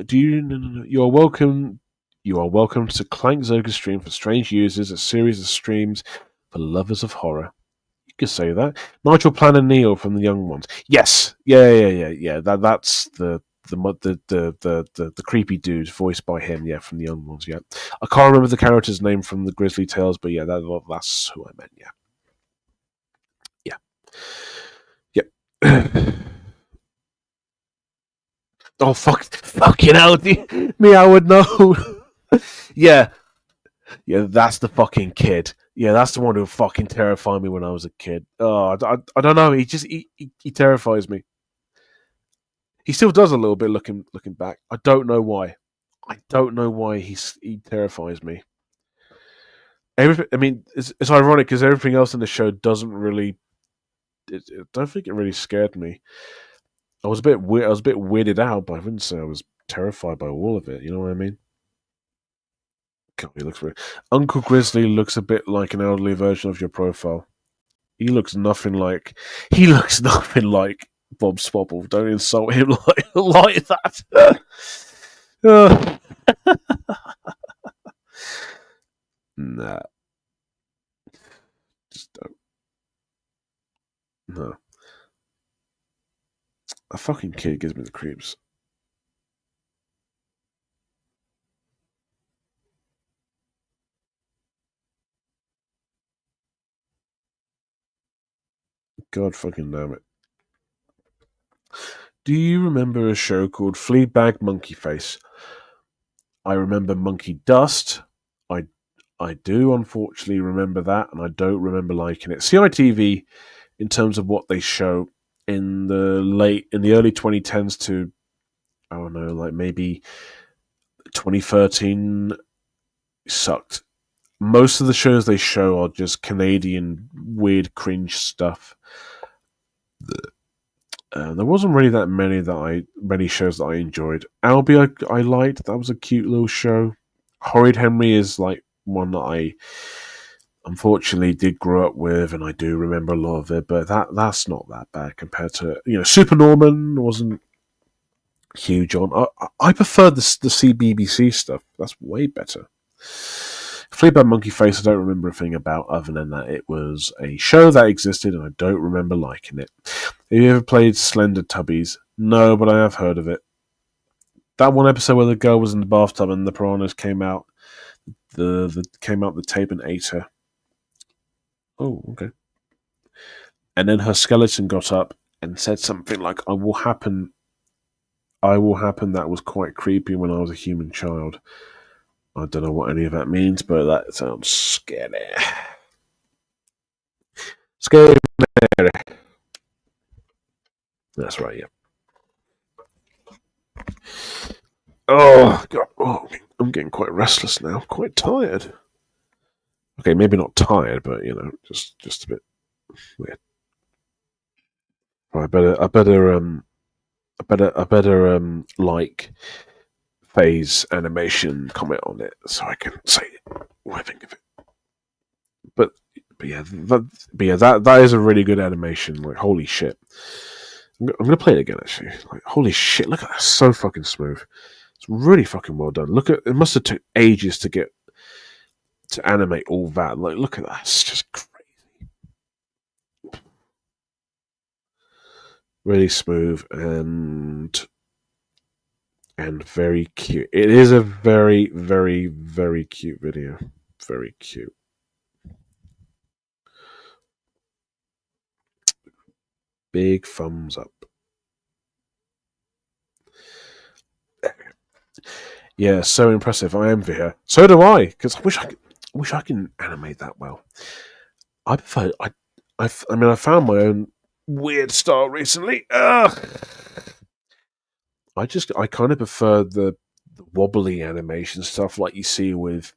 You are welcome. You are welcome to Clank Zoga Stream for Strange Users, a series of streams for lovers of horror. You could say that. Nigel Plan and Neil from the Young Ones. Yes, yeah. That's the creepy dude voiced by him. Yeah, from the Young Ones. Yeah, I can't remember the character's name from the Grizzly Tales, but yeah, that's who I meant. Yeah. Oh fucking hell! Meoward, no. Yeah, that's the fucking kid. Yeah, that's the one who fucking terrified me when I was a kid. Oh, I don't know. He terrifies me. He still does a little bit looking back. I don't know why. He terrifies me. It's ironic because everything else in the show doesn't really. I don't think it really scared me. I was a bit weirded out, but I wouldn't say I was terrified by all of it. You know what I mean? God, he looks weird. Uncle Grizzly looks a bit like an elderly version of your profile. He looks nothing like. He looks nothing like Bob Swabble. Don't insult him like that. uh, nah, just don't. No, a fucking kid gives me the creeps. God fucking damn it. Do you remember a show called Fleabag Monkey Face? I remember Monkey Dust. I I do unfortunately remember that, and I don't remember liking it. CITV, in terms of what they show in the early 2010s to, I don't know, like maybe 2013, sucked. Most of the shows they show are just Canadian weird cringe stuff. There wasn't really that many shows that I enjoyed. Albie I liked. That was a cute little show. Horrid Henry is like one that I unfortunately did grow up with, and I do remember a lot of it. But that's not that bad compared to Super Norman wasn't huge on. I prefer the CBBC stuff. That's way better. Fleabag Monkey Face, I don't remember a thing about other than that it was a show that existed, and I don't remember liking it. Have you ever played Slender Tubbies? No, but I have heard of it. That one episode where the girl was in the bathtub and the piranhas came out, the tape and ate her. Oh, okay. And then her skeleton got up and said something like, I will happen. That was quite creepy when I was a human child. I don't know what any of that means, but that sounds scary. Scary. That's right, yeah. Oh, God. Oh, I'm getting quite restless now. Quite tired. Okay, maybe not tired, but, just a bit weird. Right, I better like phase animation comment on it so I can say what I think of it. But yeah, that is a really good animation. Like, holy shit! I'm gonna play it again. Actually, like, holy shit! Look at that, so fucking smooth. It's really fucking well done. Look at it. Must have took ages to animate all that. Like, look at that. It's just crazy. Really smooth and very cute. It is a very, very, very cute video. Very cute. Big thumbs up. Yeah, so impressive. I envy her. So do I, because I wish I can animate that well. I prefer. I found my own weird style recently. Ugh. I kind of prefer the wobbly animation stuff like you see with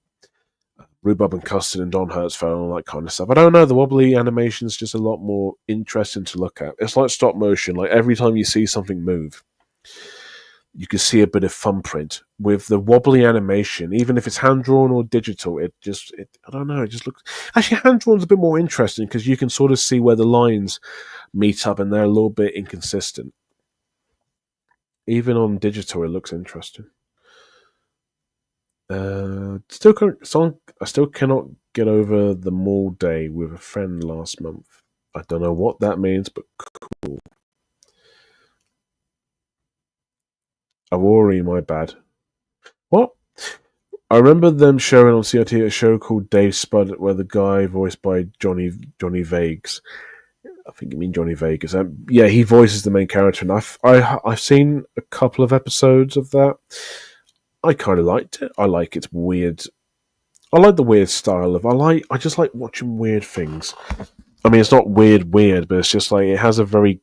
Rhubarb and Custard and Don Hertzfeld and all that kind of stuff. I don't know, the wobbly animation is just a lot more interesting to look at. It's like stop motion. Like, every time you see something move, you can see a bit of thumbprint. With the wobbly animation, even if it's hand-drawn or digital, I don't know, it just looks... Actually, hand-drawn's a bit more interesting because you can sort of see where the lines meet up and they're a little bit inconsistent. Even on digital, it looks interesting. I still cannot get over the mall day with a friend last month. I don't know what that means, but cool. Awori, my bad. What? I remember them showing on CRT a show called Dave Spud, where the guy voiced by Johnny Vegas. I think you mean Johnny Vegas. Yeah, he voices the main character, and I've seen a couple of episodes of that. I kind of liked it. I like its weird. I like the weird style of. I just like watching weird things. I mean, it's not weird, but it's just like it has a very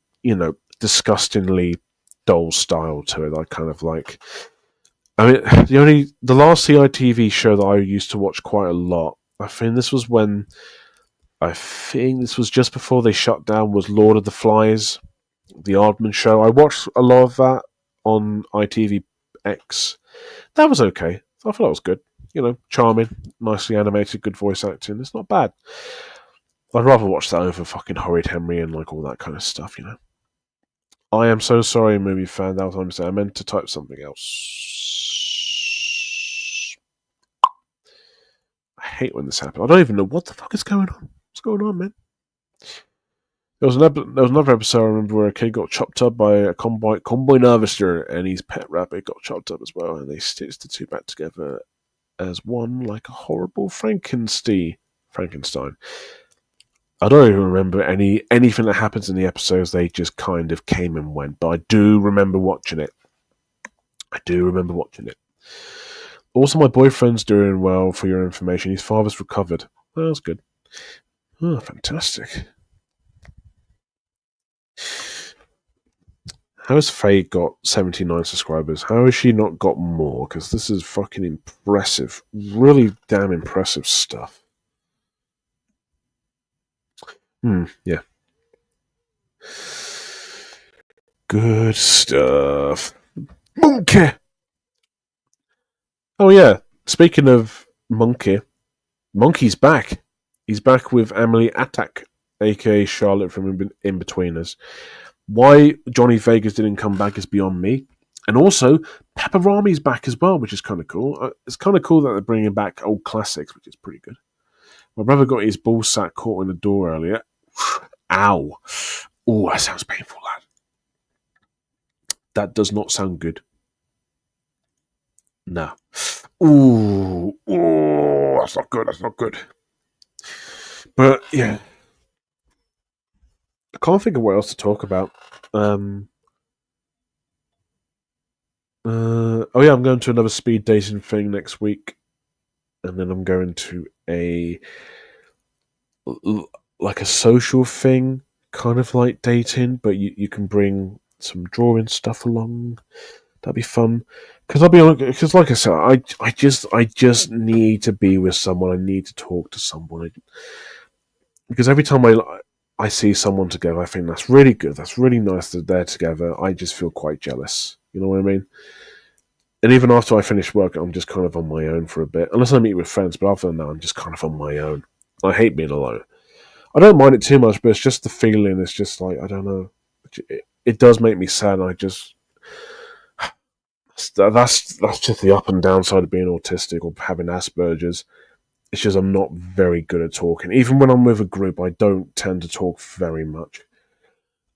disgustingly dull style to it. I kind of like. I mean, the last CITV show that I used to watch quite a lot. I think this was just before they shut down. Was Lord of the Flies, the Aardman show. I watched a lot of that on ITVX. That was okay. I thought it was good. Charming, nicely animated, good voice acting. It's not bad. I'd rather watch that over fucking Horrid Henry and like all that kind of stuff, you know. I am so sorry, movie fan. That was what I'm saying. I meant to type something else. I hate when this happens. I don't even know what the fuck is going on. What's going on, man? There was another episode I remember where a kid got chopped up by a combine harvester, and his pet rabbit got chopped up as well, and they stitched the two back together as one, like a horrible Frankenstein. I don't even remember anything that happens in the episodes. They just kind of came and went, but I do remember watching it. Also, my boyfriend's doing well, for your information. His father's recovered. Oh, that's good. Oh, fantastic. How has Faye got 79 subscribers? How has she not got more? Because this is fucking impressive. Really damn impressive stuff. Yeah. Good stuff. Monkey! Oh yeah, speaking of Monkey, Monkey's back. He's back with Emily Attack, aka Charlotte from In-Betweeners. Why Johnny Vegas didn't come back is beyond me. And also, Pepperami's back as well, which is kind of cool. It's kind of cool that they're bringing back old classics, which is pretty good. My brother got his ball sack caught in the door earlier. Ow. Oh, that sounds painful, lad. That does not sound good. No. Ooh, that's not good. But, yeah. I can't think of what else to talk about. I'm going to another speed dating thing next week, and then I'm going to a social thing, kind of like dating, but you can bring some drawing stuff along. That'd be fun. Because like I said, I just need to be with someone. I need to talk to someone. Because every time I see someone together, I think that's really good. That's really nice that they're together. I just feel quite jealous. You know what I mean? And even after I finish work, I'm just kind of on my own for a bit. Unless I meet with friends, but other than that, I'm just kind of on my own. I hate being alone. I don't mind it too much, but it's just the feeling. It's just like, I don't know. It does make me sad. That's just the up and down side of being autistic or having Asperger's. It's just I'm not very good at talking. Even when I'm with a group, I don't tend to talk very much.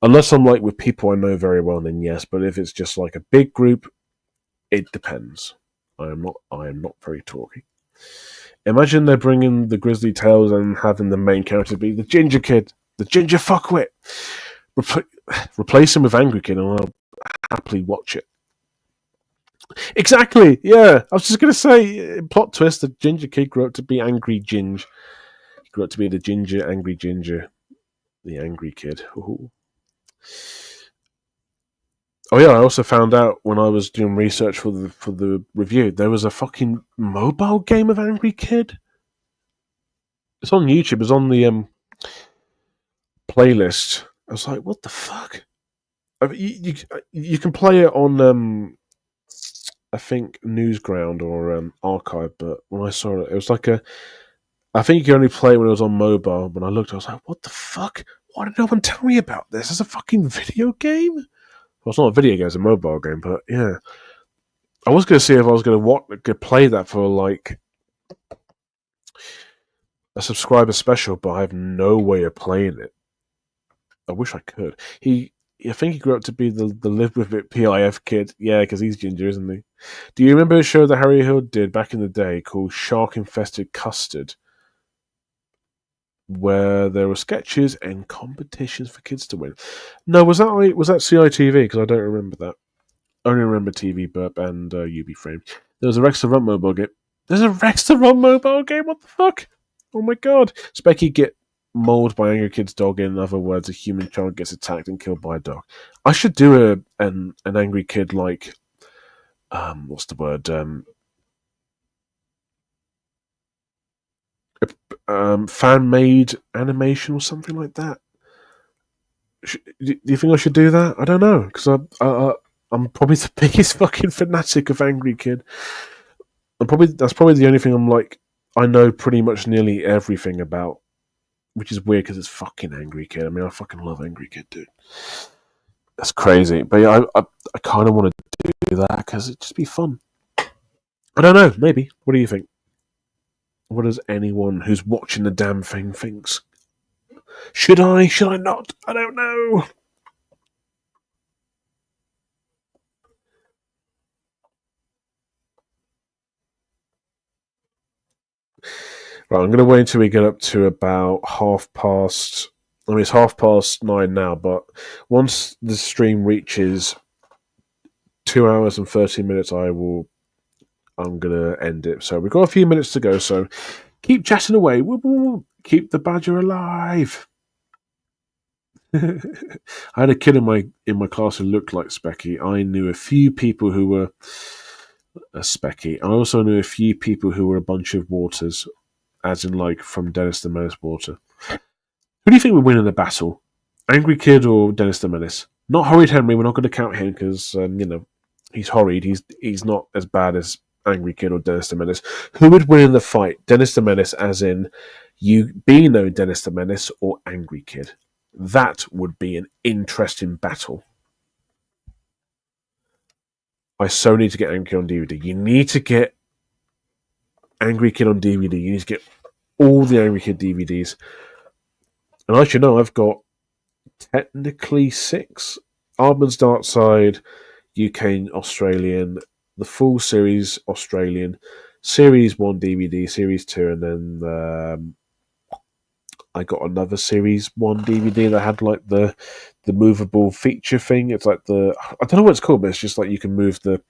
Unless I'm like with people I know very well, then yes. But if it's just like a big group, it depends. I am not very talky. Imagine they're bringing the Grizzly Tales and having the main character be the ginger kid, the ginger fuckwit. Replace him with Angry Kid, and I'll happily watch it. Exactly, yeah. I was just going to say, plot twist, the ginger kid grew up to be Angry Ginge. He grew up to be the ginger, Angry Ginger, the Angry Kid. Ooh. Oh yeah, I also found out when I was doing research for the review, there was a fucking mobile game of Angry Kid. It's on YouTube. It's on the playlist. I was like, what the fuck? You can play it on I think Newsground or Archive, but when I saw it, it was like I think you could only play it when it was on mobile. When I looked, I was like, what the fuck? Why did no one tell me about this? It's a fucking video game? Well, it's not a video game, it's a mobile game, but yeah. I was going to see if I was going to play that for like a subscriber special, but I have no way of playing it. I wish I could. I think he grew up to be the live with it PIF kid. Yeah, because he's ginger, isn't he? Do you remember a show that Harry Hill did back in the day called Shark Infested Custard? Where there were sketches and competitions for kids to win. No, was that CITV? Because I don't remember that. I only remember TV Burp and UB Frame. There was a Rex the Rump mobile game. There's a Rex the Rump mobile game? What the fuck? Oh my god. Specky get mauled by Angry Kid's dog. In other words, a human child gets attacked and killed by a dog. I should do an Angry Kid like what's the word? Fan-made animation or something like that. Do you think I should do that? I don't know, because I'm probably the biggest fucking fanatic of Angry Kid. That's probably the only thing I'm like. I know pretty much nearly everything about which is weird because it's fucking Angry Kid. I mean, I fucking love Angry Kid, dude. That's crazy. But yeah, I kind of want to do that because it'd just be fun. I don't know. Maybe. What do you think? What does anyone who's watching the damn thing thinks? Should I? Should I not? I don't know. Right, I'm going to wait until we get up to about 9:30. I mean, it's 9:30 now, but once the stream reaches 2 hours and 30 minutes, I'm going to end it. So we've got a few minutes to go, so keep chatting away. Keep the badger alive. I had a kid in my class who looked like Specky. I knew a few people who were a Specky. I also knew a few people who were a bunch of Waters, as in like from Dennis the Menace Water. Who do you think would win in a battle? Angry Kid or Dennis the Menace? Not Horrid Henry. We're not going to count him because he's horrid. He's not as bad as Angry Kid or Dennis the Menace. Who would win in the fight? Dennis the Menace, as in you being known Dennis the Menace, or Angry Kid? That would be an interesting battle. I so need to get Angry Kid on DVD. You need to get Angry Kid on DVD. You need to get all the Angry Kid DVDs. And I should know, I've got technically 6. Aardman's Dark Side, UK and Australian, the full series Australian, Series 1 DVD, Series 2, and then I got another Series 1 DVD that had like the movable feature thing. It's like I don't know what it's called, but it's just like you can move the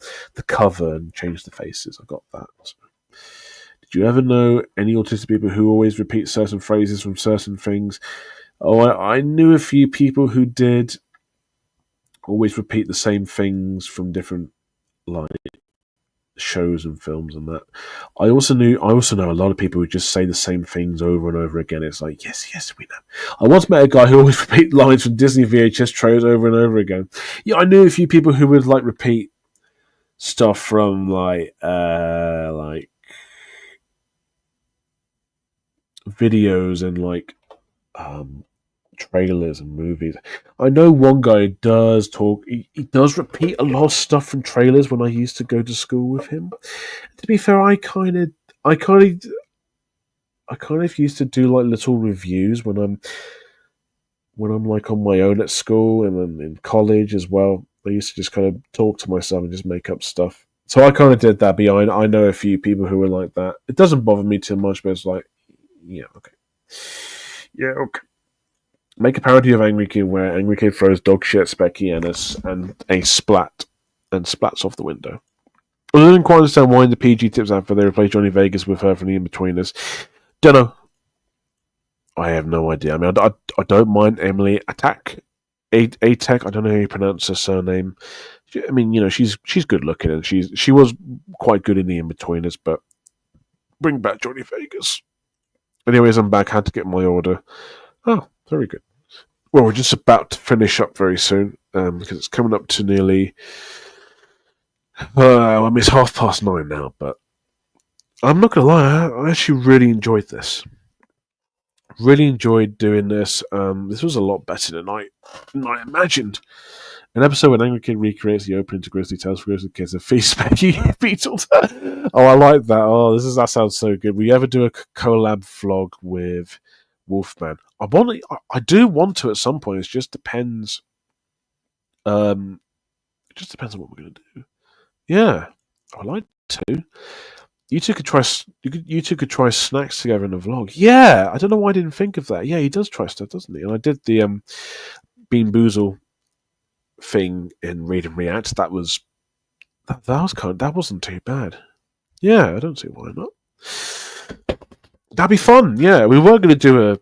cover and change the faces. I got that. So. Did you ever know any autistic people who always repeat certain phrases from certain things? Oh, I knew a few people who did always repeat the same things from different like shows and films and that. I also know a lot of people who just say the same things over and over again. It's like, yes, we know. I once met a guy who always repeat lines from Disney VHS trailers over and over again. Yeah, I knew a few people who would like repeat stuff from like videos and like trailers and movies. I know one guy does talk. He does repeat a lot of stuff from trailers. When I used to go to school with him, to be fair, I kind of used to do like little reviews when I'm like on my own at school and then in college as well. I used to just kind of talk to myself and just make up stuff. So I kind of did that. But I know a few people who were like that. It doesn't bother me too much, but it's like, yeah, okay. Make a parody of Angry Kid where Angry Kid throws dog shit at Specky and a splat and splats off the window. I didn't quite understand why in the PG tips after they replaced Johnny Vegas with her from the In-Betweeners. Don't know. I have no idea. I mean, I don't mind Emily Attack. Atek, I don't know how you pronounce her surname. I mean, she's good looking and she was quite good in the In-Betweeners, but bring back Johnny Vegas. Anyways, I'm back. Had to get my order. Oh, very good. Well, we're just about to finish up very soon because it's coming up to nearly. It's 9:30 now, but I'm not gonna lie. I actually really enjoyed this. Really enjoyed doing this. This was a lot better than I imagined. An episode when Angry Kid recreates the opening to Grizzly Tales for Grizzly Kids and feast Specky Beetles. Oh, I like that. Oh, that sounds so good. We ever do a collab vlog with Wolfman? I do want to at some point. It just depends. It just depends on what we're gonna do. Yeah, I'd like to. You two could try snacks together in a vlog. Yeah, I don't know why I didn't think of that. Yeah, he does try stuff, doesn't he? And I did the Bean Boozle thing in Read and React. That wasn't too bad. Yeah, I don't see why not. That'd be fun. Yeah, we were going to do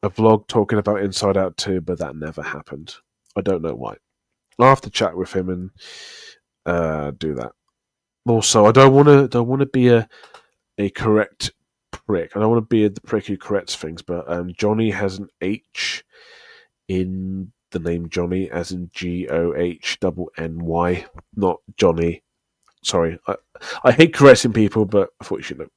a vlog talking about Inside Out 2, but that never happened. I don't know why. I'll have to chat with him and do that. Also, I don't want to be a correct prick. I don't want to be the prick who corrects things, but Johnny has an H in the name Johnny, as in GOHNNY, not Johnny. Sorry, I hate correcting people, but I thought you should know.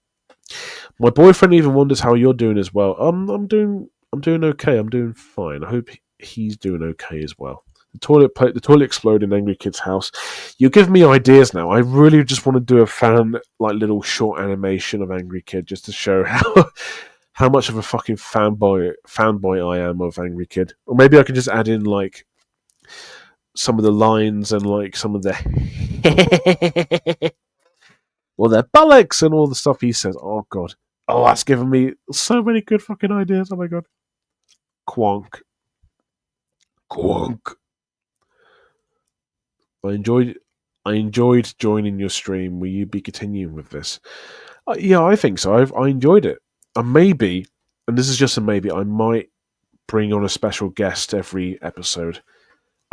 My boyfriend even wonders how you're doing as well. I'm doing I'm doing okay. I'm doing fine. I hope he's doing okay as well. The toilet exploded in Angry Kid's house. You're giving me ideas now. I really just want to do a little short animation of Angry Kid just to show how much of a fucking fanboy I am of Angry Kid. Or maybe I can just add in like some of the lines and like some of the or their bollocks and all the stuff he says. Oh god. Oh, that's given me so many good fucking ideas. Oh my god. Quonk. Quonk. I enjoyed joining your stream. Will you be continuing with this? Yeah, I think so. I enjoyed it. And maybe, and this is just a maybe, I might bring on a special guest every episode.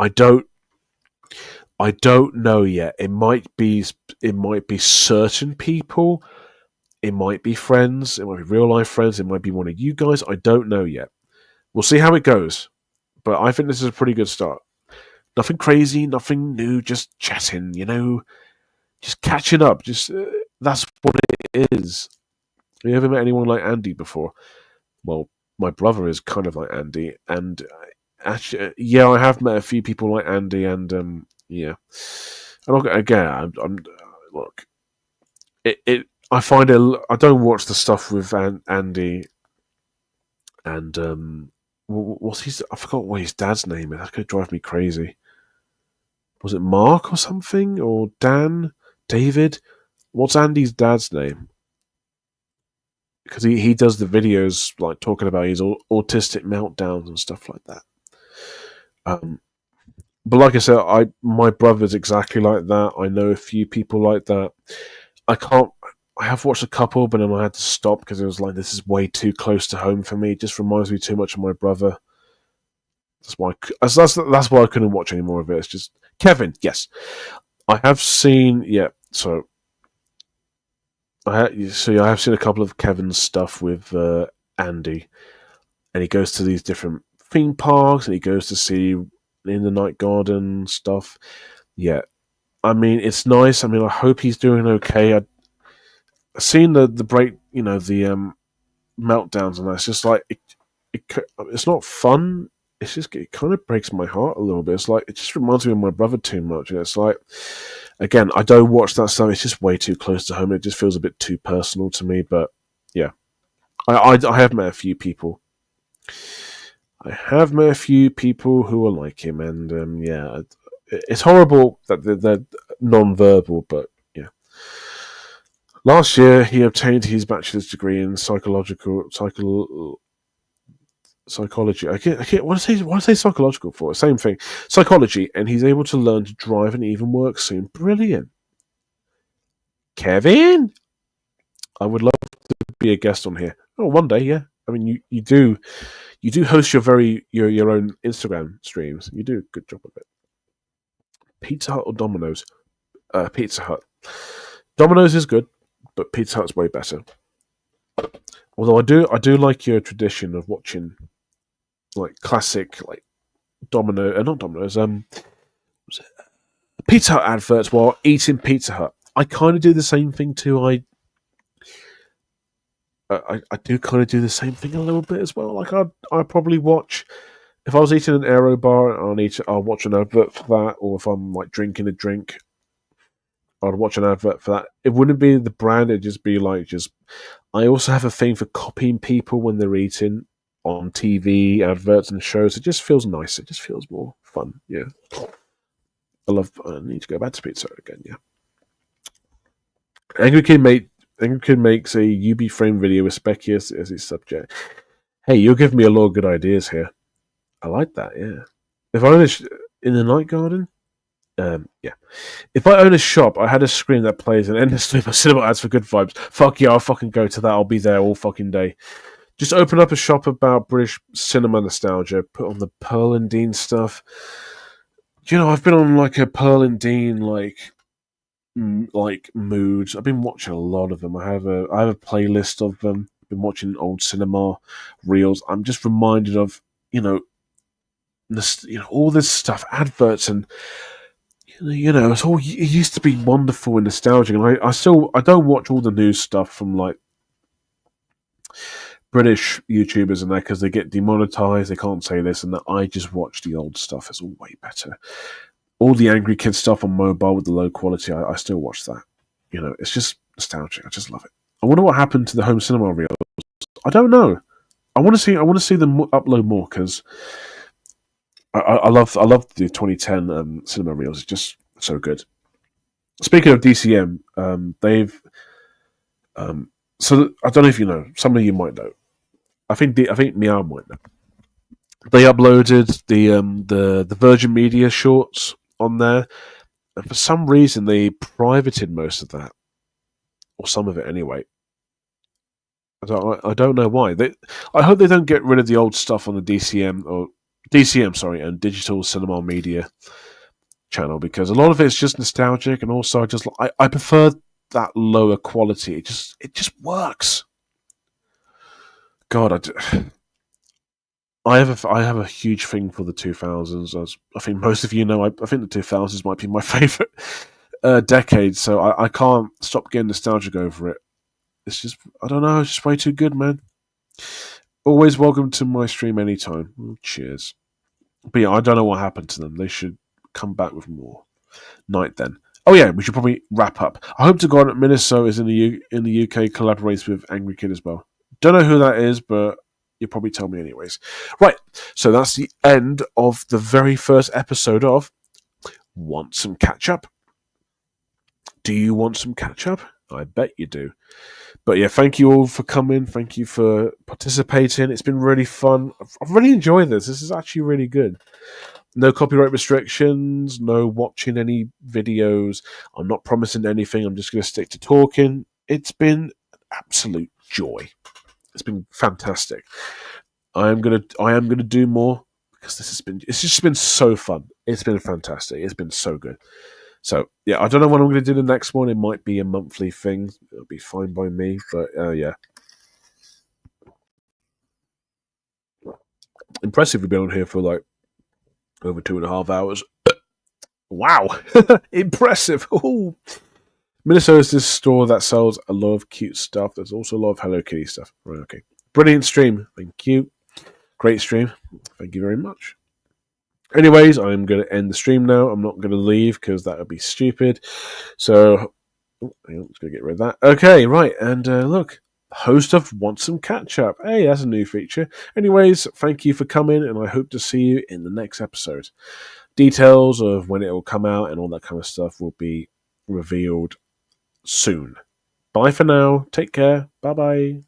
I don't know yet. It might be certain people. It might be friends. It might be real life friends. It might be one of you guys. I don't know yet. We'll see how it goes. But I think this is a pretty good start. Nothing crazy, nothing new, just chatting, just catching up. Just that's what it is. Have you ever met anyone like Andy before? Well, my brother is kind of like Andy, and actually, yeah, I have met a few people like Andy, and yeah. And again, I'm look, it. I find it. I don't watch the stuff with Andy, and what's his? I forgot what his dad's name is. That's gonna drive me crazy. Was it Mark or something? Or Dan? David? What's Andy's dad's name? Because he does the videos like talking about his autistic meltdowns and stuff like that. But like I said, my brother's exactly like that. I know a few people like that. I have watched a couple, but then I had to stop because it was like, this is way too close to home for me. It just reminds me too much of my brother. That's why I couldn't watch any more of it. It's just Kevin. Yes, I have seen. Yeah, so I have seen a couple of Kevin's stuff with Andy, and he goes to these different theme parks, and he goes to see in the Night Garden stuff. Yeah, I mean it's nice. I mean I hope he's doing okay. I've seen the break, the meltdowns, and that's just like it's not fun. It's just it kind of breaks my heart a little bit. It's like it just reminds me of my brother too much. And it's like, again, I don't watch that stuff. It's just way too close to home. It just feels a bit too personal to me. But yeah, I have met a few people. I have met a few people who are like him, and yeah, it's horrible that they're non-verbal, but yeah. Last year, he obtained his bachelor's degree in psychology. I can't. What do I say psychological for? Same thing. Psychology, and he's able to learn to drive and even work soon. Brilliant. Kevin? I would love to be a guest on here. Oh, one day, yeah. I mean, you do host your own Instagram streams. You do a good job of it. Pizza Hut or Domino's? Pizza Hut. Domino's is good, but Pizza Hut's way better. Although I do like your tradition of watching like classic like not Domino's, Pizza Hut adverts while eating Pizza Hut. I kind of do the same thing too. I do kind of do the same thing a little bit as well. Like I probably watch if I was eating an Aero bar, I'll watch an advert for that, or if I'm like drinking a drink, I'd watch an advert for that. It wouldn't be the brand; it'd just be like I also have a thing for copying people when they're eating on TV adverts and shows. It just feels nice. It just feels more fun. Yeah, I need to go back to Pizza Hut again. Yeah, Angry Kid makes a UB frame video with Specky as its subject. Hey, you're giving me a lot of good ideas here. I like that. Yeah, if I own in the Night Garden. Yeah. If I own a shop, I had a screen that plays an endless stream of cinema ads for good vibes. Fuck yeah, I'll fucking go to that. I'll be there all fucking day. Just open up a shop about British cinema nostalgia. Put on the Pearl and Dean stuff. I've been on like a Pearl and Dean like moods. I've been watching a lot of them. I have a playlist of them. I've been watching old cinema reels. I'm just reminded of all this stuff, adverts and. It used to be wonderful and nostalgic, and I don't watch all the new stuff from like British YouTubers in there because they get demonetized. They can't say this and that. I just watch the old stuff. It's all way better. All the Angry Kids stuff on mobile with the low quality, I still watch that. You know, it's just nostalgic. I just love it. I wonder what happened to the home cinema reels. I don't know. I want to see them upload more because I love the 2010 cinema reels. It's just so good. Speaking of DCM, they've so I don't know if you know. Some of you might know. I think Meoward might know. They uploaded the Virgin Media shorts on there, and for some reason they privated most of that, or some of it anyway. I don't know why. I hope they don't get rid of the old stuff on the DCM, sorry, and Digital Cinema Media channel because a lot of it's just nostalgic, and also I prefer that lower quality. It just works. God, I have a huge thing for the 2000s. As I think most of you know, I think the 2000s might be my favorite decade. So I can't stop getting nostalgic over it. It's just, I don't know, it's just way too good, man. Always welcome to my stream anytime. Oh, cheers. But yeah, I don't know what happened to them. They should come back with more. Night then. Oh yeah, we should probably wrap up. I hope to God that Minnesota is in the UK collaborates with Angry Kid as well. Don't know who that is, but you'll probably tell me anyways. Right, so that's the end of the very first episode of Want Some Catch Up? Do you want some catch up? I bet you do. But yeah, thank you all for coming. Thank you for participating. It's been really fun. I've really enjoyed this. This is actually really good. No copyright restrictions, no watching any videos. I'm not promising anything. I'm just going to stick to talking. It's been an absolute joy. It's been fantastic. I am gonna do more because it's just been so fun. It's been fantastic. It's been so good. So yeah, I don't know when I'm going to do the next one. It might be a monthly thing. It'll be fine by me. But yeah, impressive. We've been on here for like over 2.5 hours. Wow, impressive. Ooh. Minnesota's this store that sells a lot of cute stuff. There's also a lot of Hello Kitty stuff. Right, okay. Brilliant stream. Thank you. Great stream. Thank you very much. Anyways, I'm going to end the stream now. I'm not going to leave because that would be stupid. So, I'm just going to get rid of that. Okay, right. And look, host of Want Some Catch Up. Hey, that's a new feature. Anyways, thank you for coming, and I hope to see you in the next episode. Details of when it will come out and all that kind of stuff will be revealed soon. Bye for now. Take care. Bye-bye.